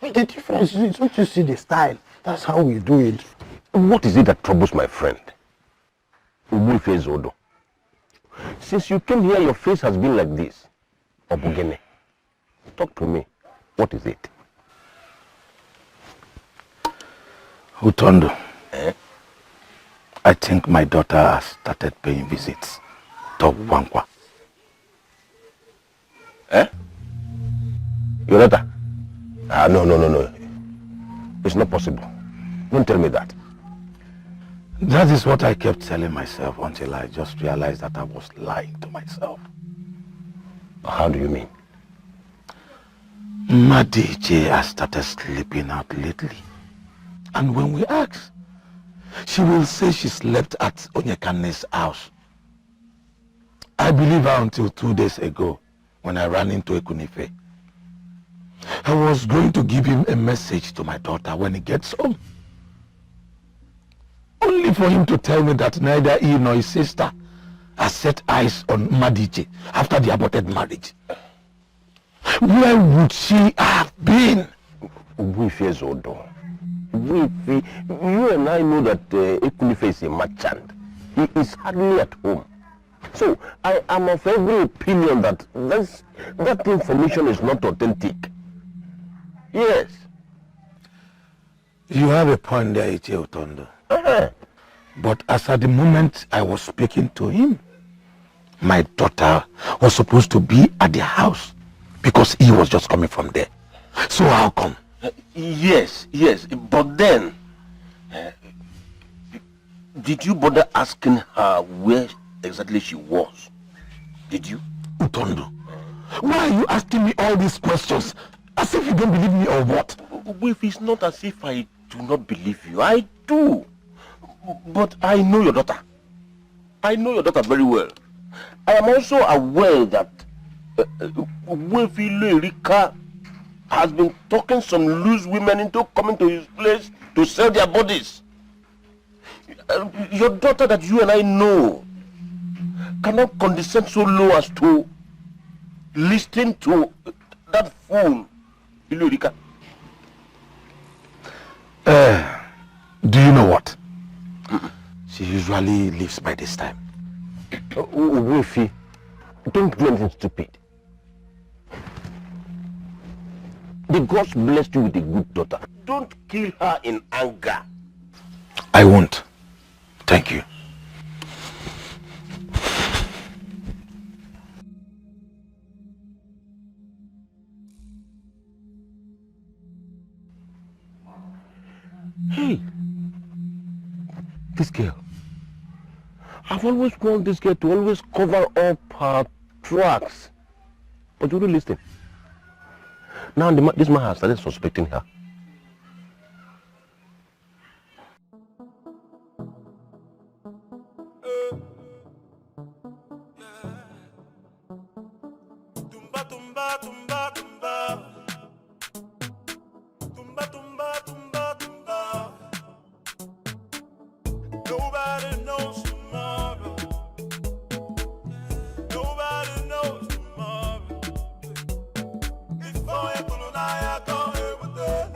The difference is, don't you see the style? That's how we do it. What is it that troubles my friend? Odo. Since you came here, your face has been like this. Obugene, talk to me. What is it? Utondo. I think my daughter has started paying visits to Obubankwa. Your daughter? No. It's not possible. Don't tell me that. That is what I kept telling myself until I just realized that I was lying to myself. How do you mean? Madije has started sleeping out lately. And when we ask, she will say she slept at Onyekane's house. I believe her until 2 days ago when I ran into Ekunife. I was going to give him a message to my daughter when he gets home. Only for him to tell me that neither he nor his sister has set eyes on Madije after the aborted marriage. Where would she have been? Wife Odo. You and I know that Ekunife is a merchant. He is hardly at home. So I am of every opinion that that information is not authentic. Yes. You have a point there, Iche Utondo. But as at the moment I was speaking to him, my daughter was supposed to be at the house because he was just coming from there. So how come? Yes, but then, did you bother asking her where exactly she was? Did you? Utondo, why are you asking me all these questions? As if you don't believe me or what? If it's not as if I do not believe you, I do. But I know your daughter. I know your daughter very well. I am also aware that Wefile Rika has been talking some loose women into coming to his place to sell their bodies. Your daughter that you and I know cannot condescend so low as to listen to that fool, Ilurika. Do you know what? She usually leaves by this time. Wefi, don't do anything stupid. The gods blessed you with a good daughter. Don't kill her in anger. I won't. Thank you. Hey, this girl. I've always wanted this girl to always cover up her tracks. But you don't listen. Now this man has started suspecting her. Tumba, tumba, tumba, tumba. Tumba, tumba, tumba, tumba. Nobody knows tomorrow. Nobody knows tomorrow. If I don't I can't live with it.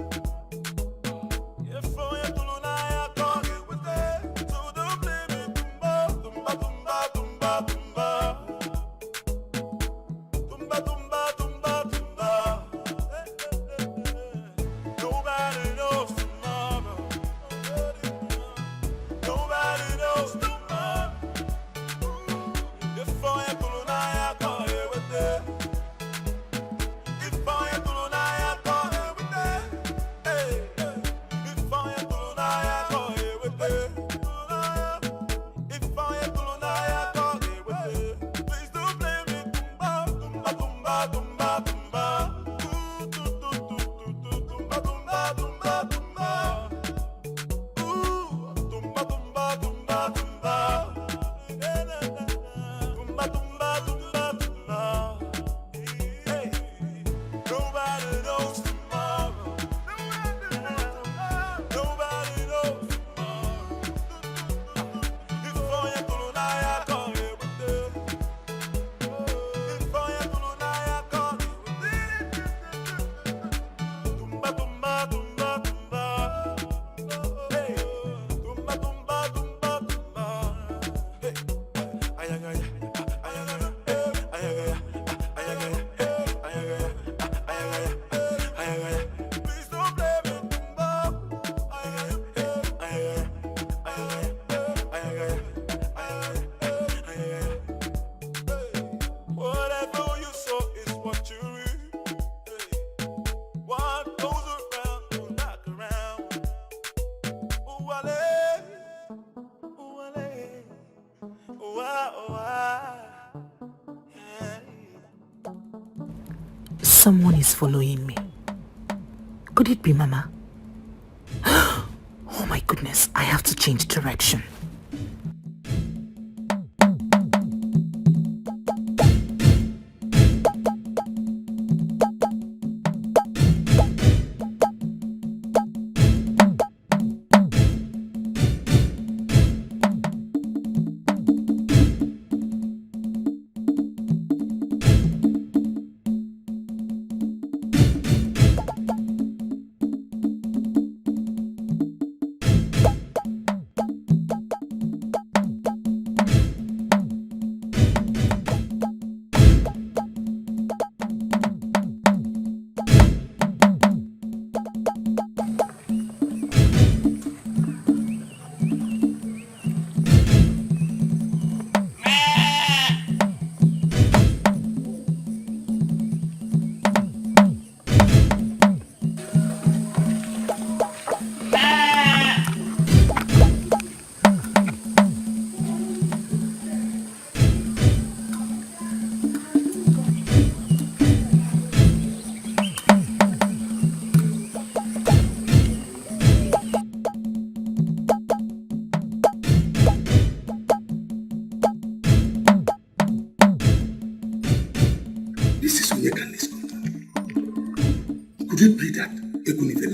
If I don't I can't live with it. So don't blame me. Tumba, tumba, tumba, tumba. Tumba, tumba, tumba, tumba. Nobody knows tomorrow. Nobody knows tomorrow. If I don't I can't live with it. If I don't I can't live with it. Hey, if I don't I can't live with it. If I don't I can't live with it. Please don't blame me. Tumba, tumba, tumba, tumba. Tumba, tumba, tumba, tumba. Tumba, tumba, tumba, tumba. Tumba, tumba, tumba, tumba. Hey, nobody knows tomorrow. Nobody knows tomorrow. If I don't I can't live with it. If I don't I can't live with it. Tumba, tumba, tumba, tumba. Hey, tumba, tumba, tumba, tumba. Hey, ayagaya, ayagaya, ayagaya, ayagaya, ayagaya, ayagaya, ayagaya. Please don't blame me, tumba. Ayagaya, ayagaya, ayagaya, ayagaya, ayagaya. Whatever you sow is what you reap. What goes around will knock around. Ooh, wale, ooh, wale, ooh, ah, oh, ah. Someone is following me. Could it be Mama? Oh my goodness, I have to change direction.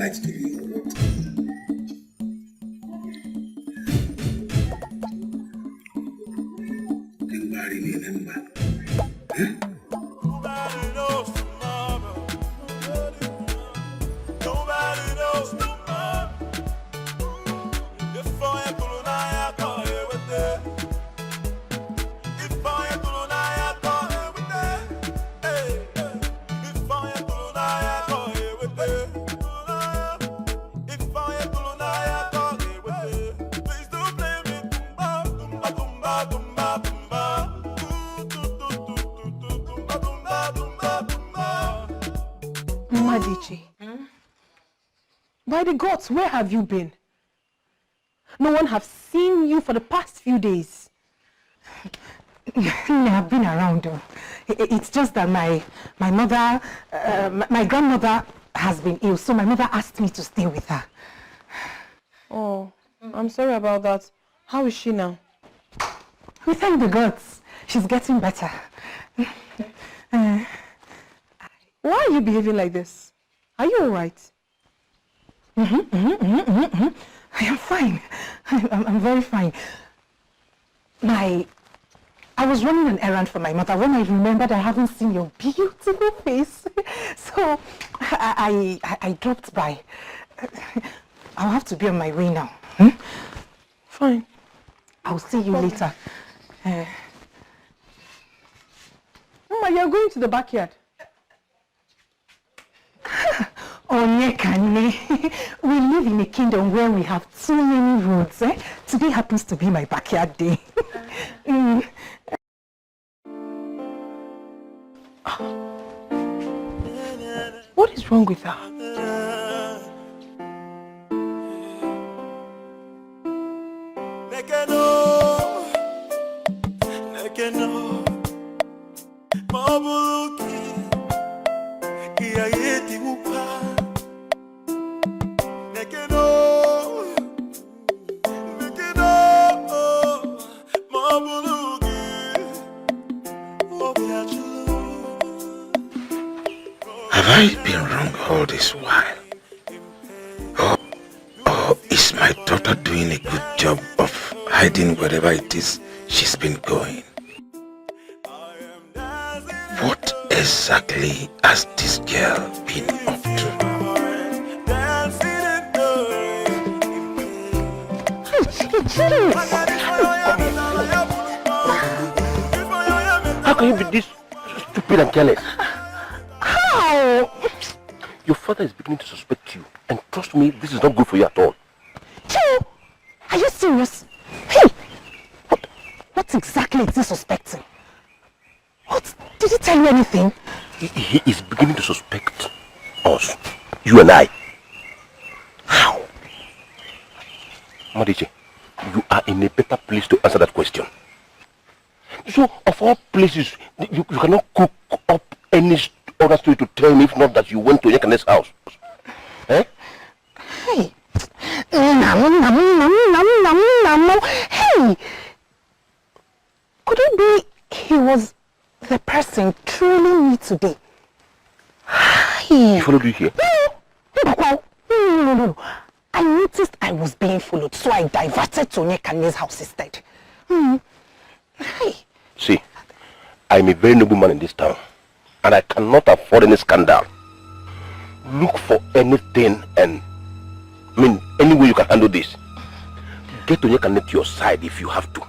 light to me or what? Then marry me, remember? Huh? Nobody knows tomorrow. Nobody knows tomorrow. If I could I call you with it. If I could I call you with it. Hey, if I could I call you with it. If I could I call you with it. Please don't blame me. Tumba, tumba, tumba, tumba. Madichi, by the gods, where have you been? No one have seen you for the past few days. I've been around. It's just that my mother, my grandmother has been ill, so my mother asked me to stay with her. Oh, I'm sorry about that. How is she now? We thank the gods. She's getting better. Why are you behaving like this? Are you alright? I am fine. I'm very fine. I was running an errand for my mother when I remembered I haven't seen your beautiful face. So I dropped by. I'll have to be on my way now. Fine. I'll see you later. Mama, you're going to the backyard. Onyekane, we live in a kingdom where we have too many roads. Today happens to be my backyard day. What is wrong with her? Have I been wrong all this while? Or is my daughter doing a good job of hiding wherever it is she's been going? What exactly has this girl been up to? How can you be this stupid and careless? How? Your father is beginning to suspect you, and trust me, this is not good for you at all. Joe, are you serious? Hey, what exactly is he suspecting? What? Did he tell you anything? He is beginning to suspect us, you and I. How? Madiche, you are in a better place to answer that question. So, of all places, you cannot cook up any other story to tell me if not that you went to Yekane's house. Eh? Hey. Hey. Could it be he was the person trailing me today? He followed you here? No. I noticed I was being followed, so I diverted to Yekane's house instead. Hey. See, I'm a very noble man in this town, and I cannot afford any scandal. Look for anything and, any way you can handle this. Get Onyekane to your side if you have to.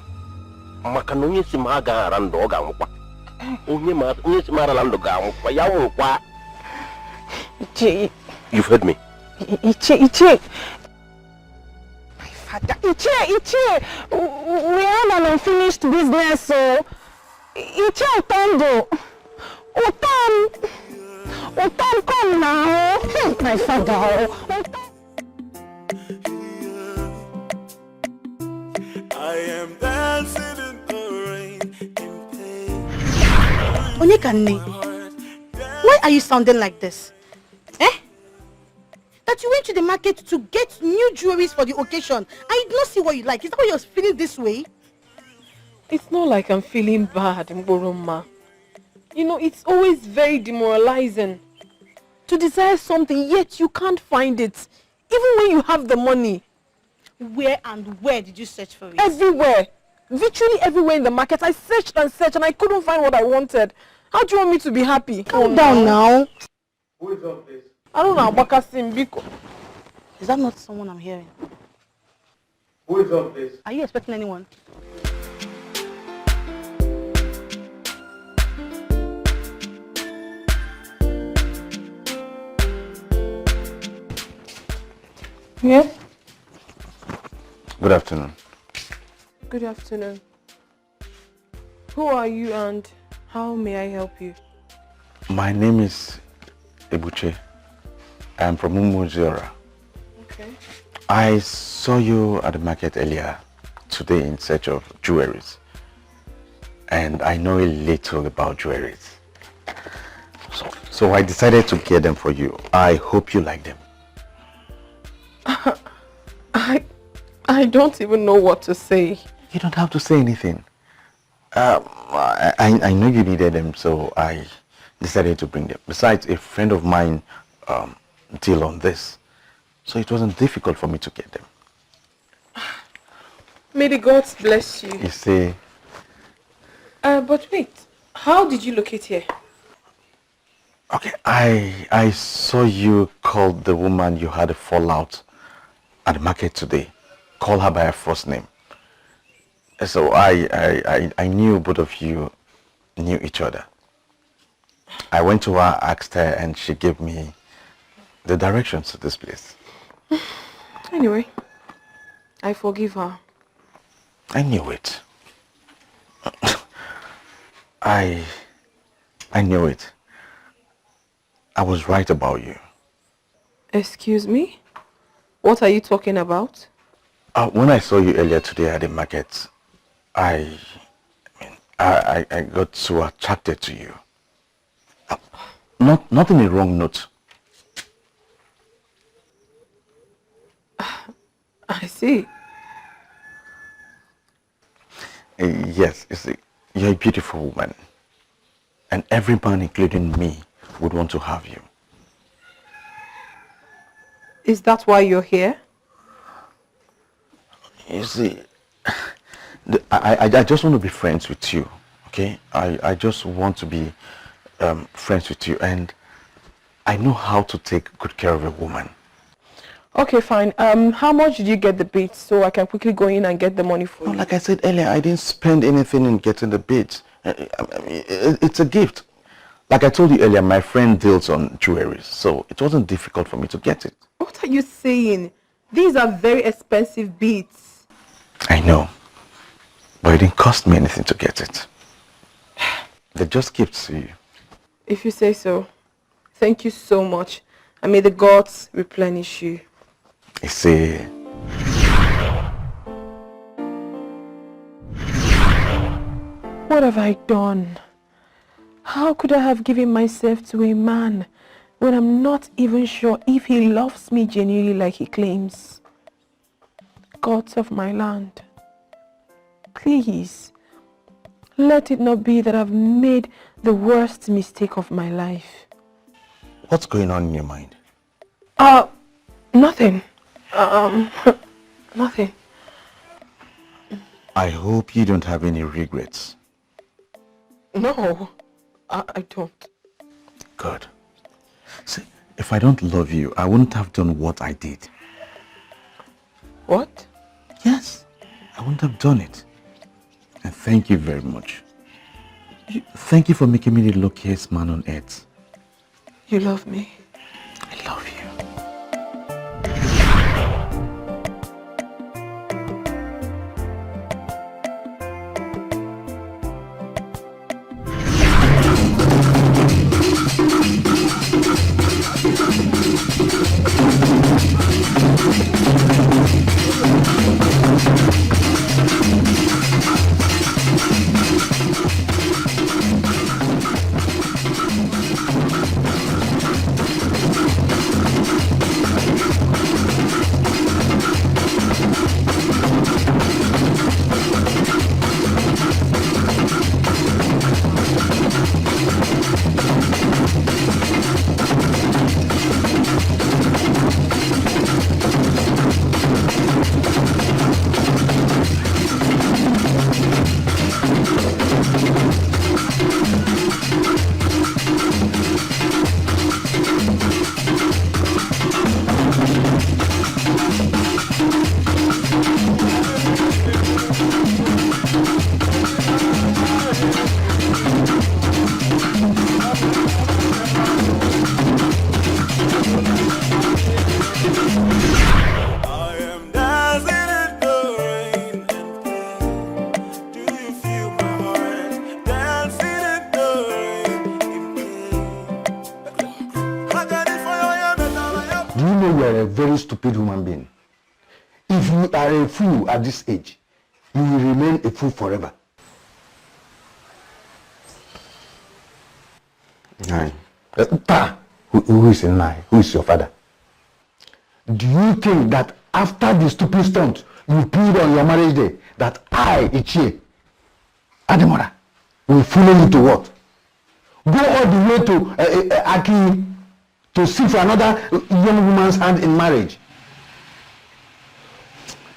You've heard me. Iche. My father, Iche. We have an unfinished business, so Iche Otondo. Otom, come now. My father. I am dancing in the rain in pain. Onyekane, why are you sounding like this? That you went to the market to get new jewelries for the occasion and you did not see what you like. Is that why you're feeling this way? It's not like I'm feeling bad, Mboroma. You know, it's always very demoralizing to desire something, yet you can't find it, even when you have the money. Where did you search for it? Everywhere. Virtually everywhere in the market. I searched and searched and I couldn't find what I wanted. How do you want me to be happy? Calm down now. Who is up, please? I don't know, Bakasim Biko. Is that not someone I'm hearing? Who is up, please? Are you expecting anyone? Yes? Good afternoon. Good afternoon. Who are you and how may I help you? My name is Ebuche. I am from Umuziora. Okay. I saw you at the market earlier today in search of jewelries. And I know a little about jewelries. So I decided to get them for you. I hope you like them. I don't even know what to say. You don't have to say anything. I know you needed them, so I decided to bring them. Besides, a friend of mine deal on this, so it wasn't difficult for me to get them. May the gods bless you. You see. But wait, how did you locate here? Okay, I saw you call the woman you had a fallout at the market today. Call her by her first name. So I knew both of you knew each other. I went to her, asked her, and she gave me the directions to this place. Anyway, I forgive her. I knew it. I knew it. I was right about you. Excuse me? What are you talking about? When I saw you earlier today at the market, I got so attracted to you. Not in a wrong note. I see. Yes, you see, you're a beautiful woman. And every man, including me, would want to have you. Is that why you're here? You see, I just want to be friends with you, okay? I just want to be friends with you, and I know how to take good care of a woman. Okay, fine. How much did you get the beads so I can quickly go in and get the money for you? Like I said earlier, I didn't spend anything in getting the beads. It's a gift. Like I told you earlier, my friend deals on jewelry, so it wasn't difficult for me to get it. What are you saying? These are very expensive beads. I know, but it didn't cost me anything to get it. They're just gifts to you. If you say so. Thank you so much. And may the gods replenish you. You see, what have I done? How could I have given myself to a man when I'm not even sure if he loves me genuinely like he claims? Gods of my land, please, let it not be that I've made the worst mistake of my life. what's going on in your mind? Nothing. Nothing. I hope you don't have any regrets. No, I don't. Good. See, if I don't love you, I wouldn't have done what I did. What? Yes, I wouldn't have done it. And thank you very much. Thank you for making me the luckiest man on earth. You love me? I love you. If you are a fool at this age, you will remain a fool forever. Nai. Who is Nai? Who is your father? Do you think that after the stupid stunt you pulled on your marriage day, that I, Ichie, Ademora, will follow you to what? Go all the way to Aki to seek for another young woman's hand in marriage?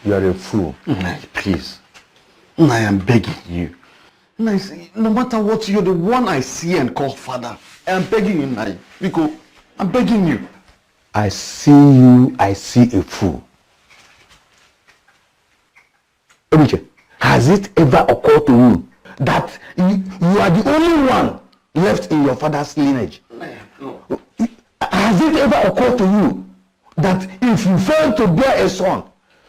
You are a fool. Nai, please. Nai, I'm begging you. Nai, no matter what, you're the one I see and call father. I'm begging you, Nai. Because I'm begging you. I see you, I see a fool. Obiche, has it ever occurred to you that you are the only one left in your father's lineage? No. Has it ever occurred to you that if you fail to bear a son,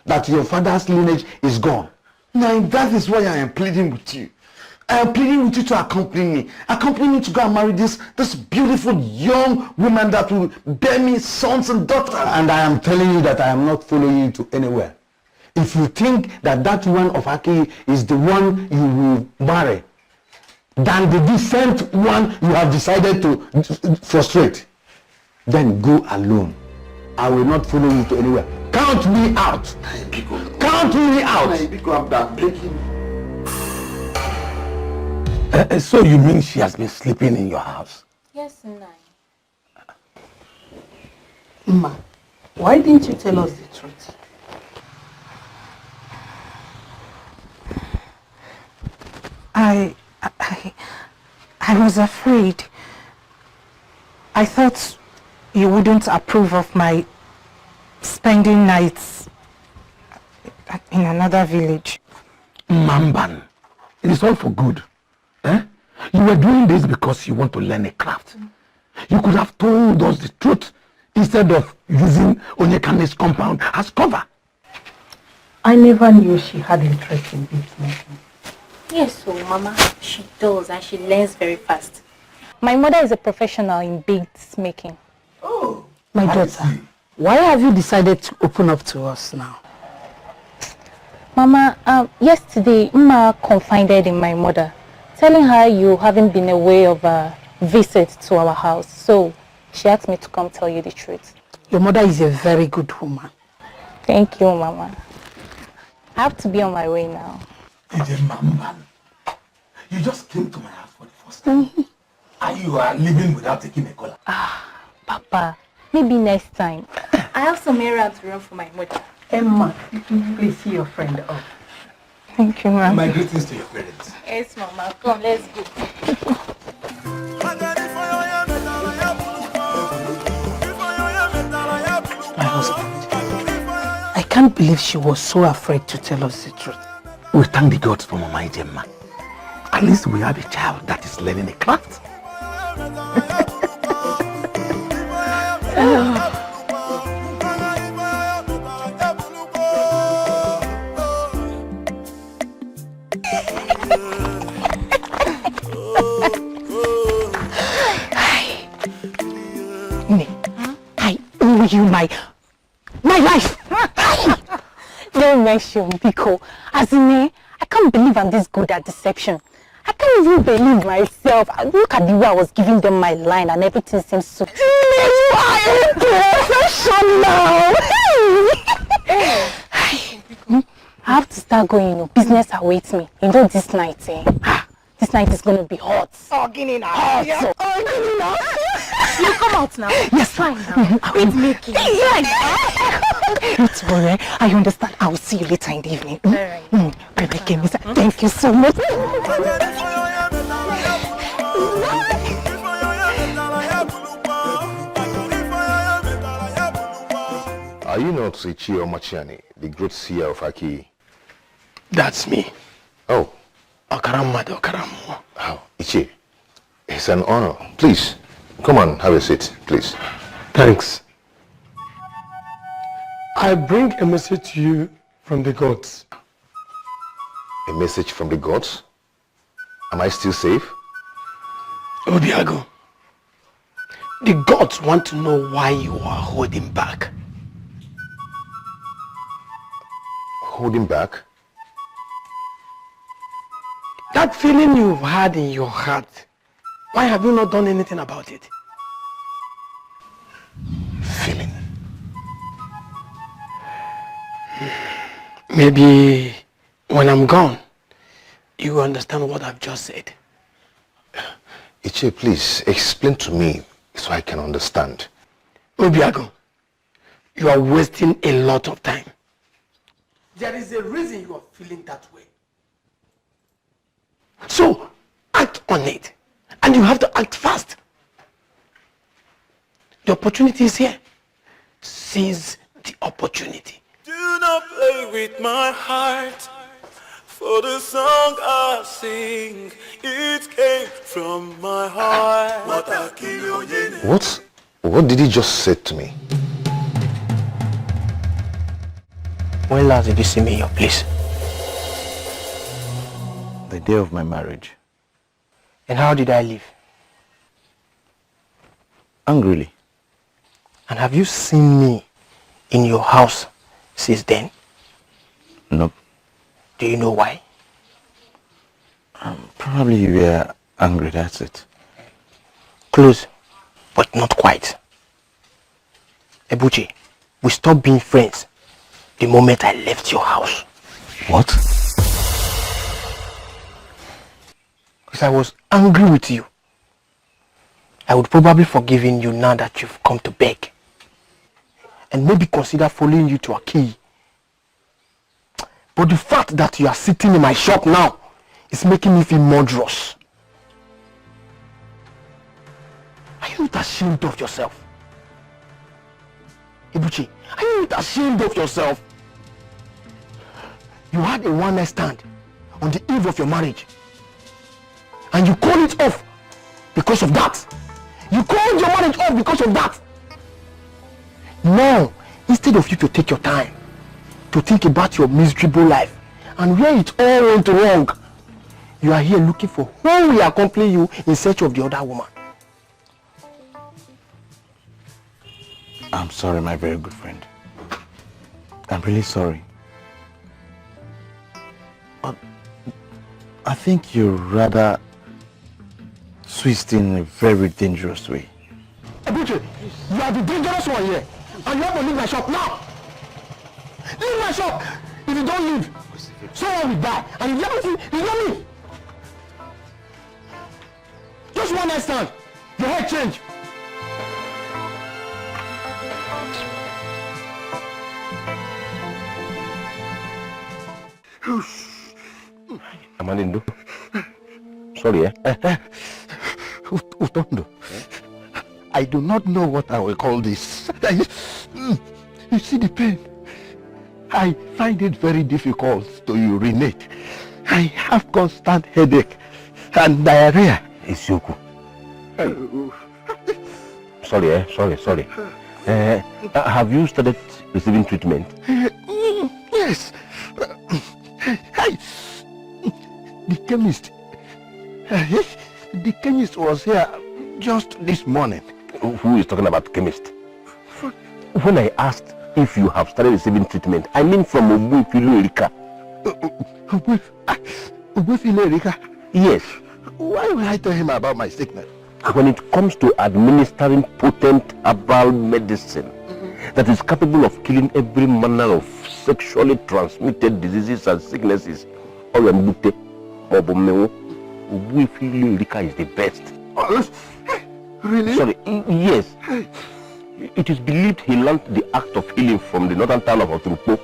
that your father's lineage is gone? Nai, that is why I am pleading with you. I am pleading with you to accompany me. Accompany me to go and marry this beautiful young woman that will bear me sons and daughters. And I am telling you that I am not following you to anywhere. If you think that that one of Aki is the one you will marry, than the decent one you have decided to frustrate, then go alone. I will not follow you to anywhere. Count me out. Count me out. I'm begging. So you mean she has been sleeping in your house? Yes, Nai. Ma, why didn't you tell us the truth? I was afraid. I thought you wouldn't approve of my spending nights in another village. Mamban, it is all for good. Eh? You were doing this because you want to learn a craft. You could have told us the truth instead of using Onyekane's compound as cover. I never knew she had interest in business. Yes, so Mama, she does and she learns very fast. My mother is a professional in beads making. Oh, my daughter, why have you decided to open up to us now? Mama, yesterday, Mma confided in my mother, telling her you haven't been away of a visit to our house. So she asked me to come tell you the truth. Your mother is a very good woman. Thank you, Mama. I have to be on my way now. Mamban, you just came to my house for the first time. And you are leaving without taking a collar. Papa, maybe next time. I have some errands to run for my mother. Emma, please see your friend up. Thank you, Mama. My greetings to your parents. Yes, Mama. Come, let's go. My husband, I can't believe she was so afraid to tell us the truth. We thank the gods for Mama Ijema. At least we have a child that is learning a craft. I owe you my life. Don't mention Biko. As in, I can't believe I'm this good at deception. I can't even believe myself. Look at the way I was giving them my line and everything seems so... You are professional. I have to start going, business awaits me. This night, this night is going to be hot. Oh, Guinea now. Hot. Yeah. Oh, Guinea now. You come out now. Yes, fine now. It's making. Don't worry, I understand. I will see you later in the evening. All right. Thank you so much. Are you not Ichie Omachiani, the great seer of Aki? That's me. Oh. Okaramado Okaramu. Oh, Ichie, it's an honor. Please, come on, have a seat, please. Thanks. I bring a message to you from the gods. A message from the gods? Am I still safe? Obiago, the gods want to know why you are holding back. holding back? That feeling you've had in your heart, why have you not done anything about it? Feeling? Maybe when I'm gone, you will understand what I've just said. Iche, please explain to me so I can understand. Obiago, you are wasting a lot of time. There is a reason you are feeling that way. So, act on it. And you have to act fast. The opportunity is here. Seize the opportunity. Do not play with my heart. For the song I sing, it came from my heart. What did he just say to me? When last did you see me in your place? The day of my marriage. And how did I live? Angrily. And have you seen me in your house since then? Nope. Do you know why? Probably you were angry, that's it. Close, but not quite. Ebuchi, we stopped being friends the moment I left your house. What? Because I was angry with you. I would probably forgive you now that you've come to beg. And maybe consider following you to a key. But the fact that you are sitting in my shop now is making me feel murderous. Are you not ashamed of yourself? Ibuchi, are you not ashamed of yourself? You had a one-night stand on the eve of your marriage. And you called it off because of that. You called your marriage off because of that. Now, instead of you to take your time to think about your miserable life and where it all went wrong, you are here looking for who will accompany you in search of the other woman. I'm sorry, my very good friend. I'm really sorry. But I think you're rather twisting in a very dangerous way. Ebuchi, you are the dangerous one here. And you have to leave my shop now. Leave my shop. If you don't leave, someone will die. And if you haven't seen, it's not me. Just one night stand. Your head change. Amanindo. Sorry, Utondo, I do not know what I will call this. You see the pain? I find it very difficult to urinate. I have constant headache and diarrhea. Isioku. Sorry. Have you started receiving treatment? Yes. The chemist was here just this morning. Who is talking about chemist? When I asked if you have started receiving treatment, I mean from Obufilu Erika. Obufilu Erika? Yes. Why will I tell him about my sickness? When it comes to administering potent herbal medicine that is capable of killing every manner of sexually transmitted diseases and sicknesses, Obufilu Erika is the best. Really? Sorry, yes. It is believed he learned the act of healing from the northern town of Oturupo,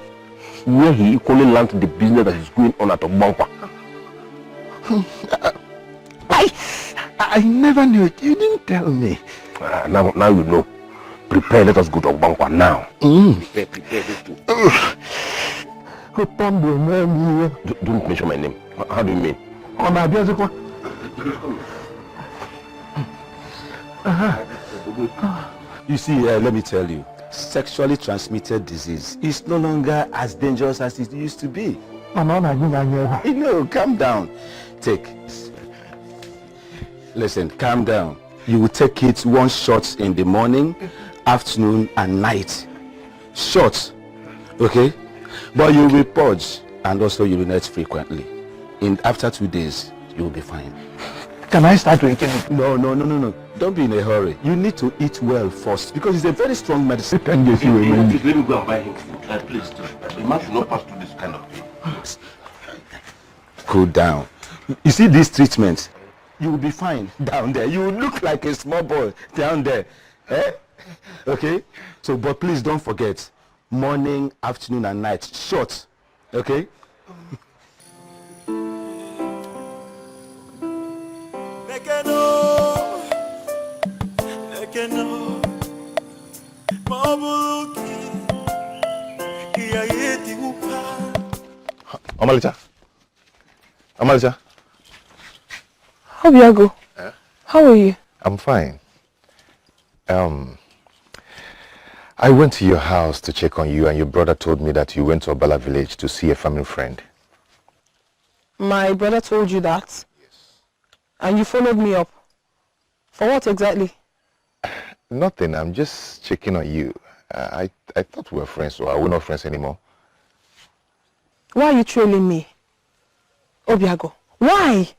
where he equally learned the business that is going on at Obankwa. I never knew it. You didn't tell me. Now you know. Prepare, let us go to Obankwa now. Prepare. Don't mention my name. How do you mean? You see, let me tell you, sexually transmitted disease is no longer as dangerous as it used to be. No, calm down. Listen, calm down. You will take it one shot in the morning, afternoon, and night. Shots, okay? But you will purge and also urinate frequently. After 2 days, you will be fine. Can I start drinking it? No. Don't be in a hurry. You need to eat well first because it's a very strong medicine. Can you see Please let me go and buy him food. Please, the man should not pass through this kind of thing. Cool down. You see this treatment, you will be fine down there. You will look like a small boy down there. Eh? Okay? So, but please don't forget, morning, afternoon, and night, short. Okay? Amalicha. Obiago, how are you? I'm fine. I went to your house to check on you, and your brother told me that you went to Obala village to see a family friend. My brother told you that? Yes. And you followed me up? For what exactly? Nothing. I'm just checking on you. I thought we were friends, so are we not friends anymore? Why are you trailing me? Obiago, why?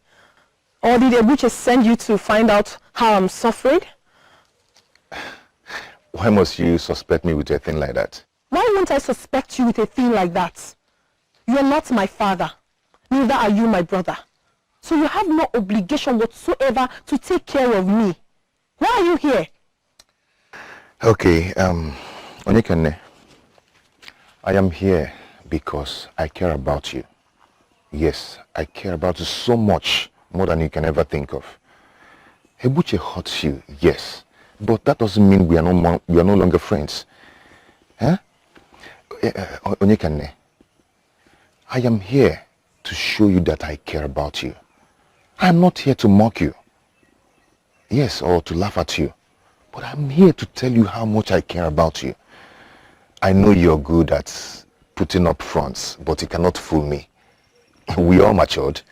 Or did Ebuche send you to find out how I'm suffering? Why must you suspect me with a thing like that? Why won't I suspect you with a thing like that? You are not my father. Neither are you my brother. So you have no obligation whatsoever to take care of me. Why are you here? Okay, Onyekane, I am here because I care about you. Yes, I care about you so much, more than you can ever think of. Ebuche hurts you, yes, but that doesn't mean we are no longer friends. Huh? Onyekane, I am here to show you that I care about you. I am not here to mock you. Yes, or to laugh at you. But I'm here to tell you how much I care about you. I know you're good at putting up fronts, but you cannot fool me. We all matured.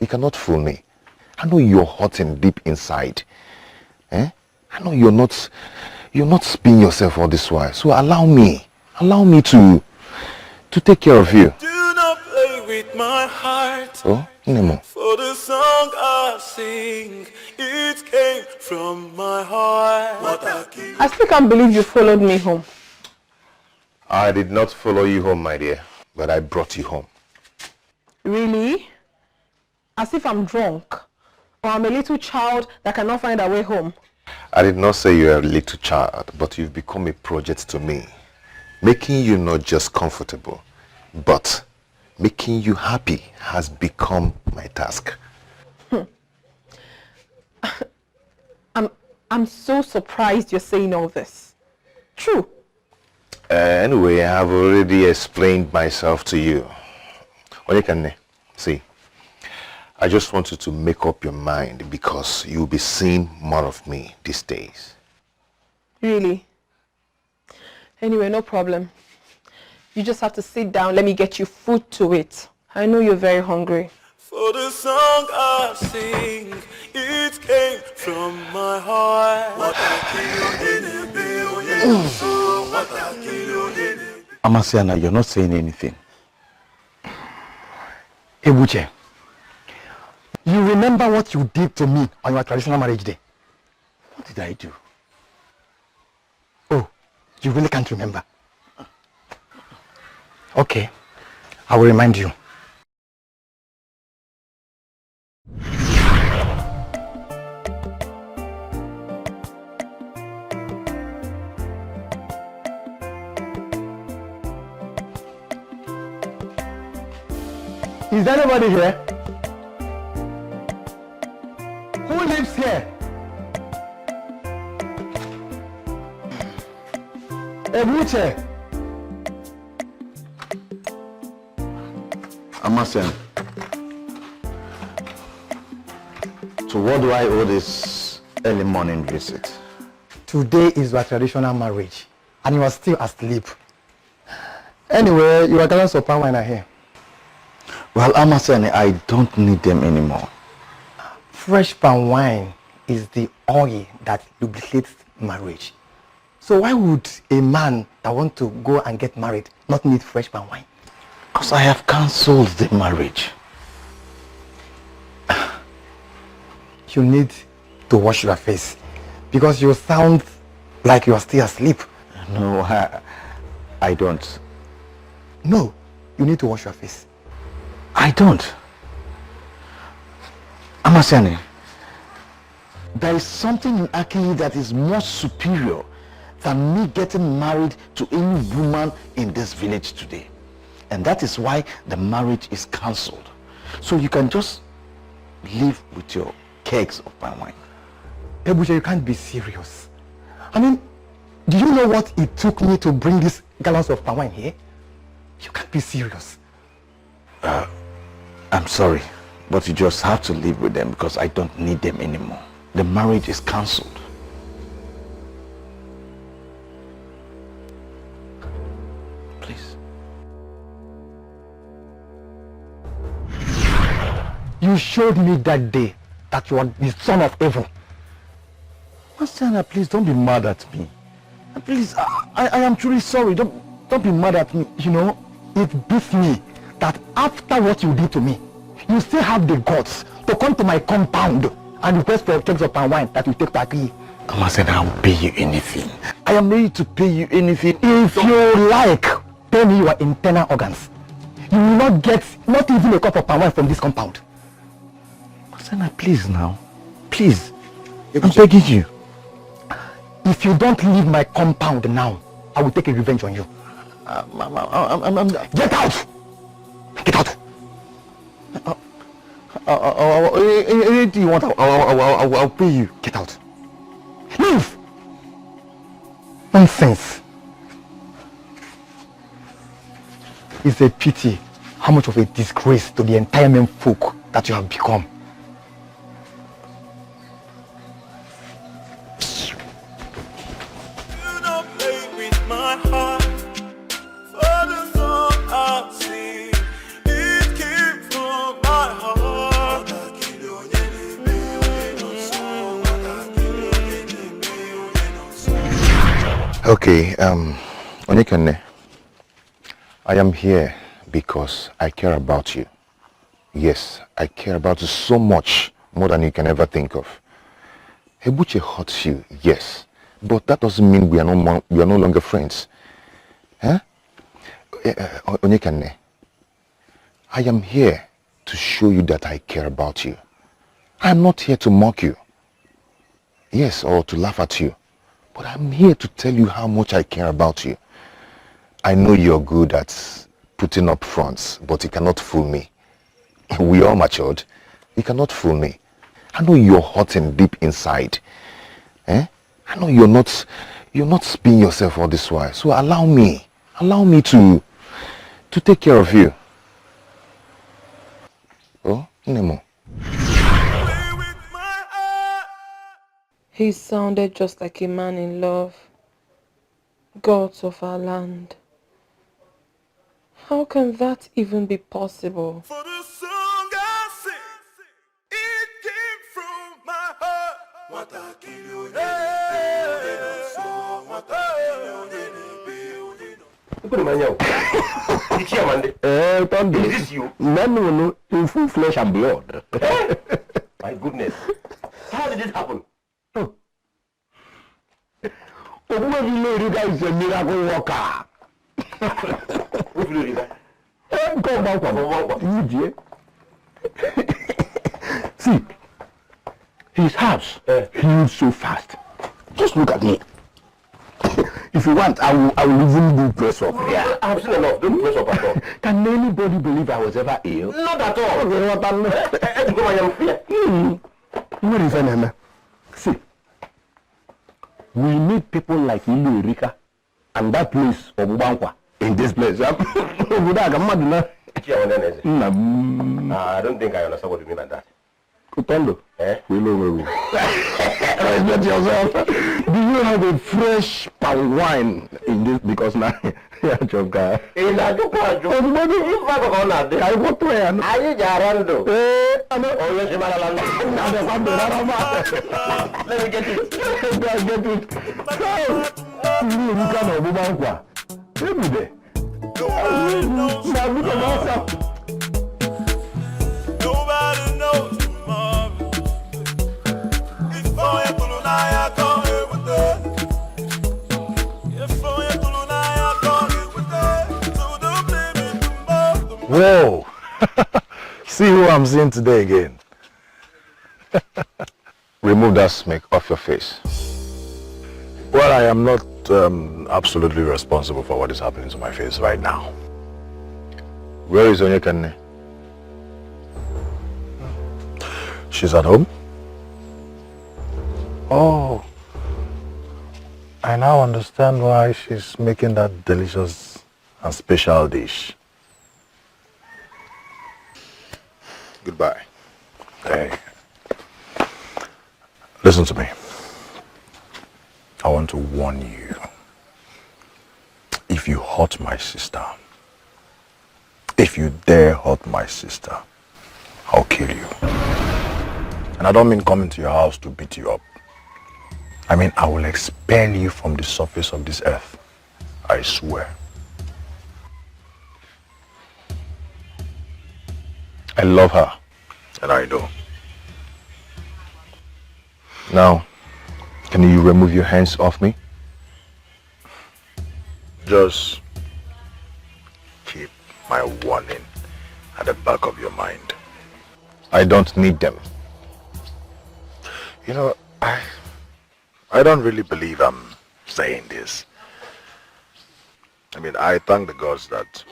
You cannot fool me. I know you're hurting deep inside. I know you're not spinning yourself all this while. So allow me to take care of you. Do not play with my heart. Oh, Nemo. For the song I sing, it came from my heart. I still can't believe you followed me home. I did not follow you home, my dear, but I brought you home. Really? As if I'm drunk, or I'm a little child that cannot find a way home. I did not say you're a little child, but you've become a project to me, making you not just comfortable, but making you happy has become my task. I'm so surprised you're saying all this. True. Anyway, I have already explained myself to you. Onyekane, see, I just want you to make up your mind because you'll be seeing more of me these days. Really? Anyway, no problem. You just have to sit down. Let me get you food to eat. I know you're very hungry. For the song I sing, it came from my heart. Amasiana, you're not saying anything. Ebuche, you remember what you did to me on your traditional marriage day? What did I do? Oh, you really can't remember? Okay, I will remind you. Is there anybody here? Who lives here? Ebuche. Amasen, so what do I owe this early morning visit? Today is your traditional marriage, and you are still asleep. Anyway, your gallons of palm wine are here. Well, Amasene, I don't need them anymore. Fresh palm wine is the oil that lubricates marriage. So why would a man that wants to go and get married not need fresh palm wine? Because I have cancelled the marriage. You need to wash your face because you sound like you are still asleep. No, I don't. No, you need to wash your face. I don't. Amasiane, there is something in Akili that is more superior than me getting married to any woman in this village today. And that is why the marriage is cancelled. So you can just live with your kegs of palm wine. Ebuja, you can't be serious. I mean, do you know what it took me to bring these gallons of palm wine here? You can't be serious. I'm sorry, but you just have to live with them because I don't need them anymore. The marriage is cancelled. Please. You showed me that day that you are the son of evil. Masana, please don't be mad at me. Please, I am truly sorry. Don't be mad at me. You know, it beats me that after what you did to me, you still have the guts to come to my compound and request for kegs of palm wine that you take to Akili. Masana, I will pay you anything. I am ready to pay you anything. If you like, pay me your internal organs. You will not get not even a cup of palm wine from this compound. Masana, please now. Please. I'm begging you. If you don't leave my compound now, I will take a revenge on you. Get out! Get out! Anything you want, I'll pay you. Get out. Leave! Nonsense. It's a pity how much of a disgrace to the entire men folk that you have become. Okay, Onyekane, I am here because I care about you. Yes, I care about you so much, more than you can ever think of. Ebuche hurts you, yes, but that doesn't mean we are no longer friends. Huh? Onyekane, I am here to show you that I care about you. I am not here to mock you. Yes, or to laugh at you. But I'm here to tell you how much I care about you. I know you're good at putting up fronts, but you cannot fool me. We all matured. You cannot fool me. I know you're hurting deep inside. I know you're not spinning yourself all this while. So allow me to take care of you. Oh, Nemo. He sounded just like a man in love. Gods of our land. How can that even be possible? For the song I sing, it came from my heart. What I kill you, Is this you? No, in full flesh and blood. My goodness. How did this happen? Obuwefilorika is a miracle worker. See, his house healed so fast. Just look at me. If you want, I will even do press up. Yeah, I've seen enough. Don't press up at all. Can anybody believe I was ever ill? Not at all. What is your name? See, we need people like Ilu Erika and that place of Ubankwa in this place. I don't think I understand what you mean by that. Kutondo. Respect yourself. Do you have a fresh palm wine in this? Because now you're a joke guy. Let me get it. Every day. Whoa! See who I'm seeing today again. Remove that smirk off your face. Well, I am not absolutely responsible for what is happening to my face right now. Where is Onyekane? She's at home. Oh. I now understand why she's making that delicious and special dish. Goodbye. Hey. Listen to me. I want to warn you. If you hurt my sister, if you dare hurt my sister, I'll kill you. And I don't mean coming to your house to beat you up. I mean, I will expel you from the surface of this earth. I swear. I love her. And I do. Now, can you remove your hands off me? Just keep my warning at the back of your mind. I don't need them. You know, I don't really believe I'm saying this. I mean, I thank the gods that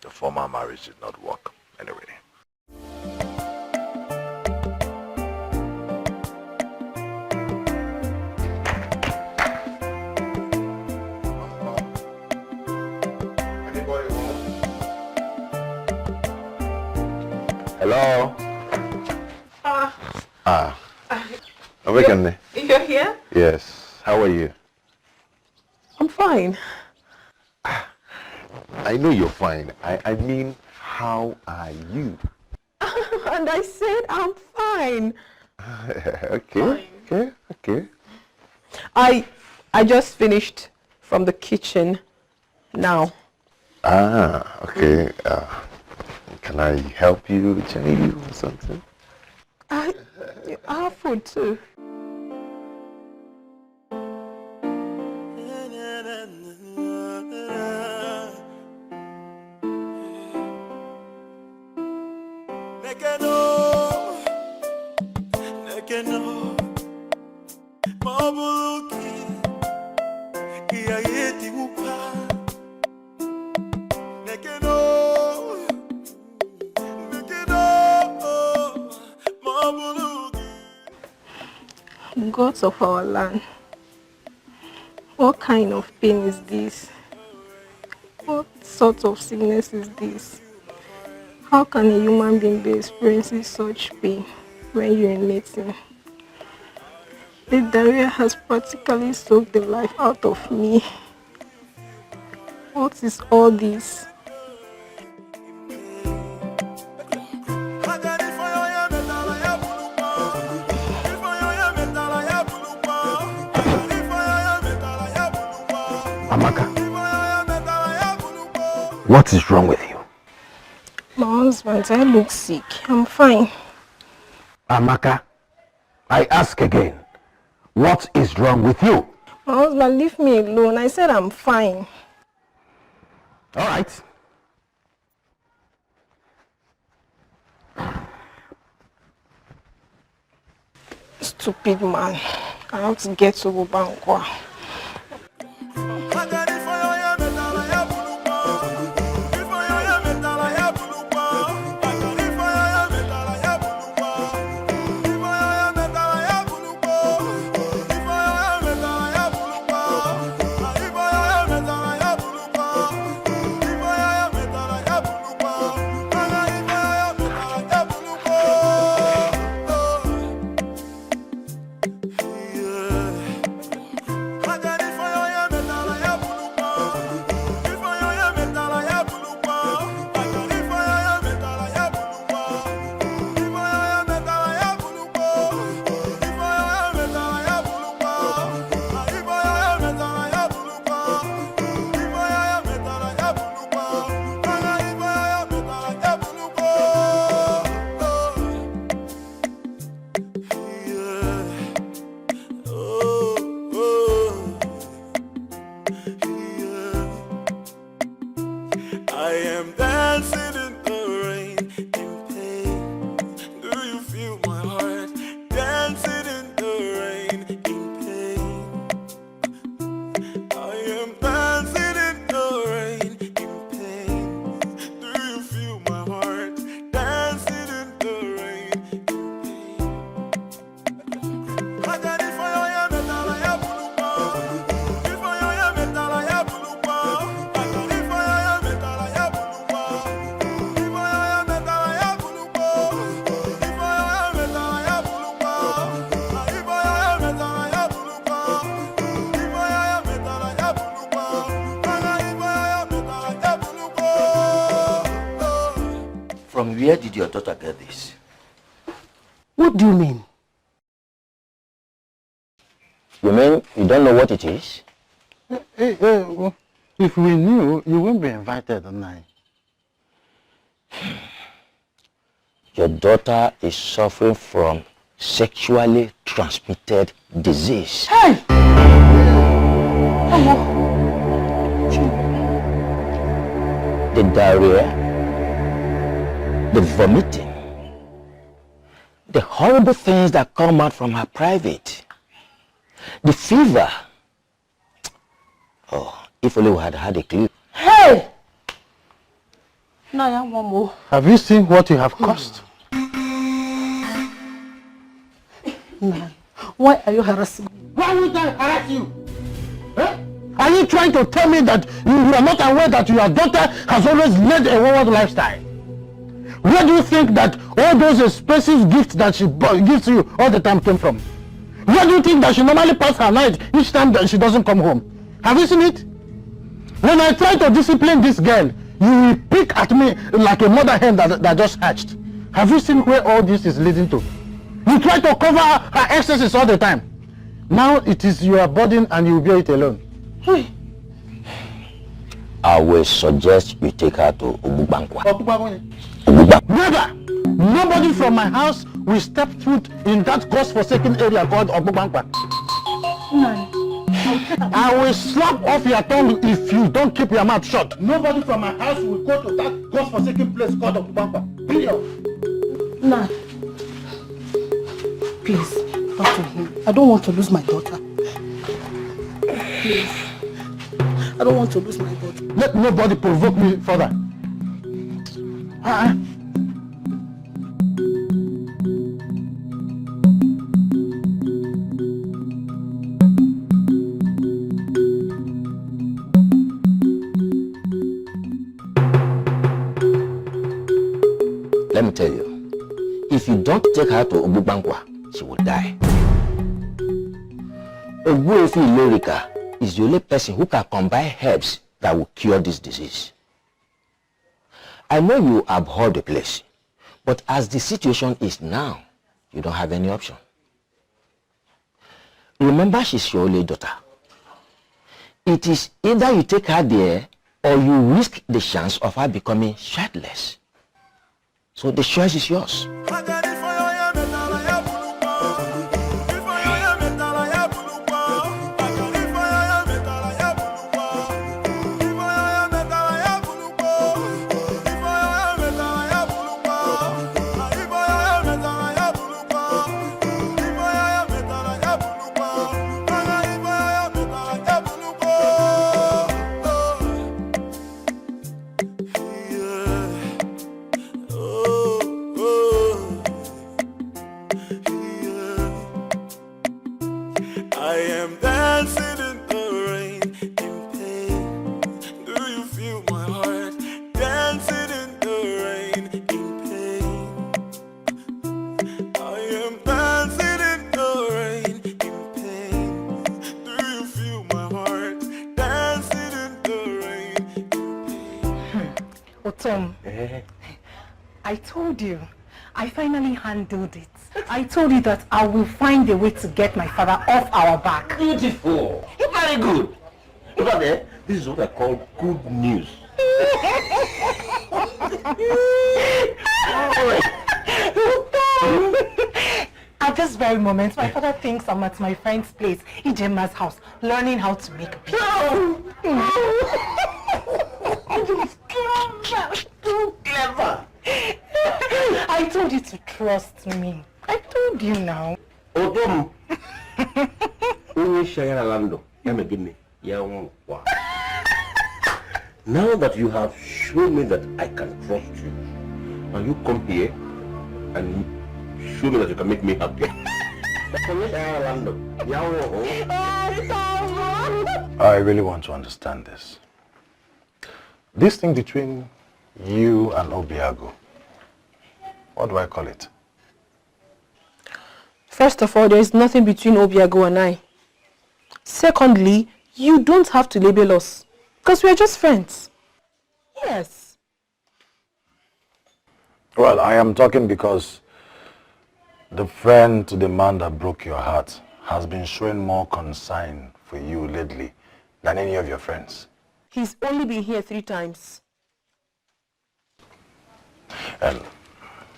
the former marriage did not work anyway. Hello? Onyekane. You're here? Yes. How are you? I'm fine. I know you're fine. I mean, how are you? And I said I'm fine. Okay. I just finished from the kitchen now. Okay. Can I help you, change you or something? I have food too. Gods of our land, what kind of pain is this? What sort of sickness is this? How can a human being be experiencing such pain when urinating? The diarrhea has practically soaked the life out of me. What is all this? Amaka, what is wrong with you? My husband, I look sick. I'm fine. Amaka, I ask again, what is wrong with you? My husband, leave me alone. I said I'm fine. All right. Stupid man. I have to get to Ubankwa. I am dancing in From where did your daughter get this? What do you mean? You mean you don't know what it is? Well, if we knew, you wouldn't be invited tonight. Your daughter is suffering from sexually transmitted disease. Hey! The diarrhea, the vomiting, the horrible things that come out from her private, the fever. Oh, if only we had had a clue. Hey! Now, one more. Have you seen what you have caused? Nah. Why are you harassing me? Why would I harass you? Eh? Are you trying to tell me that you are not aware that your daughter has always led a wayward lifestyle? Where do you think that all those expensive gifts that she gives you all the time came from? Where do you think that she normally passes her night each time that she doesn't come home? Have you seen it? When I try to discipline this girl, you will pick at me like a mother hen that just hatched. Have you seen where all this is leading to? You try to cover her excesses all the time. Now it is your burden and you will bear it alone. Hey. I will suggest we take her to Obubankwa. Never! Nobody from my house will step foot in that godforsaken area called Obubankwa. I will slap off your tongue if you don't keep your mouth shut. Nobody from my house will go to that godforsaken place called Obubankwa. Period. Nah. Please, talk to him. I don't want to lose my daughter. Please. I don't want to lose my daughter. Let nobody provoke me further. Let me tell you, if you don't take her to Obubankwa, she will die. Ogbuefi Lorica is the only person who can combine herbs that will cure this disease. I know you abhor the place, but as the situation is now, you don't have any option. Remember, she's your only daughter. It is either you take her there or you risk the chance of her becoming childless. So the choice is yours. I told you, I finally handled it. I told you that I will find a way to get my father off our back. Beautiful. You're very good. Look at that. This is what I call good news. At this very moment, my father thinks I'm at my friend's place, Ijema's house, learning how to make peace. Too clever. I told you to trust me. I told you now. Now that you have shown me that I can trust you, and you come here and show me that you can make me happy. I really want to understand this. This thing between you and Obiago, what do I call it? First of all, there is nothing between Obiago and I. Secondly, you don't have to label us, because we are just friends. Yes. Well, I am talking because the friend to the man that broke your heart has been showing more concern for you lately than any of your friends. He's only been here 3 times. And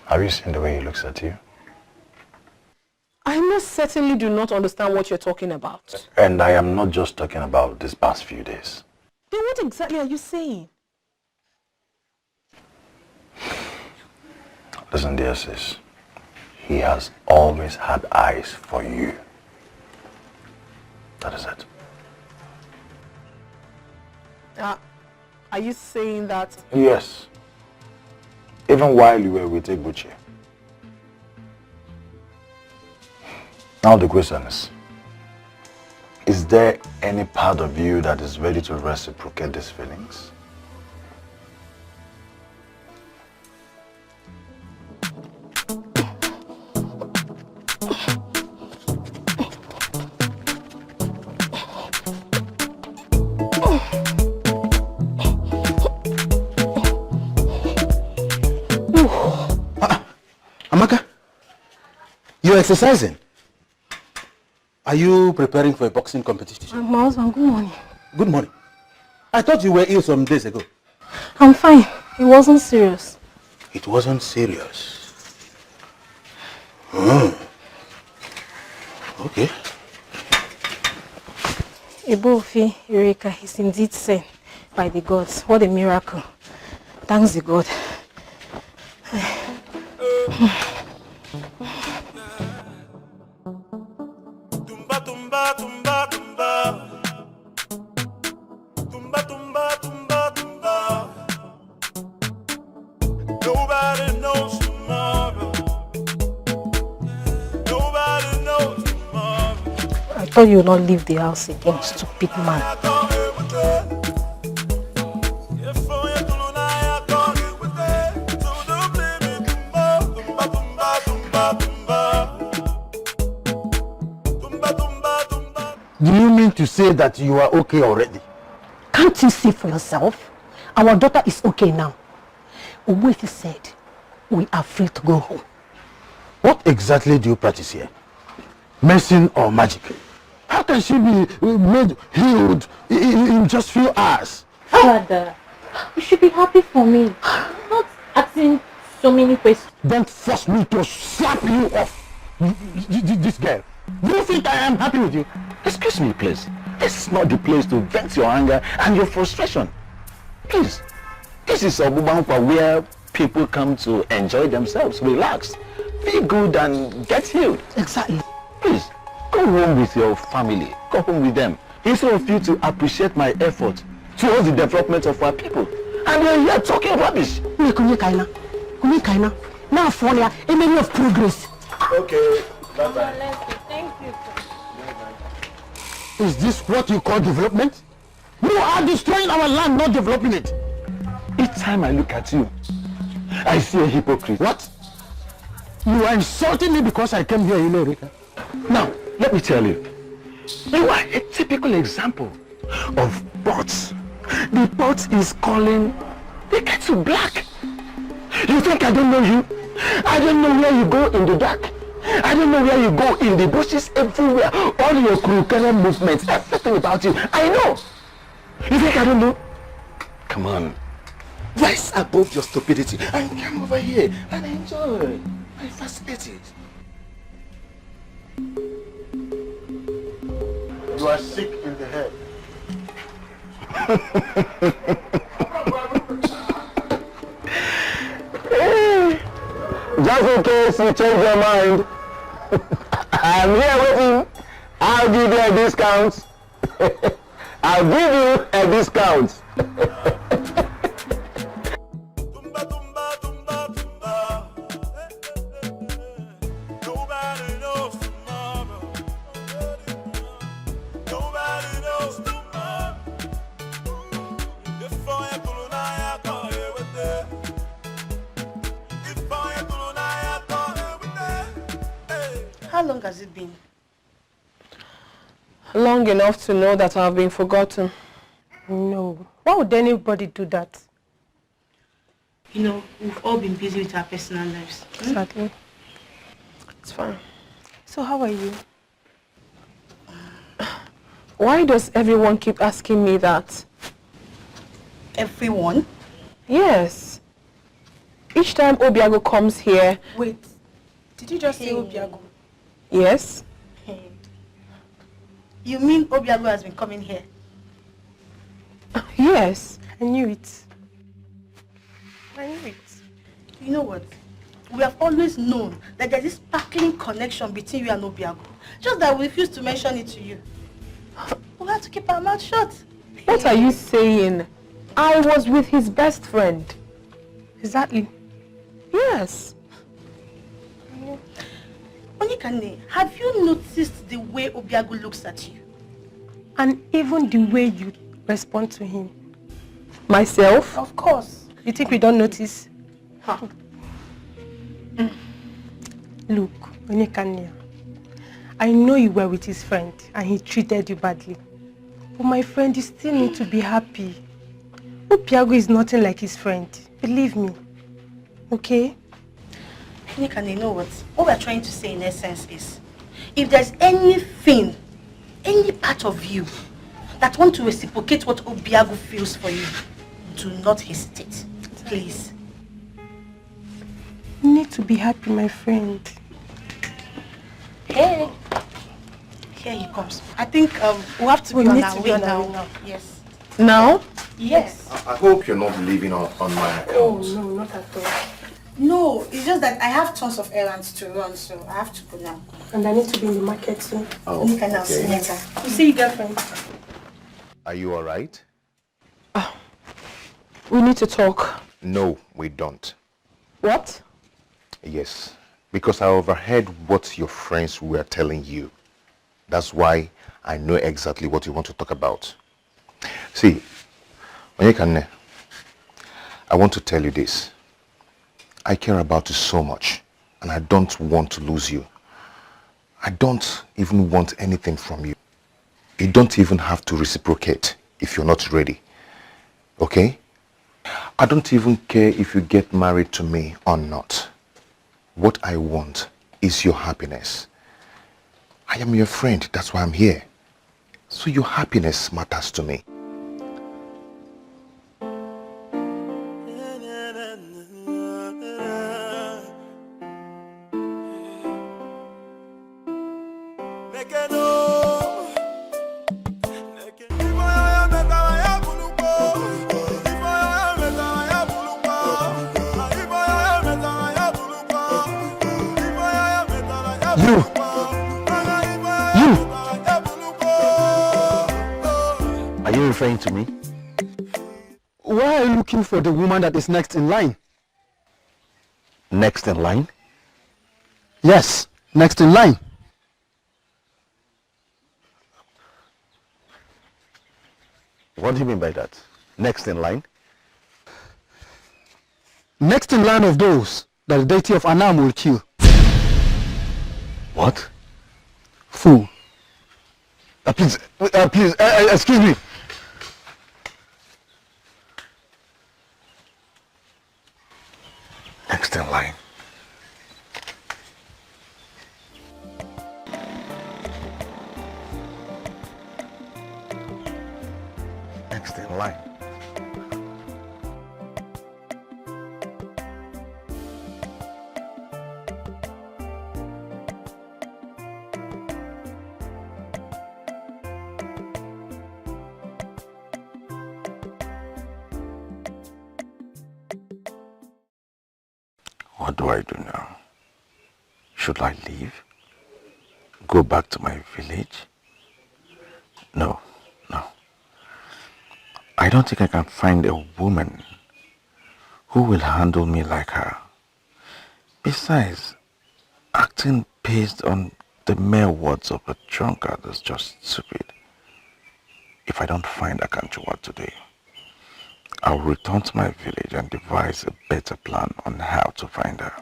have you seen the way he looks at you? I most certainly do not understand what you're talking about. And I am not just talking about these past few days. Then what exactly are you saying? Listen, dear sis, he has always had eyes for you. That is it. Are you saying that? Yes. Even while you were with Ebuchi. Now the question is there any part of you that is ready to reciprocate these feelings? Amaka, you're exercising. Are you preparing for a boxing competition? My husband, good morning. Good morning. I thought you were ill some days ago. I'm fine. It wasn't serious. It wasn't serious. Oh. Okay. Ibofi Eureka is indeed sent by the gods. What a miracle. Thanks the God. Nobody knows tomorrow. Nobody knows tomorrow. I thought you would not leave the house again, stupid man. Do you mean to say that you are okay already? Can't you see for yourself? Our daughter is okay now. Uwefi said we are free to go home. What exactly do you practice here? Medicine or magic? How can she be made healed in just few hours? Father, you should be happy for me. Not asking so many questions. Don't force me to slap you off, this girl. Do you think I am happy with you? Excuse me, please. This is not the place to vent your anger and your frustration. Please. This is Obubankwa where people come to enjoy themselves, relax, feel good and get healed. Exactly. Please, go home with your family. Go home with them. Instead of you to appreciate my effort towards the development of our people. And you're here talking rubbish. Now for a many of progress. Okay. Bye-bye. Thank you. Is this what you call development? You are destroying our land, not developing it. Each time I look at you, I see a hypocrite. What? You are insulting me because I came here, you know, Rika. Now, let me tell you. You are a typical example of bots. The bot is calling the kettle black. You think I don't know you? I don't know where you go in the dark. I don't know where you go in the bushes, everywhere. All your curriculum movements, everything about you. I know. You think I don't know? Come on. Rise above your stupidity and come over here and enjoy my facilities. You are sick in the head. Just in case you change your mind, I'm here waiting. I'll give you a discount. I'll give you a discount. How long has it been? Long enough to know that I've been forgotten. No. Why would anybody do that? You know, we've all been busy with our personal lives. Exactly. It's fine. So how are you? Why does everyone keep asking me that? Everyone? Yes. Each time Obiago comes here... Wait, did you just say Obiago? Yes. You mean Obiago has been coming here? Yes. I knew it. I knew it. You know what? We have always known that there's this sparkling connection between you and Obiago. Just that we refuse to mention it to you. We have to keep our mouth shut. What are you saying? I was with his best friend. Exactly. Yes. Onyekane, have you noticed the way Obiago looks at you? And even the way you respond to him. Myself? Of course. You think we don't notice? Huh. Look, Onyekane, I know you were with his friend and he treated you badly. But my friend, you still need to be happy. Obiago is nothing like his friend. Believe me. Okay? Onyekane, you know what? What we're trying to say in essence is, if there's anything, any part of you that want to reciprocate what Obiago feels for you, do not hesitate. Please. You need to be happy, my friend. Hey. Here he comes. I think we'll have to be on our way now. Yes. Now? Yes. I hope you're not leaving on my account. Oh, no, not at all. No, it's just that I have tons of errands to run, so I have to go now. And I need to be in the market soon. Oh, You can now see okay. later. You see you, girlfriend. Are you alright? We need to talk. No, we don't. What? Yes, because I overheard what your friends were telling you. That's why I know exactly what you want to talk about. See, Onyekane, I want to tell you this. I care about you so much, and I don't want to lose you. I don't even want anything from you. You don't even have to reciprocate if you're not ready. Okay? I don't even care if you get married to me or not. What I want is your happiness. I am your friend, that's why I'm here. So your happiness matters to me. Are you referring to me? Why are you looking for the woman that is next in line? Next in line? Yes, next in line. What do you mean by that? Next in line? Next in line of those that the deity of Anam will kill. What? Fool. Please, excuse me. Next in line. Next in line. What do I do now? Should I leave? Go back to my village? No, no. I don't think I can find a woman who will handle me like her. Besides, acting based on the mere words of a drunkard is just stupid. If I don't find Akanchua today, I'll return to my village and devise a better plan on how to find her.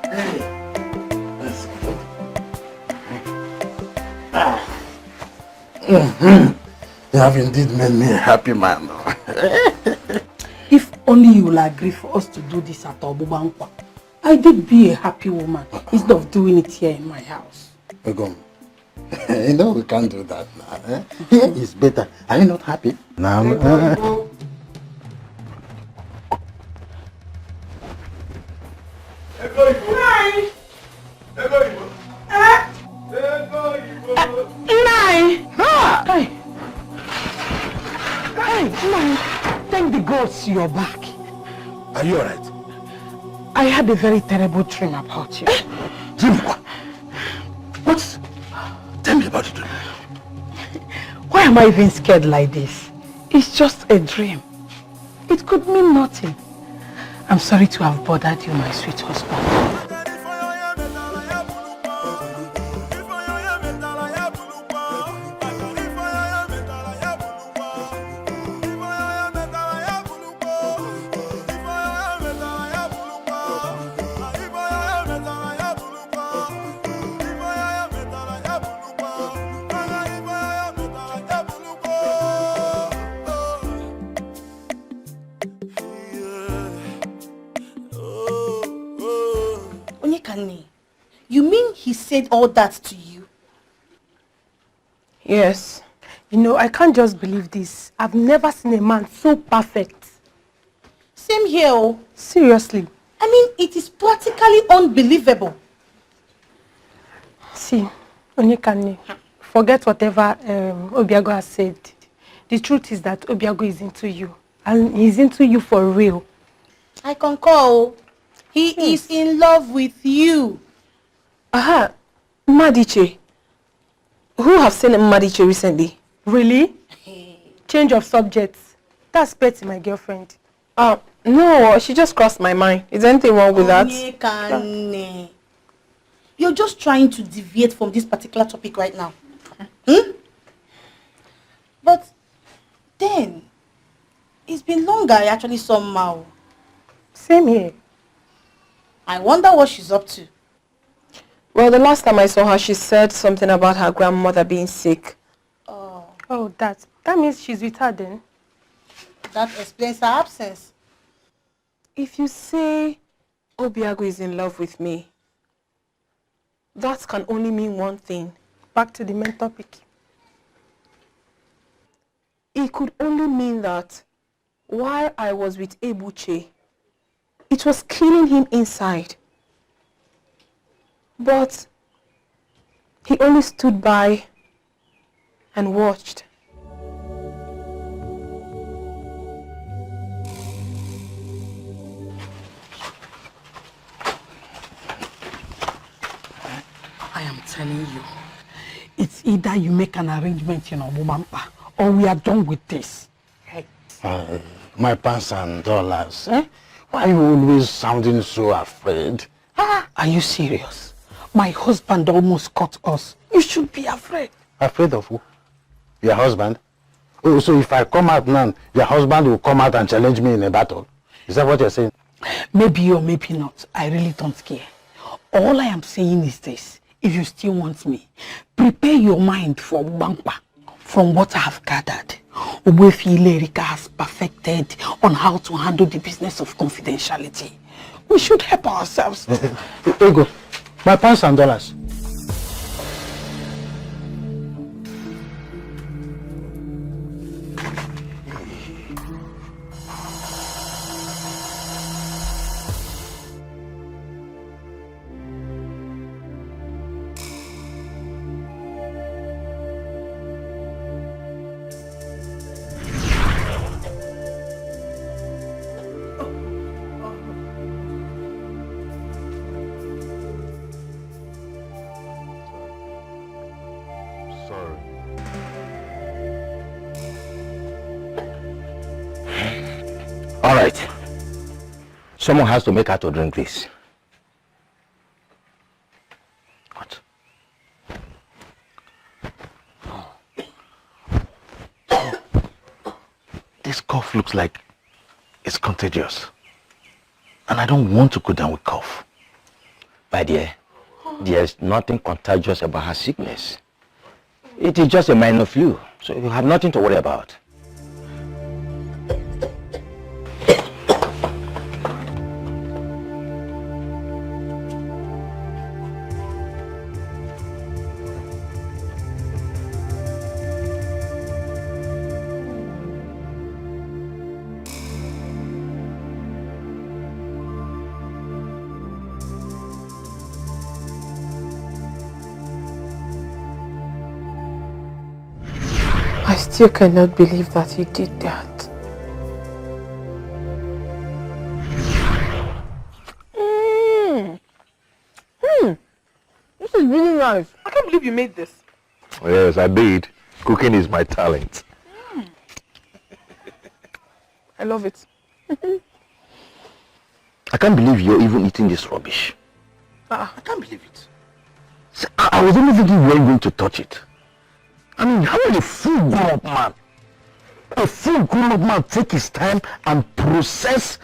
Hey, that's good. You have indeed made me a happy man. If only you will agree for us to do this at Obubankwa, I did be a happy woman instead of doing it here in my house. Ogom, you know we can't do that now. Eh? Here is better. Are you not happy? Now, Thank the gods you're back. Are you alright? I had a very terrible dream about you. Dream what? What? Tell me about it. Why am I even scared like this? It's just a dream. It could mean nothing. I'm sorry to have bothered you, my sweet husband. You mean he said all that to you? Yes. You know, I can't just believe this. I've never seen a man so perfect. Same here, oh. Seriously. I mean, it is practically unbelievable. See, Onyekane, forget whatever Obiago has said. The truth is that Obiago is into you. And he's into you for real. I concur. He is in love with you. Aha, Madiche. Who have seen Madiche recently? Really? Change of subjects. That's Betty, my girlfriend. No, she just crossed my mind. Is there anything wrong with that? You're just trying to deviate from this particular topic right now. But then, it's been longer I actually saw Mao. Same here. I wonder what she's up to. Well, the last time I saw her, she said something about her grandmother being sick. Oh, that means she's with her then? That explains her absence. If you say Obiago is in love with me, that can only mean one thing. Back to the main topic. It could only mean that while I was with Ebuche, it was killing him inside. But he only stood by and watched. I am telling you, it's either you make an arrangement in Obumampa or we are done with this. My pants and dollars, eh? Why are you always sounding so afraid? Are you serious? My husband almost caught us. You should be afraid. Afraid of who? Your husband? Oh, so if I come out now, your husband will come out and challenge me in a battle? Is that what you're saying? Maybe or maybe not. I really don't care. All I am saying is this. If you still want me, prepare your mind for Bangpa. From what I have gathered, Obuefi Lerika has perfected on how to handle the business of confidentiality. We should help ourselves. Ego, my pants and dollars. All right. Someone has to make her to drink this. What? This cough looks like it's contagious. And I don't want to go down with cough. My dear, there's nothing contagious about her sickness. It is just a minor flu. So you have nothing to worry about. I still cannot believe that he did that. This is really nice. I can't believe you made this. Yes, I did. Cooking is my talent. I love it. I can't believe you're even eating this rubbish. I can't believe it. See, I was only thinking you weren't going to touch it. I mean, how will a full grown-up man, take his time and process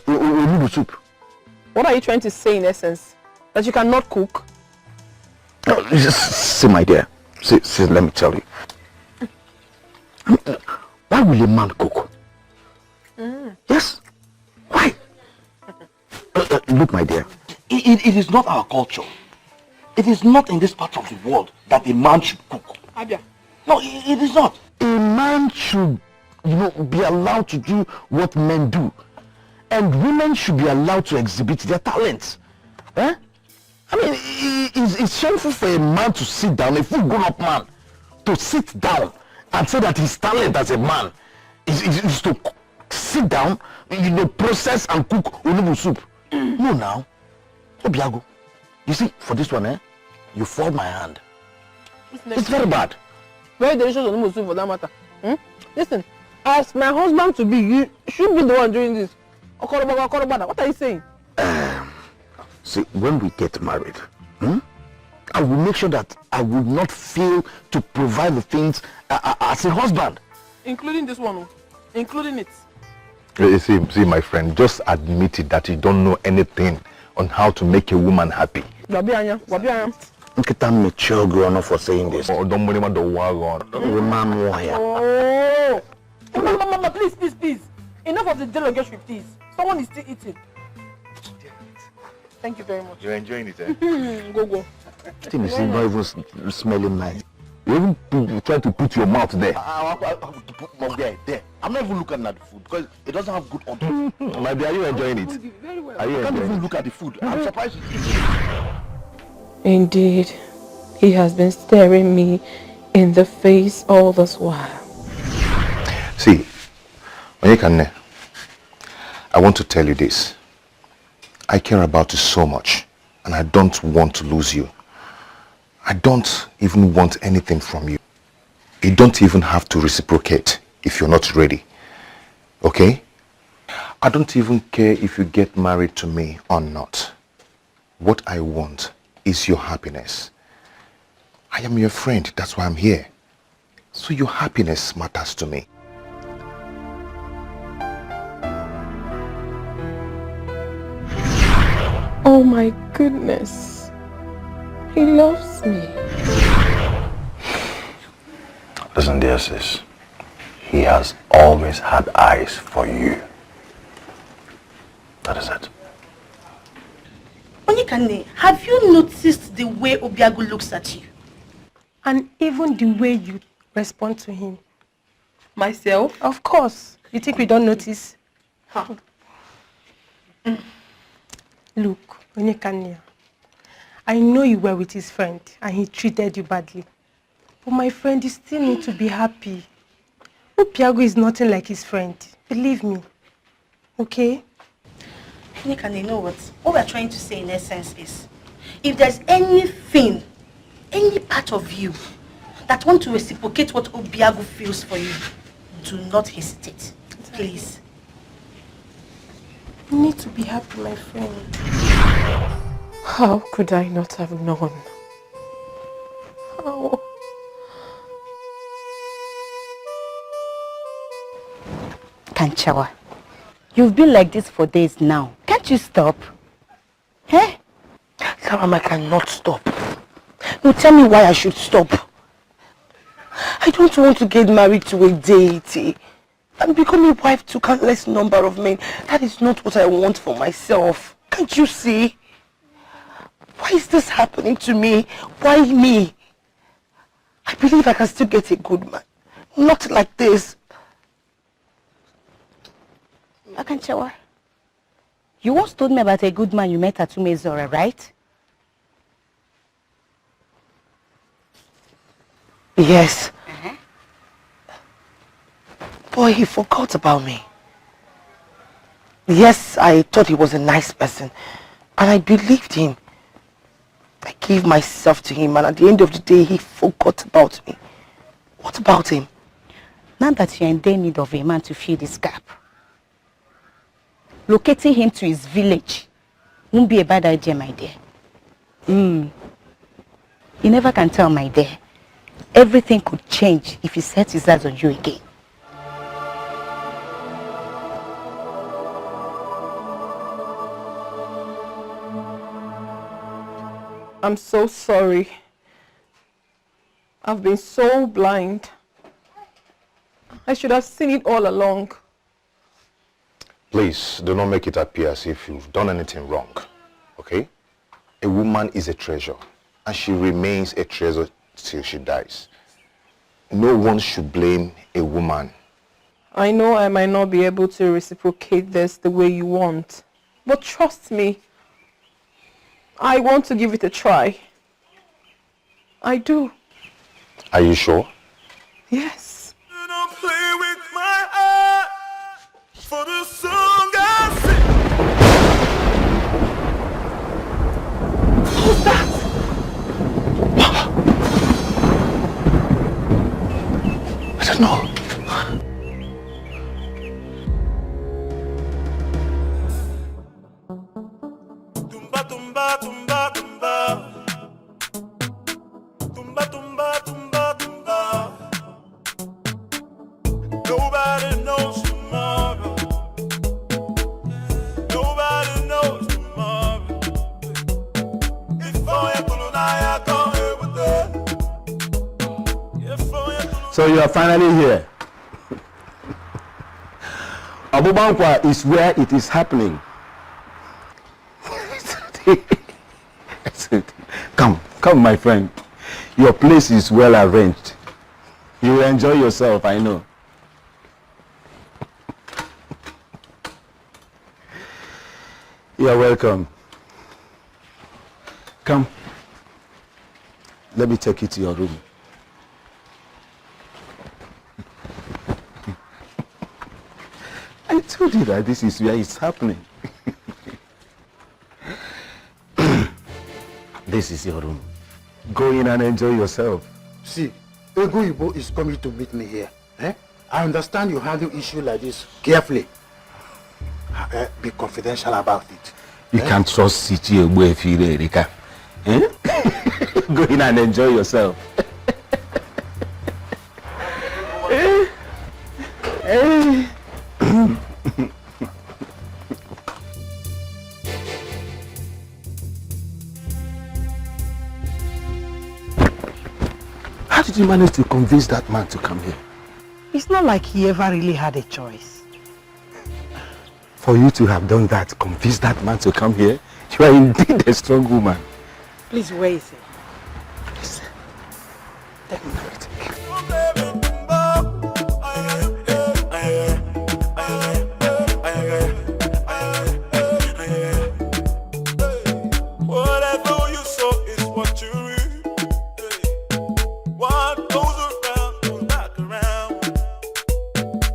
noodle soup? What are you trying to say in essence? That you cannot cook? No, just see, my dear. See, let me tell you. Why will a man cook? Yes. Why? Look, my dear. It is not our culture. It is not in this part of the world that a man should cook. Abia. No, it is not. A man should, be allowed to do what men do. And women should be allowed to exhibit their talents. Eh? I mean, it's shameful for a man to sit down, a full grown-up man, to sit down and say that his talent as a man is to sit down, process and cook onubu soup. No, now. Obiago, you see, for this one, you fall my hand. It's very bad. Very delicious onubu soup for that matter. Listen, as my husband to be, you should be the one doing this. What are you saying? See, when we get married, I will make sure that I will not fail to provide the things as a husband. Including this one, including it. See, my friend, just admit it that you don't know anything on how to make a woman happy. Wabi I'm mature grown up for saying this. Oh, don't worry about the wagon. Oh, Mama, please. Enough of the derogatory, please. Someone is still eating. Thank you very much. You're enjoying it, eh? Go. This thing is not even smelling nice. You even try to put your mouth there. There. I'm not even looking at the food because it doesn't have good odor. My dear, are you enjoying it? Very well. Are you I can't enjoying even it? look at the food. I'm surprised you eat it. Indeed, he has been staring me in the face all this while. See, Onyekane, I want to tell you this. I care about you so much, and I don't want to lose you. I don't even want anything from you. You don't even have to reciprocate if you're not ready. Okay? I don't even care if you get married to me or not. What I want is your happiness. I am your friend, that's why I'm here. So your happiness matters to me. Oh my goodness. He loves me. Listen, dear sis. He has always had eyes for you. That is it. Onyekane, have you noticed the way Obiago looks at you? And even the way you respond to him. Myself? Of course. You think we don't notice? Huh. Look, Onyekane, I know you were with his friend and he treated you badly. But my friend, you still need to be happy. Obiago is nothing like his friend. Believe me. Okay? Onyekane, you know what? What we're trying to say in essence is, if there's anything, any part of you that want to reciprocate what Obiago feels for you, do not hesitate. Please. You need to be happy, my friend. How could I not have known? How? Kanchawa, you've been like this for days now. Can't you stop? Eh? Mama, I cannot stop. No, tell me why I should stop. I don't want to get married to a deity and become a wife to countless number of men. That is not what I want for myself. Can't you see? Why is this happening to me? Why me? I believe I can still get a good man. Not like this. Akanchawa, you once told me about a good man you met at Umezora, right? Yes. Boy, he forgot about me. Yes, I thought he was a nice person. And I believed him. I gave myself to him, and at the end of the day, he forgot about me. What about him? Now that you're in their need of a man to fill this gap, locating him to his village won't be a bad idea, my dear. You never can tell, my dear. Everything could change if he sets his eyes on you again. I'm so sorry. I've been so blind. I should have seen it all along. Please, do not make it appear as if you've done anything wrong, okay? A woman is a treasure, and she remains a treasure till she dies. No one should blame a woman. I know I might not be able to reciprocate this the way you want, but trust me, I want to give it a try. I do. Are you sure? Yes. You don't play with my heart for the song I sing. Who's that? I don't know. Tumba, tumba, tumba, tumba. Tumba, tumba, tumba, tumba. Nobody knows tomorrow. Nobody knows tomorrow. If I come here with that. So you are finally here. Abubankwa is where it is happening. Come, my friend. Your place is well arranged. You will enjoy yourself, I know. You are welcome. Come. Let me take you to your room. I told you that this is where it's happening. This is your room. Go in and enjoy yourself. See, Ego Ibo is coming to meet me here. I understand you handle issue like this carefully. Be confidential about it. You can't trust City Ego if you Erika. Go in and enjoy yourself. How did you manage to convince that man to come here? It's not like he ever really had a choice. For you to have done that, convince that man to come here, you are indeed a strong woman. Please, where is he? Please. Whatever you sow is what you reap. What goes around goes back around.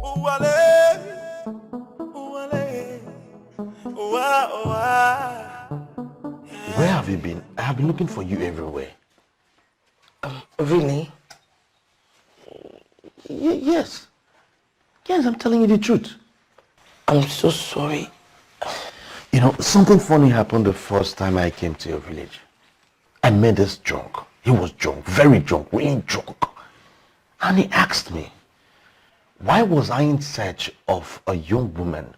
Ooh, Where have you been? I have been looking for you everywhere. Really? Yes. Yes, I'm telling you the truth. I'm so sorry. You know, something funny happened the first time I came to your village. I met this drunk. He was drunk, very drunk, really drunk. And he asked me, why was I in search of a young woman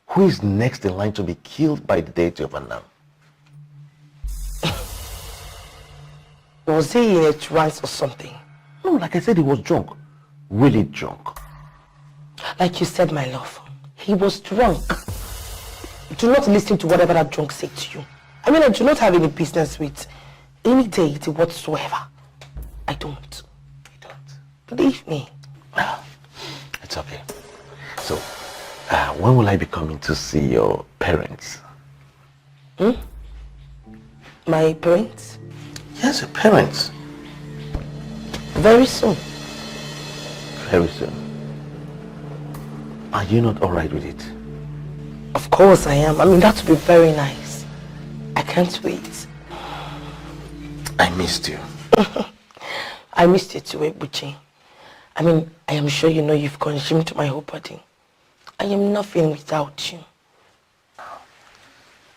who is next in line to be killed by the deity of Anam? Was he in a trance or something? No, like I said, he was drunk. Really drunk. Like you said, my love, he was drunk. Do not listen to whatever that drunk said to you. I mean, I do not have any business with any deity whatsoever. I don't. You don't? Believe me. It's okay. So, when will I be coming to see your parents? My parents? Yes, your parents. Very soon. Very soon. Are you not alright with it? Of course I am. I mean, that would be very nice. I can't wait. I missed you. I missed you too, Ebuchi. I mean, I am sure you know you've consumed my whole body. I am nothing without you.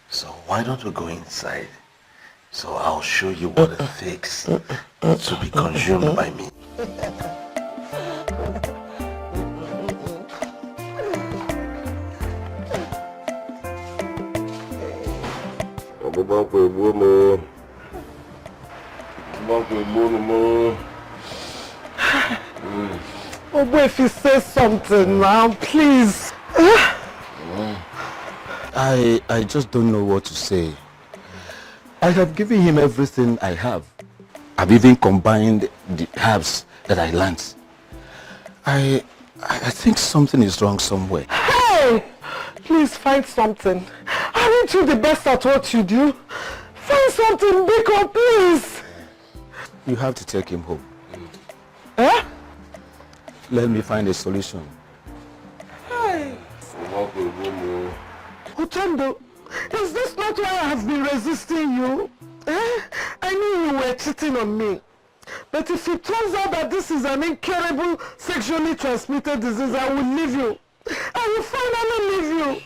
So why don't we go inside? So I'll show you what it takes to be consumed by me. Oh, boy, if you say something now, please. I just don't know what to say. I have given him everything I have. I've even combined the herbs that I learned. I think something is wrong somewhere. Hey! Please find something. Aren't you the best at what you do? Find something, Biko, please. You have to take him home. Eh? Let me find a solution. Hey! Uchendo, is this not why I have been resisting you? Eh? I knew you were cheating on me. But if it turns out that this is an incurable sexually transmitted disease, I will leave you. I will finally leave you.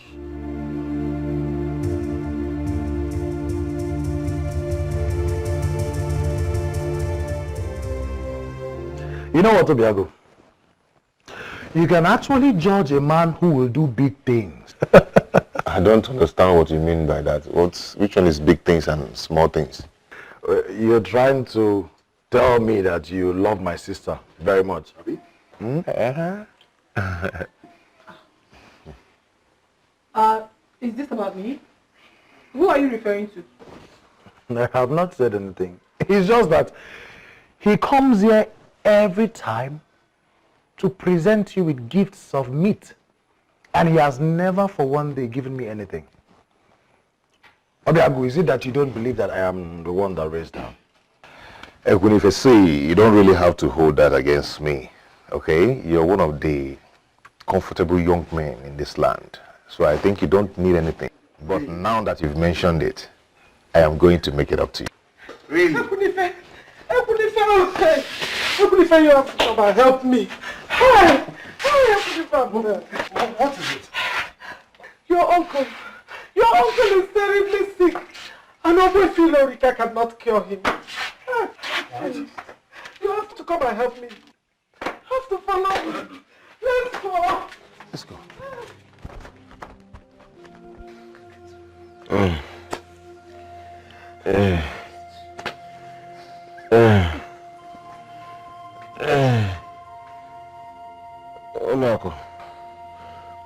You know what, Obiago? You can actually judge a man who will do big things. I don't understand what you mean by that. Which one is big things and small things? You're trying to tell me that you love my sister very much. Hmm? Is this about me? Who are you referring to? I have not said anything. It's just that he comes here every time to present you with gifts of meat. And he has never for one day given me anything. Obiago, is it that you don't believe that I am the one that raised her? Ekunifesi, you don't really have to hold that against me, okay? You're one of the comfortable young men in this land. So I think you don't need anything. But now that you've mentioned it, I am going to make it up to you. Really? Ekunife, you have to come and help me. Hey, what is it? Your uncle is terribly sick. And Obo Rika cannot cure him. Please, you have to come and help me. You have to follow me. Let's go. Let's go.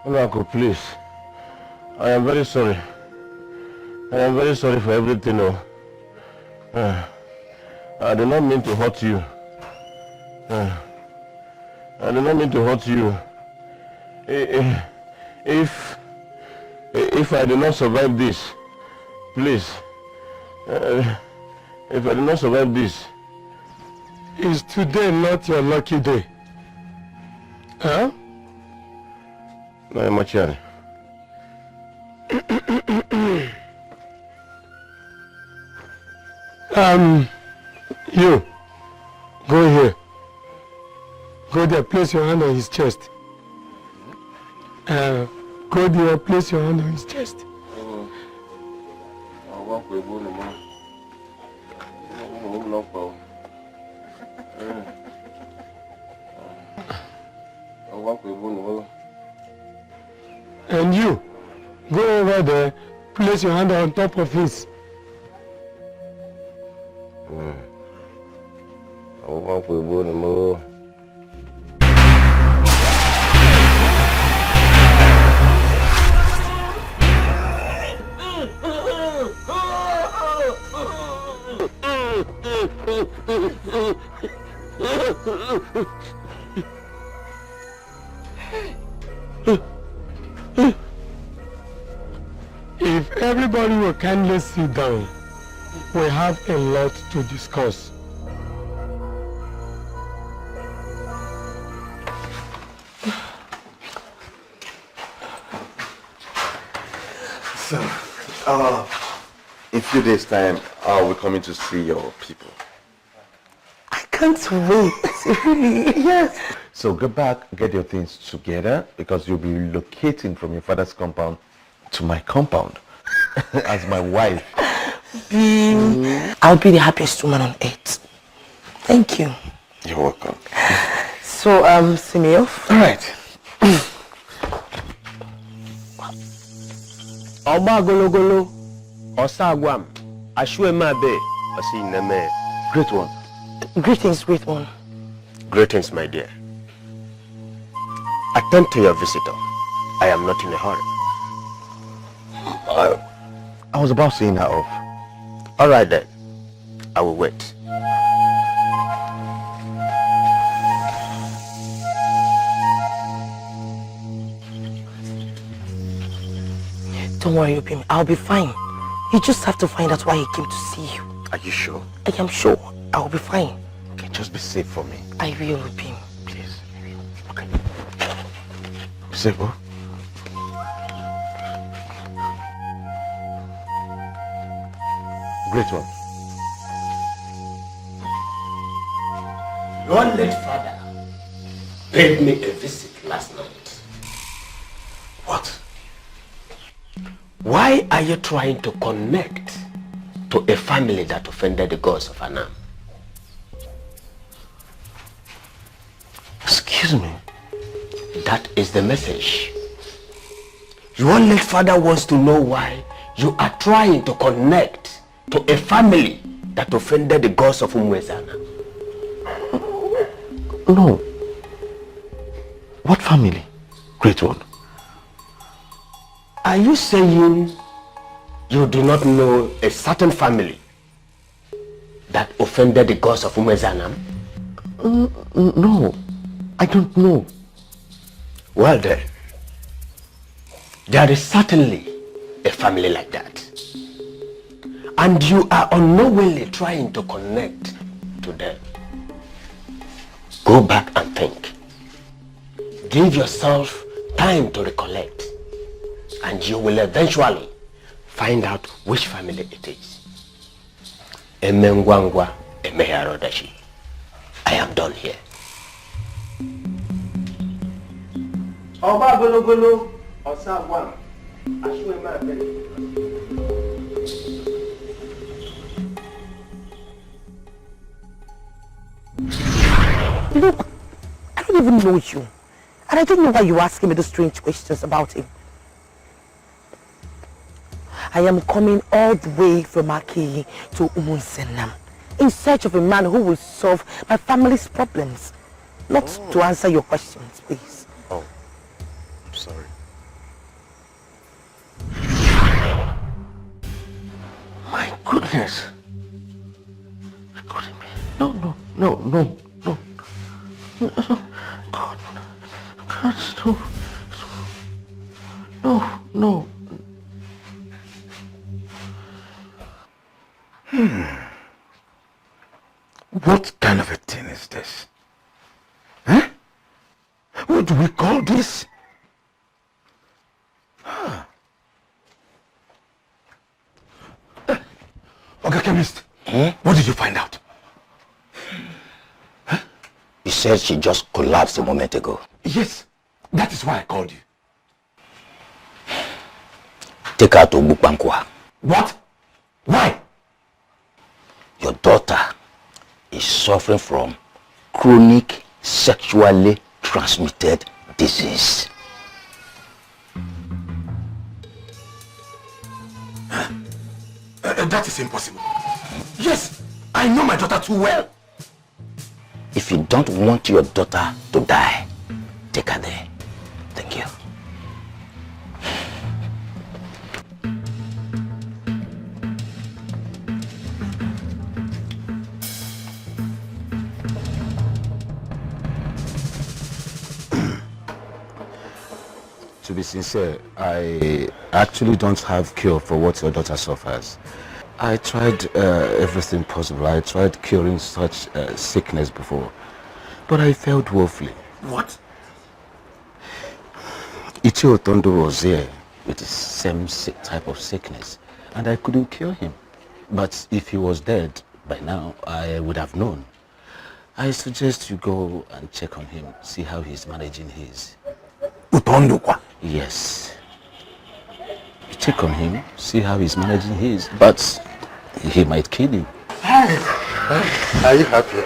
Uncle, please. I am very sorry. I am very sorry for everything. I did not mean to hurt you. I did not mean to hurt you. If I do not survive this, please. If I do not survive this, is today not your lucky day? Huh? No, Machari. You, go here. Go there, place your hand on his chest. Go there, place your hand on his chest. And you, go over there, place your hand on top of his. If everybody will kindly sit down, we have a lot to discuss. So, in a few days' time, I'll be coming to see your people. I can't wait, really, yes. So go back, get your things together, because you'll be relocating from your father's compound to my compound as my wife. I'll be the happiest woman on earth. Thank you. You're welcome. So, see me off? All right. Oba gologolo, osagwam, ashuemabe, asineme. Great one. Greetings, great one. Greetings, my dear. Attend to your visitor. I am not in a hurry. I was about seeing her off. All right then. I will wait. Don't worry, Obim. I'll be fine. You just have to find out why he came to see you. Are you sure? I am sure. I'll be fine. Okay, just be safe for me. I will, Obim. Please. Okay. Be safe, huh? Great one. Your late father paid me a visit last night. What? Why are you trying to connect to a family that offended the gods of Anam? Excuse me? That is the message. Your late father wants to know why you are trying to connect to a family that offended the gods of Umwezana. No. What family? Great one. Are you saying you do not know a certain family that offended the gods of Umwezana? No, I don't know. Well then, there is certainly a family like that. And you are unknowingly trying to connect to them. Go back and think. Give yourself time to recollect. And you will eventually find out which family it is. Emengwangwa Emeharodashi. I am done here. Oba gologolo osagwam ashuemabe. Look, I don't even know you. And I don't know why you're asking me those strange questions about him. I am coming all the way from Aki to Umunsenam in search of a man who will solve my family's problems. Not to answer your questions, please. Oh, I'm sorry. My goodness. No, no, no, no, no. God, God, no, no. What kind of a thing is this? Huh? What do we call this? Okay, chemist. What did you find out? You said she just collapsed a moment ago. Yes, that is why I called you. Take her to Bukbankwa. What? Why? Your daughter is suffering from chronic sexually transmitted disease. That is impossible. Yes, I know my daughter too well. If you don't want your daughter to die, take her there. Thank you. to be sincere, I actually don't have cure for what your daughter suffers. I tried everything possible. I tried curing such sickness before, but I failed woefully. What? Ichio Tondo was there with the same type of sickness, and I couldn't cure him. But if he was dead by now, I would have known. I suggest you go and check on him, see how he's managing his. Utondukwa? Yes. You check on him, see how he's managing his, but he might kill you. Are you happy?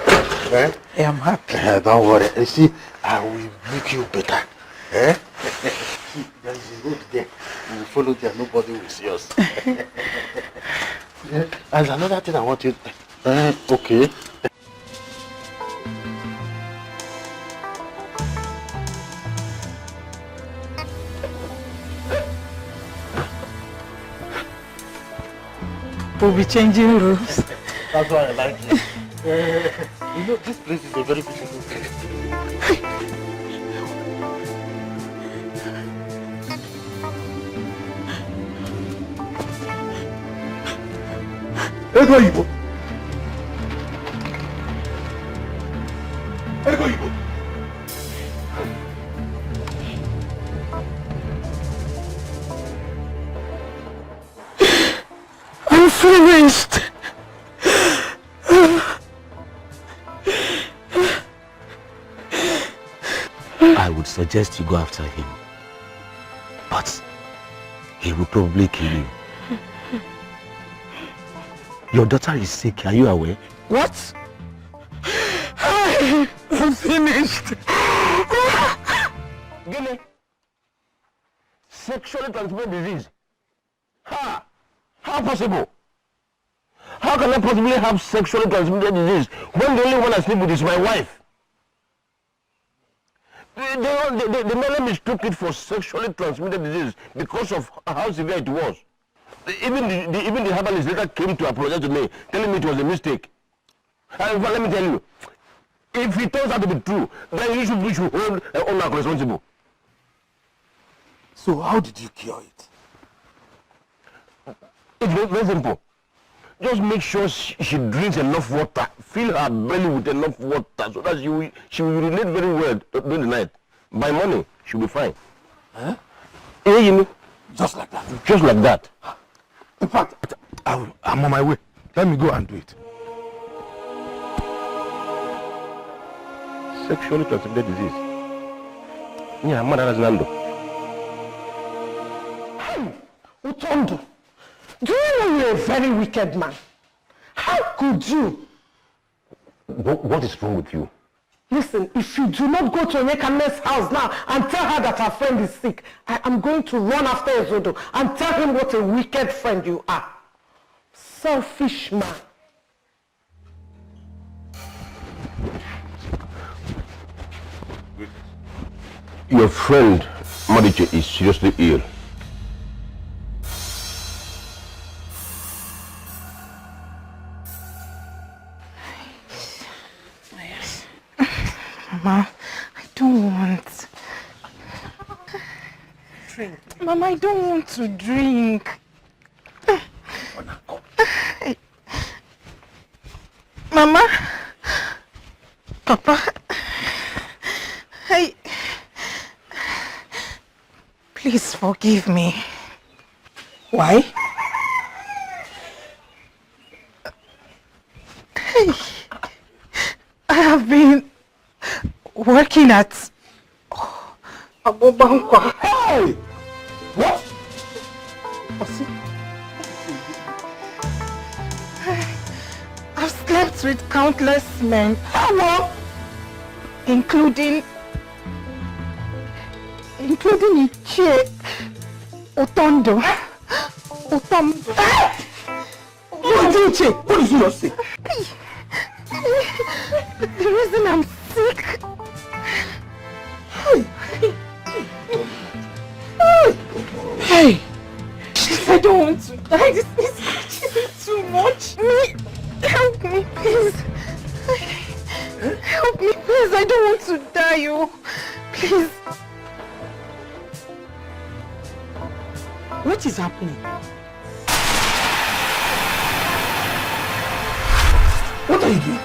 Eh? Yeah, I'm happy. Don't worry. You see, I will make you better. Eh? There is a road there. We will follow there. Nobody will see us. Yeah. And another thing I want you. Okay. We'll be changing rooms. That's why I like it. You know, this place is a very beautiful place. Ego Igbo. Ego Igbo. I'm finished. I would suggest you go after him, but he will probably kill you. Your daughter is sick, are you aware? What? I'm finished. Gilly, sexually transmitted disease. Ha! How possible? How can I possibly have sexually transmitted disease when the only one I sleep with is my wife? They merely mistook it for sexually transmitted disease because of how severe it was. Even the herbalist later came to apologize to me, telling me it was a mistake. But let me tell you, if it turns out to be true, then we should hold owner responsible. So how did you cure it? It's very simple. Just make sure she drinks enough water. Fill her belly with enough water so that she will relate very well during the night. By morning, she'll be fine. Huh? You know? Just like that? Just like that. In fact, I'm on my way. Let me go and do it. Sexually transmitted disease. Yeah, I'm not Nando. Utondo, do you know you're a very wicked man? How could you? What is wrong with you? Listen, if you do not go to Onyekane's house now and tell her that her friend is sick, I am going to run after Ezodo and tell him what a wicked friend you are. Selfish man. Your friend, Mariche, is seriously ill. Mama, I don't want. Drink. Mama, I don't want to drink. Mama, Papa, please forgive me. Why? I have been working at Abobankwa. Hey! What? I've slept with countless men. Including Ichie Utondo. What did you just say? The reason I'm sick. Hey! I don't want to die. This is actually too much. Help me, please. Help me, please. I don't want to die, oh. Please. What is happening? What are you doing?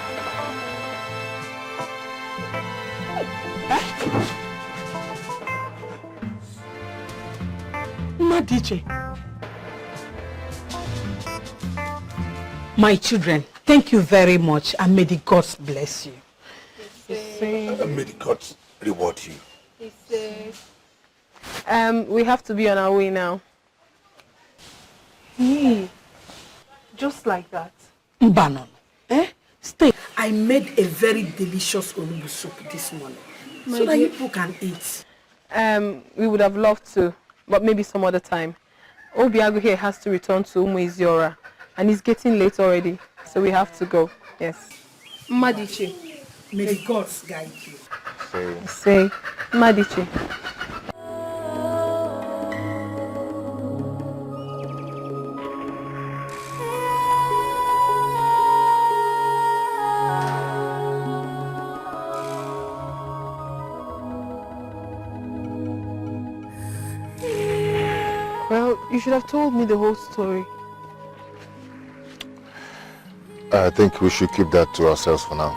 Madiche. My children, thank you very much and may the gods bless you. May the gods reward you. We have to be on our way now. Just like that. Mbanon, stay. I made a very delicious onugbu soup this morning. So that you people can eat. We would have loved to, but maybe some other time. Obiago here has to return to Umu Iziora, and it's getting late already, so we have to go. Yes. Madiche. May the gods guide you. Say, Madiche. Well, you should have told me the whole story. I think we should keep that to ourselves for now.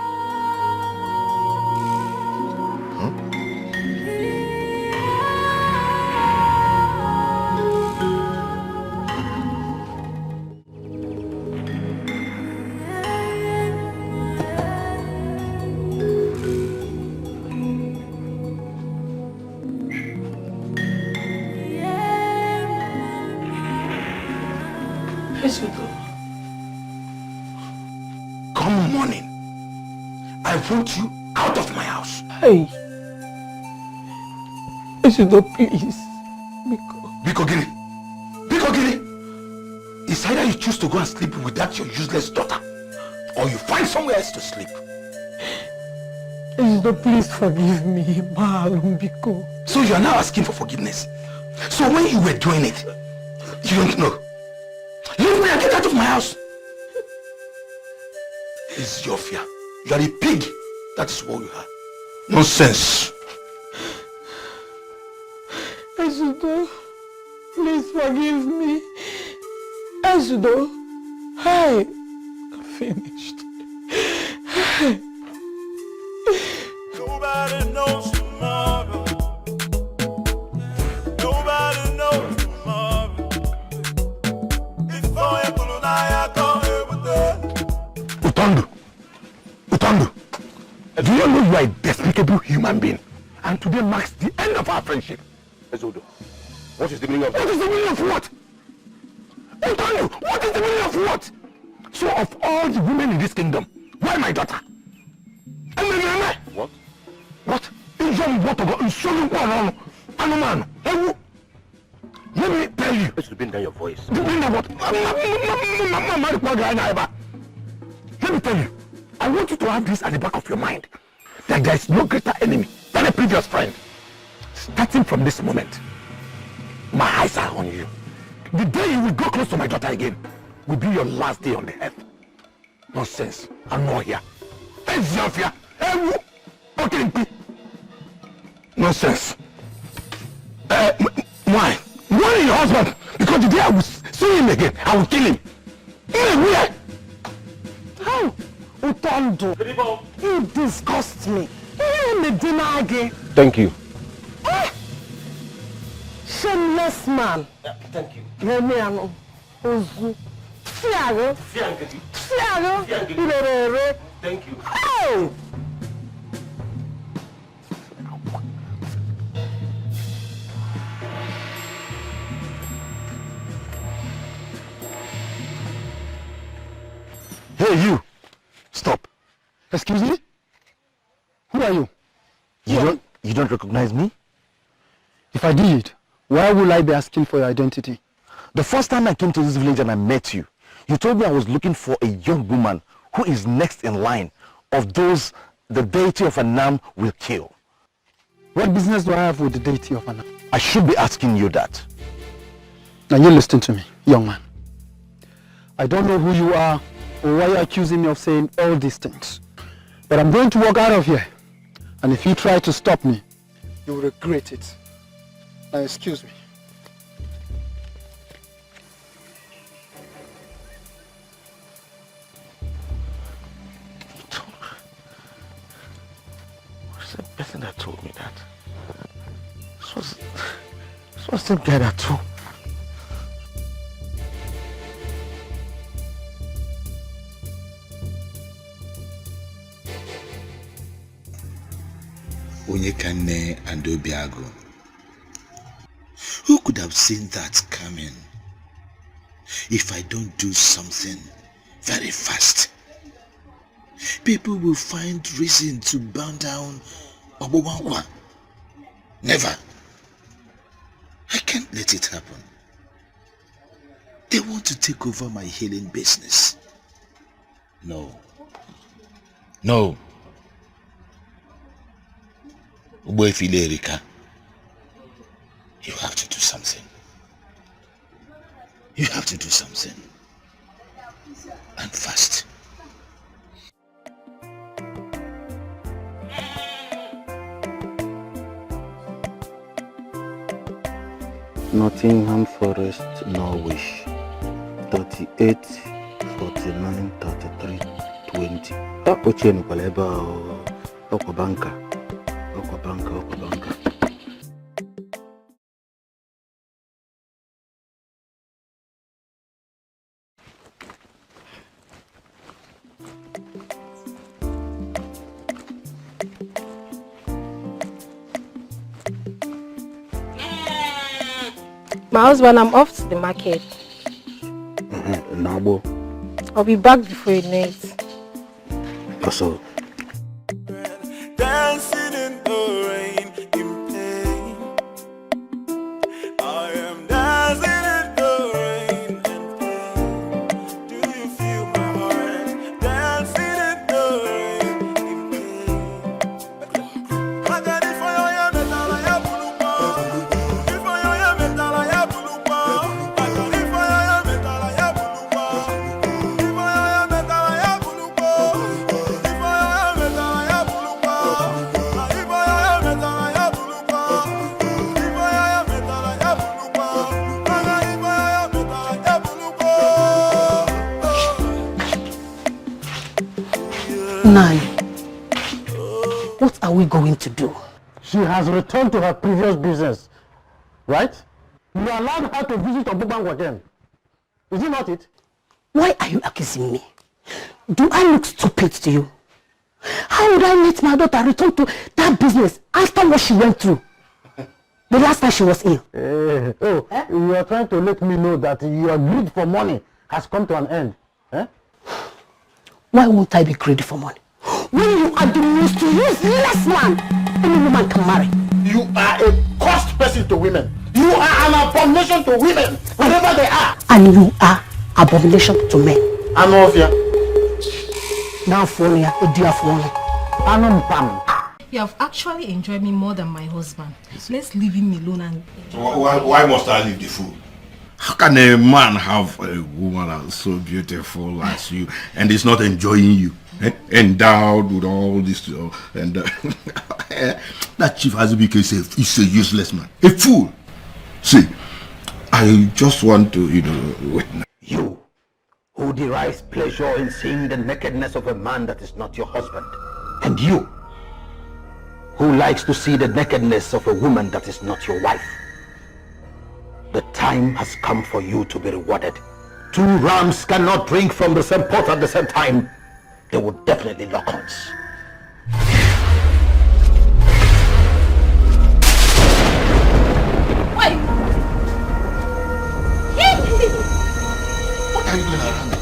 Come morning, I want you out of my house. Hey. Esido, please. Biko Gini. It's either you choose to go and sleep with that your useless daughter, or you find somewhere else to sleep. Esido, please forgive me. Biko. So you are now asking for forgiveness. So when you were doing it, you don't know. Leave me and get out of my house. It's your fear. You are a pig. That is what you are. Nonsense. Esido, please forgive me. Esido, hey, I'm finished. Hey. Nobody knows tomorrow. Nobody knows tomorrow. Before you go, I come here with them. Utandu, do you know you are a despicable human being? And today marks the end of our friendship. Ezodo, what is the meaning of that? What is the meaning of what? Utandu, what is the meaning of what? So of all the women in this kingdom, why my daughter? What? What? Let me tell you. Let's bring down your voice. What? Let me tell you. I want you to have this at the back of your mind. That there is no greater enemy than a previous friend. Starting from this moment, my eyes are on you. The day you will go close to my daughter again will be your last day on the earth. Nonsense. I'm not here. Nonsense. Why? Why your husband? Because the day I will see him again, I will kill him. Where? How? Utondo, you disgust me. Thank you. Shameless man. Thank you. Ozu. Fiago. Thank you. Oh! Hey, you! Stop. Excuse me? Who are you? You don't recognize me? If I did, why would I be asking for your identity? The first time I came to this village and I met you, you told me I was looking for a young woman who is next in line of those the deity of Anam will kill. What business do I have with the deity of Anam? I should be asking you that. Now you listen to me, young man. I don't know who you are or why you're accusing me of saying all these things. But I'm going to walk out of here. And if you try to stop me, you will regret it. Now excuse me. So same guy that too. Onyekane and Obiago. Who could have seen that coming? If I don't do something very fast, people will find reason to burn down Obowankwa. Never. I can't let it happen. They want to take over my healing business. No. No. Uboefile Erika, you have to do something. You have to do something. And fast. Nottingham Forest, Norwich. 38, 49, 33, 20. Oche nukwaleba Okwabanka. Okwabanka. My husband, I'm off to the market. Nabo. I'll be back before you know it. Also. Dancing in the rain, in pain. I am dancing in the rain and pain. Do you feel my heart? Dancing in the rain, in pain. I got it for you, metal, I have bulupa. If I am metal, I have bulupa. I got it for you, metal, I have bulupa. If I am metal, I have bulupa. If I am metal, I have bulupa. If I am metal, I have bulupa. If I am metal, I have bulupa. If I am metal, I have bulupa. Nai, what are we going to do? She has returned to her previous business, right? You allowed her to visit Obubango again. Is it not it? Why are you accusing me? Do I look stupid to you? How would I let my daughter return to that business after what she went through? The last time she was ill. You are trying to let me know that your greed for money has come to an end. Eh? Why won't I be greedy for money? When you are the most useless man any woman can marry. You are a cost person to women. You are an abomination to women, wherever they are. And you are abomination to men. Anofia. Now for me, a dear for me. You have actually enjoyed me more than my husband. Let's leave him alone and... Why must I leave the fool? How can a man have a woman as so beautiful as you and is not enjoying you? Endowed with all this, and that Chief Azubike is a useless man, a fool. See, I just want to, witness. You, who derives pleasure in seeing the nakedness of a man that is not your husband, and you, who likes to see the nakedness of a woman that is not your wife. The time has come for you to be rewarded. Two rams cannot drink from the same pot at the same time. They would definitely lock horns. Wait! What are you doing around?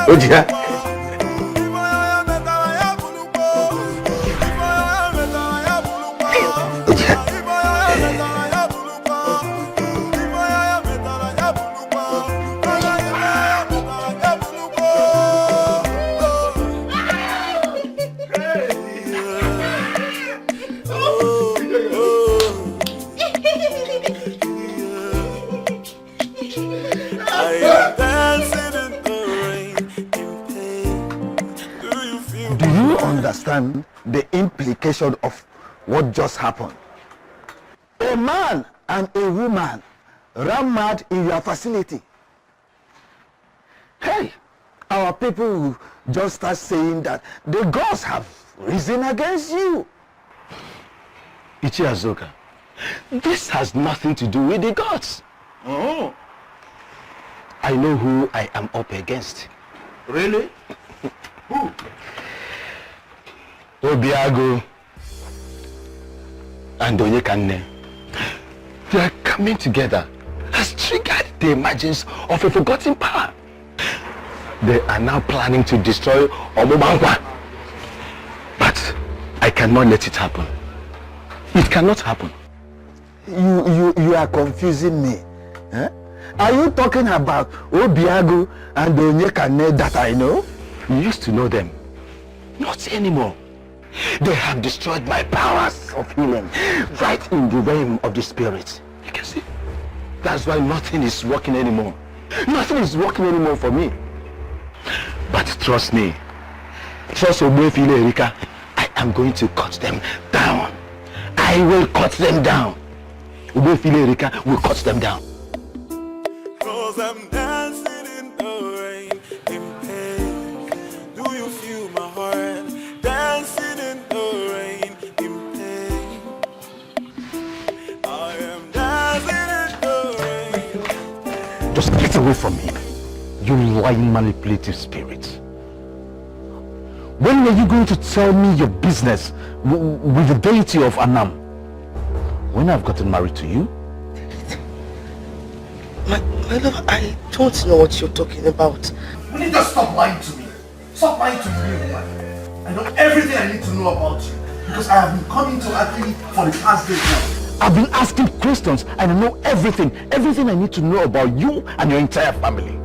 Oja. Understand the implication of what just happened. A man and a woman ran mad in your facility. Hey, our people will just start saying that the gods have risen against you. Ichi Azoka, this has nothing to do with the gods. Oh. I know who I am up against. Really? Who? Obiago and Onyekane. They are coming together, has triggered the emergence of a forgotten power. They are now planning to destroy Omobangwa. But I cannot let it happen. It cannot happen. You are confusing me. Eh? Are you talking about Obiago and Onyekane that I know? You used to know them. Not anymore. They have destroyed my powers of healing right in the realm of the spirit. You can see. That's why nothing is working anymore. Nothing is working anymore for me. But trust me. Trust Ogbefile Erika. I am going to cut them down. I will cut them down. Ogbefile Erika will cut them down. 'Cause I'm dancing in the rain, in pain. Do you feel my heart? Dancing in the rain, in pain. I am dancing in the rain. Just get away from me, you lying manipulative spirit. When were you going to tell me your business with the deity of Anam? When I've gotten married to you? My love, I don't know what you're talking about. Will you just stop lying to me? Stop lying to me, man. I know everything I need to know about you because I have been coming to Akili for the past days now. I've been asking questions and I know everything I need to know about you and your entire family.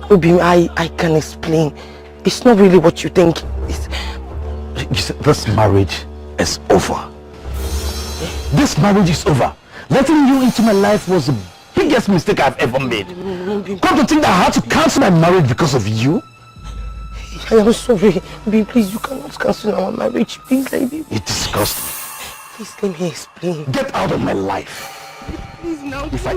Obi, I can explain. It's not really what you think. You said this marriage is over. This marriage is over. Letting you into my life was the biggest mistake I've ever made. Come to think that I had to cancel my marriage because of you? I am sorry. Obi, please, you cannot cancel our marriage. Please, baby. You disgust me. Please, let me explain. Get out of my life. Please, now. If I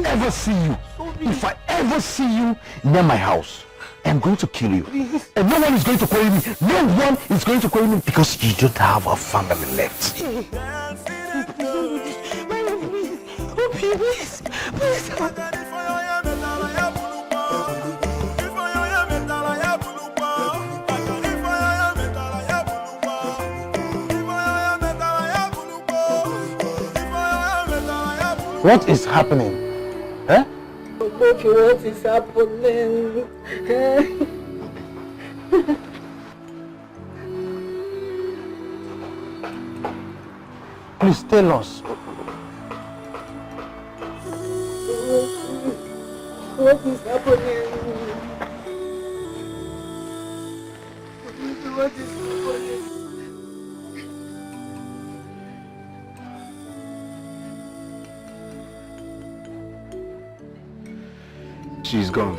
ever see you near my house, I'm going to kill you. Please. And no one is going to query me. No one is going to query me because you don't have a family left. Please, please. What is happening? Eh? Okay, what is happening? Please tell us. What is happening? What is happening? She's gone.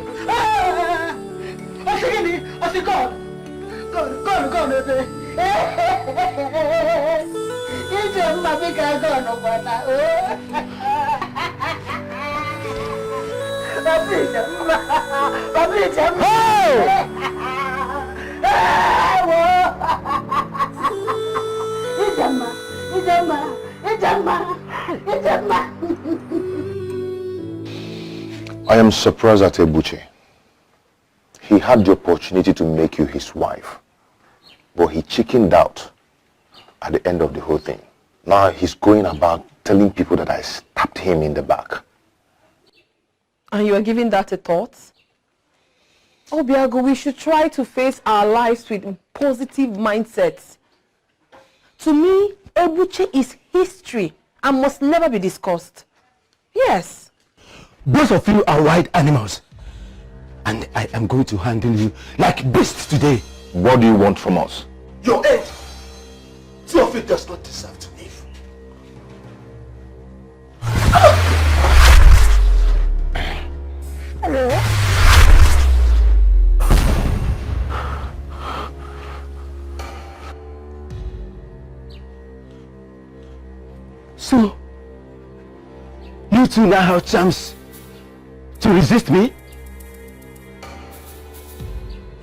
I am surprised at Ebuche. He had the opportunity to make you his wife, but he chickened out at the end of the whole thing. Now he's going about telling people that I stabbed him in the back. And you are giving that a thought? Obiago, we should try to face our lives with positive mindsets. To me, Ebuche is history and must never be discussed. Yes. Both of you are wild animals. And I am going to handle you like beasts today. What do you want from us? Your head. Two of you does not deserve to live. Hello? So, you two now have chance to resist me?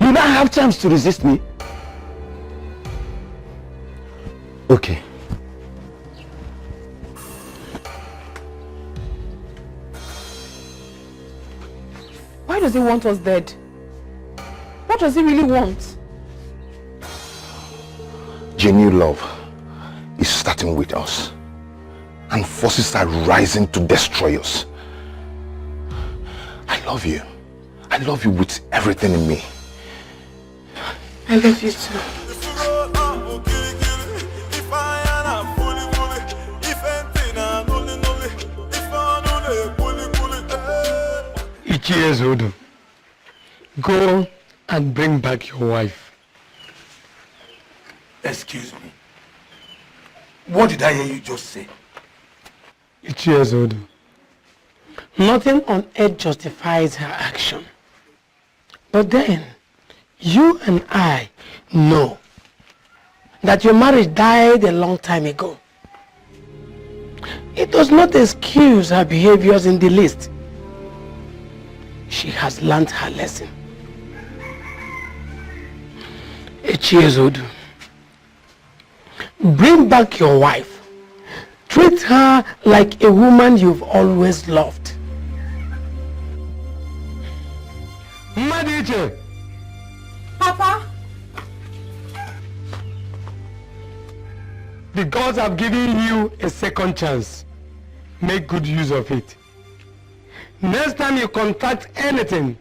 You now have chance to resist me? Okay. Why does he want us dead? What does he really want? Genuine love is starting with us, and forces are rising to destroy us. I love you. I love you with everything in me. I love you too. Cheers, Odo. Go and bring back your wife. Excuse me. What did I hear you just say? Cheers, Odo. Nothing on earth justifies her action. But then, you and I know that your marriage died a long time ago. It does not excuse her behaviors in the least. She has learned her lesson. Cheers, Odu. Bring back your wife. Treat her like a woman you've always loved. Madiche! Papa! The gods have given you a second chance. Make good use of it. Next time you contact anything,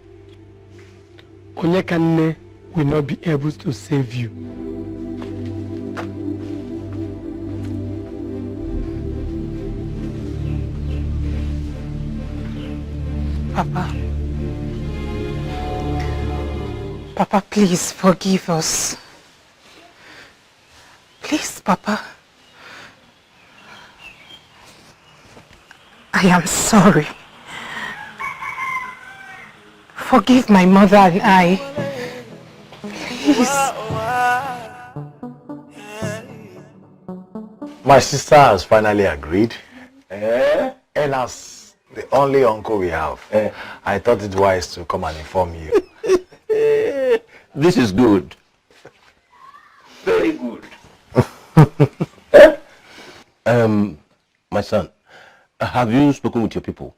Onyekane will not be able to save you. Papa. Papa, please forgive us. Please, Papa. I am sorry. Forgive my mother and I. Please. My sister has finally agreed. And as the only uncle we have, I thought it wise to come and inform you. This is good. Very good. My son, have you spoken with your people?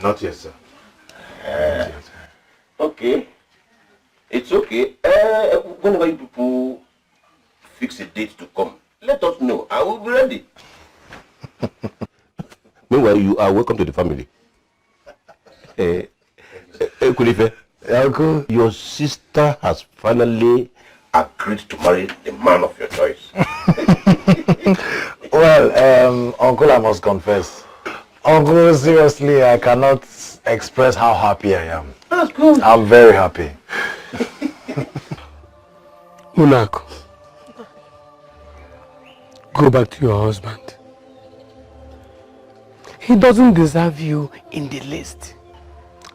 Not yet, sir. Okay. It's okay. Whenever you people fix a date to come, let us know. I will be ready. Meanwhile, you are welcome to the family. Kulife, Uncle, your sister has finally agreed to marry the man of your choice. Well, Uncle, I must confess. Uncle, seriously, I cannot express how happy I am. That's good. I'm very happy. Unako, go back to your husband. He doesn't deserve you in the least.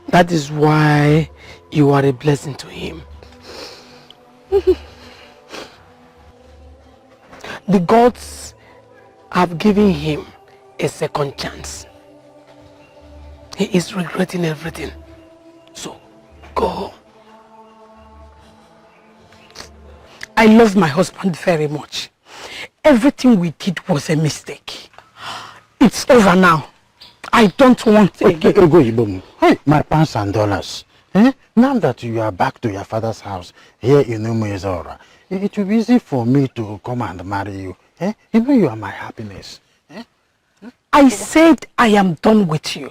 That is why you are a blessing to him. The gods have given him a second chance. He is regretting everything. So, go home. I love my husband very much. Everything we did was a mistake. It's over now. I don't want again. Hey, my pounds and dollars. Now that you are back to your father's house here in Umezora, it will be easy for me to come and marry you. You know you are my happiness. I said I am done with you.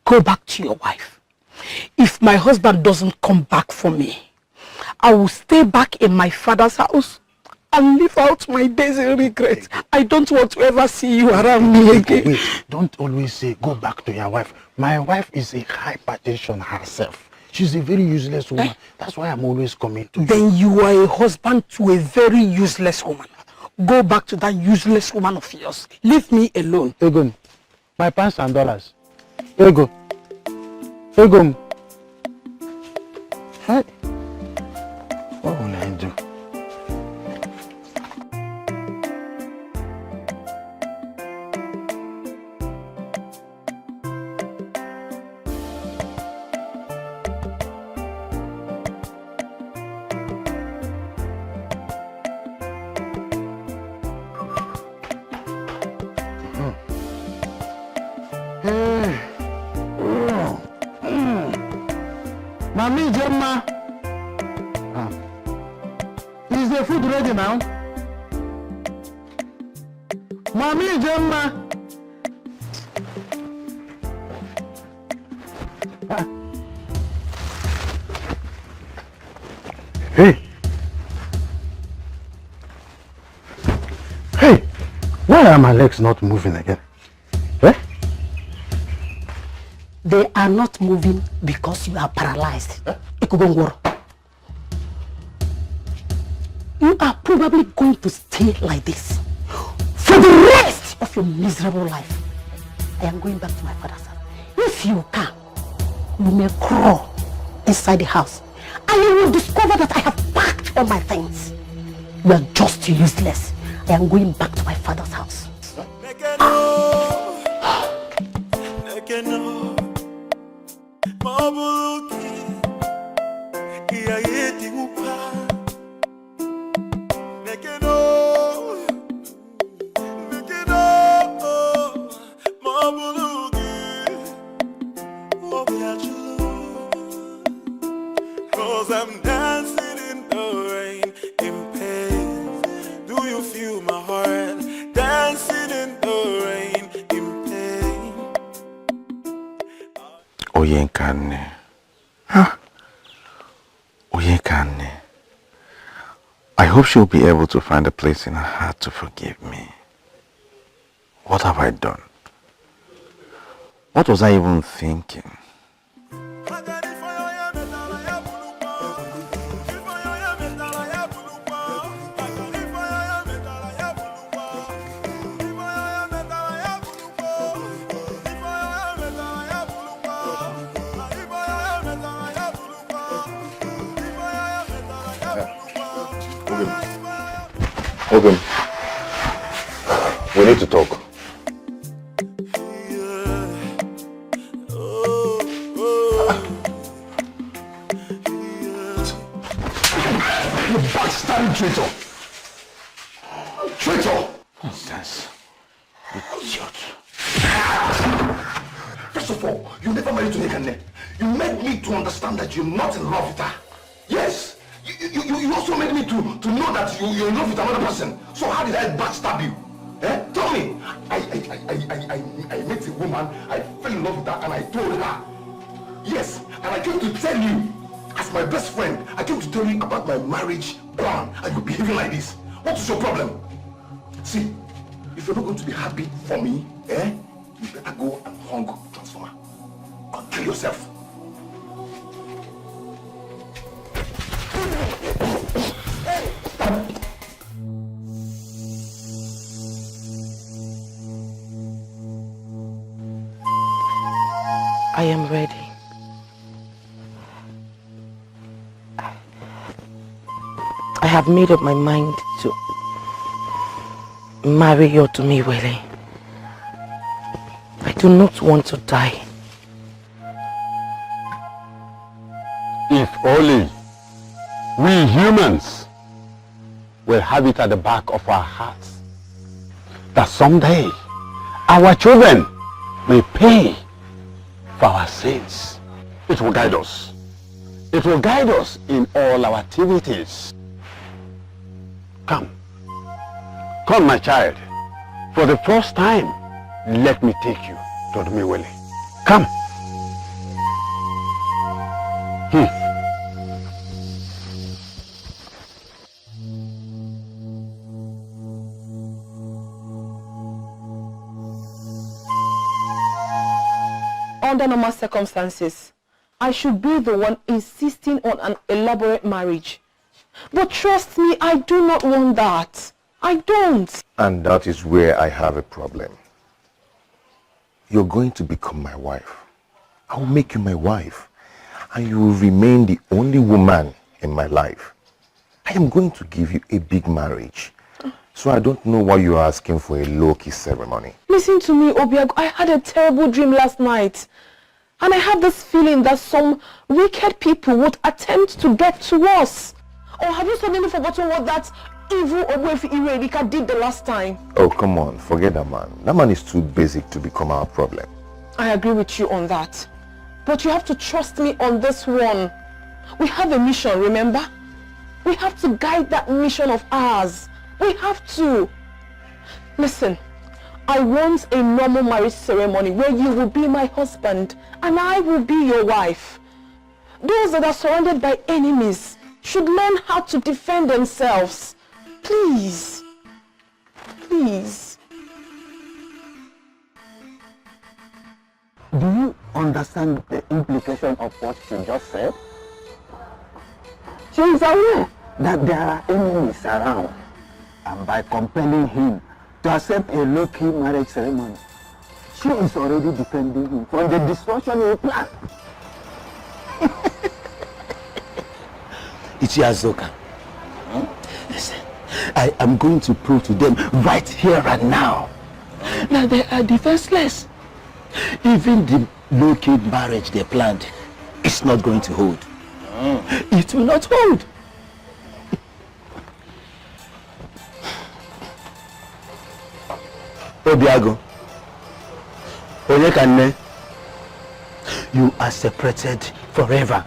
Go back to your wife. If my husband doesn't come back for me, I will stay back in my father's house and live out my days in regret. I don't want to ever see you around me again. Wait, don't always say go back to your wife. My wife is a hypertension herself. She's a very useless woman. That's why I'm always coming to you. Then you are a husband to a very useless woman. Go back to that useless woman of yours. Leave me alone. Egon, my pounds and dollars. Ego. Egon. Hey. What will I do? Mami Gemma, is the food ready now? Mami Gemma. Hey! Hey! Why are my legs not moving again? Eh? They are not moving because you are paralyzed. Ikugongoro. You are probably going to stay like this for the rest of your miserable life. I am going back to my father's house. If you can, you may crawl inside the house and you will discover that I have packed all my things. You are just useless. I am going back to my father's house. Cause I'm dancing in the rain, in pain. Do you feel my heart? Dancing in the rain, in pain. Oyenkane. Huh? Oyenkane. I hope she'll be able to find a place in her heart to forgive me. What have I done? What was I even thinking? Ogun, we need to talk. You backstabbing traitor! Traitor! Nonsense. Idiot. First of all, you never married to Nekane. You made me to understand that you're not in love with her. Yes! You also made me to know that you're in love with another person. So how did I backstab you? Eh? Tell me. I met a woman, I fell in love with her and I told her. Yes, and I came to tell you, as my best friend, I came to tell you about my marriage plan and you're behaving like this. What is your problem? See, if you're not going to be happy for me, you better go and hung transformer. Or kill yourself. I am ready. I have made up my mind to marry Yotumiwele. I do not want to die. If only we humans will have it at the back of our hearts that someday our children may pay for our sins. It will guide us. It will guide us in all our activities. Come. Come, my child. For the first time, let me take you to Odumiwele. Come. Under normal circumstances, I should be the one insisting on an elaborate marriage. But trust me, I do not want that. I don't. And that is where I have a problem. You're going to become my wife. I will make you my wife. And you will remain the only woman in my life. I am going to give you a big marriage. So I don't know why you are asking for a low-key ceremony. Listen to me, Obiago. I had a terrible dream last night. And I have this feeling that some wicked people would attempt to get to us. Or have you suddenly forgotten what that evil Ogwefi Irelika did the last time? Oh, come on. Forget that man. That man is too basic to become our problem. I agree with you on that. But you have to trust me on this one. We have a mission, remember? We have to guide that mission of ours. We have to. Listen, I want a normal marriage ceremony where you will be my husband and I will be your wife. Those that are surrounded by enemies should learn how to defend themselves. Please. Please. Do you understand the implication of what she just said? She is aware that there are enemies around, and by compelling him to accept a low-key marriage ceremony, she is already defending him from the destruction he planned. Ichiazoka, listen, I am going to prove to them right here and now that they are defenseless. Even the low-key marriage they planned is not going to hold. It will not hold. Obiago, Onyekane, you are separated forever.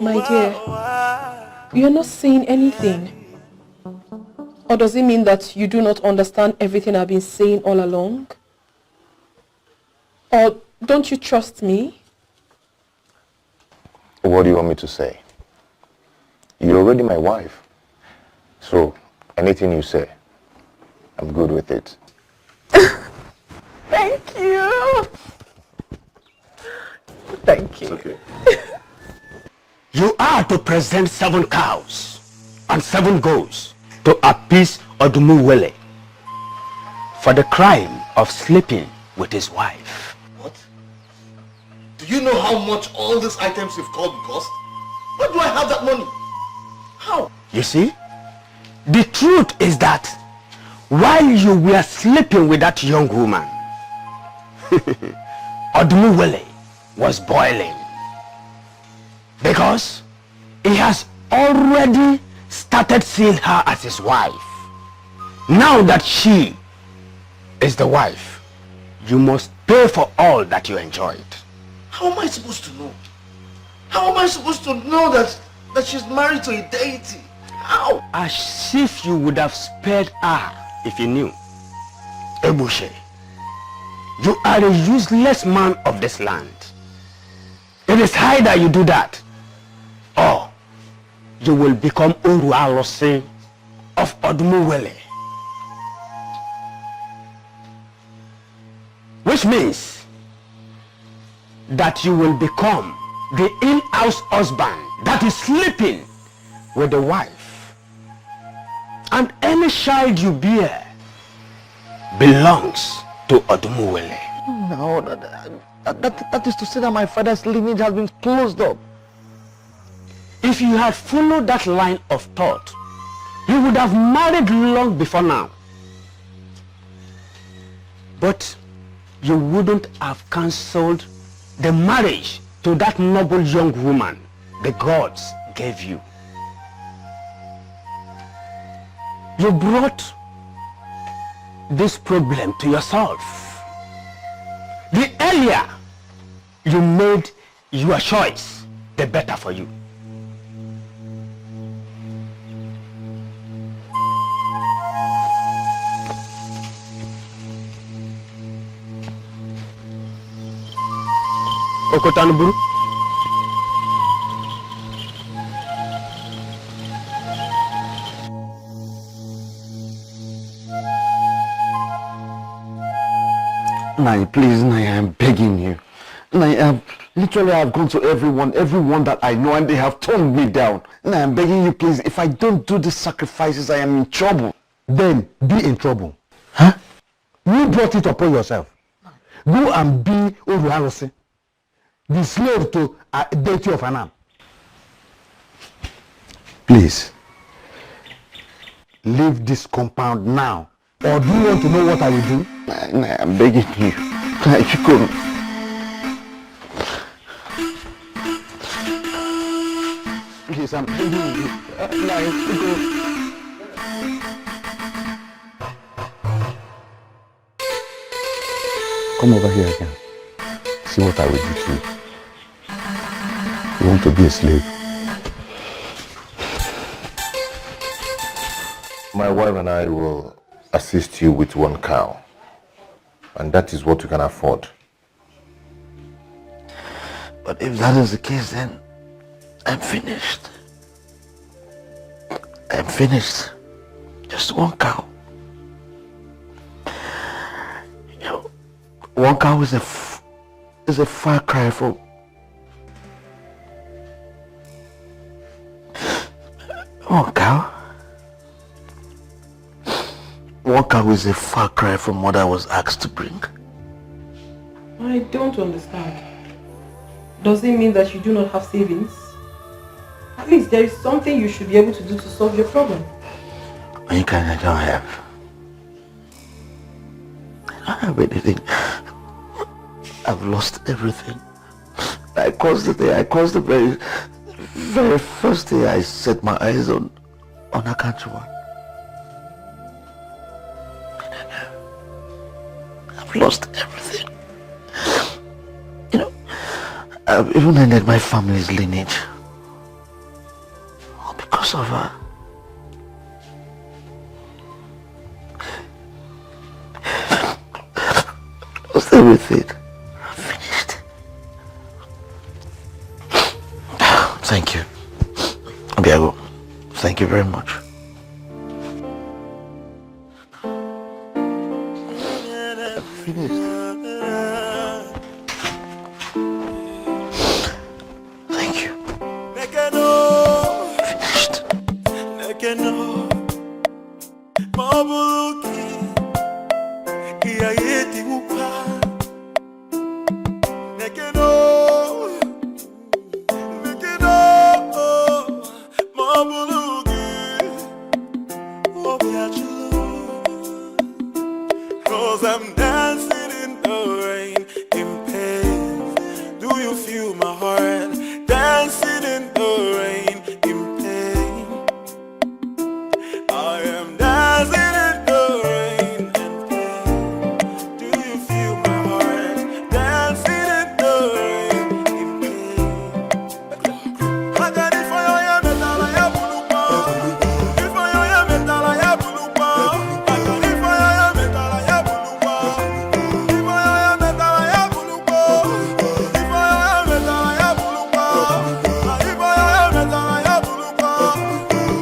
My dear, you're not saying anything. Or does it mean that you do not understand everything I've been saying all along? Or don't you trust me? What do you want me to say? You're already my wife. So, anything you say, I'm good with it. Thank you. Thank you. It's okay. You are to present 7 cows and 7 goats to appease Odumuwele for the crime of sleeping with his wife. What? Do you know how much all these items you've called cost? Where do I have that money? How? You see, the truth is that while you were sleeping with that young woman, Odumuwele was boiling. Because he has already started seeing her as his wife. Now that she is the wife, you must pay for all that you enjoyed. How am I supposed to know? How am I supposed to know that she's married to a deity? How? As if you would have spared her if you knew. Ebushe, you are a useless man of this land. It is high that you do that. Or you will become Urualose of Odumuwele. Which means that you will become the in-house husband that is sleeping with the wife. And any child you bear belongs to Odumuwele. No, that is to say that my father's lineage has been closed up. If you had followed that line of thought, you would have married long before now. But you wouldn't have cancelled the marriage to that noble young woman the gods gave you. You brought this problem to yourself. The earlier you made your choice, the better for you. Okotanuburu. Nai, please, Nai, I'm begging you. Nai, literally I've gone to everyone that I know, and they have toned me down. Nai, I'm begging you, please, if I don't do these sacrifices, I am in trouble. Then be in trouble. Huh? You brought it upon yourself. Go and be Urualose. the slave to a deity of Anam. Please, leave this compound now. Or do you want to know what I will do? Nah, I'm begging you. If you could. Please, I'm begging you. Come over here again. See what I will do to you. You want to be a slave? My wife and I will assist you with 1 cow. And that is what you can afford. But if that is the case, then I'm finished. I'm finished. Just 1 cow. You know, 1 cow is a far cry from 1 cow. 1 cow is a far cry from what I was asked to bring. I don't understand. Does it mean that you do not have savings? At least there is something you should be able to do to solve your problem. I don't have. I don't have anything. I've lost everything. I caused the very first day I set my eyes on Akanchwa. I've lost everything. You know, I've even ended my family's lineage. All because of her. I've lost everything. I'm finished. Thank you. Biago, thank you very much. I'm finished. Thank you. Cause I'm dancing in the rain, in pain. Do you feel my heart? Dancing in the rain, in pain. I am dancing in the rain, in pain. Do you feel my heart? Dancing in the rain, in pain. I got it for you, metal, I have bulupa. If I am metal, I have bulupa. I got it for you, metal, I have bulupa. If I am metal, I have bulupa. If I am metal, I have bulupa. If I am metal, I have bulupa.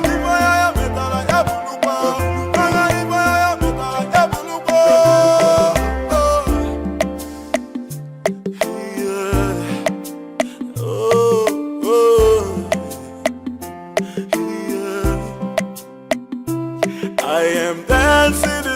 If I am metal, I have bulupa. If I am metal, I have bulupa. Yeah. Oh, yeah. I am dancing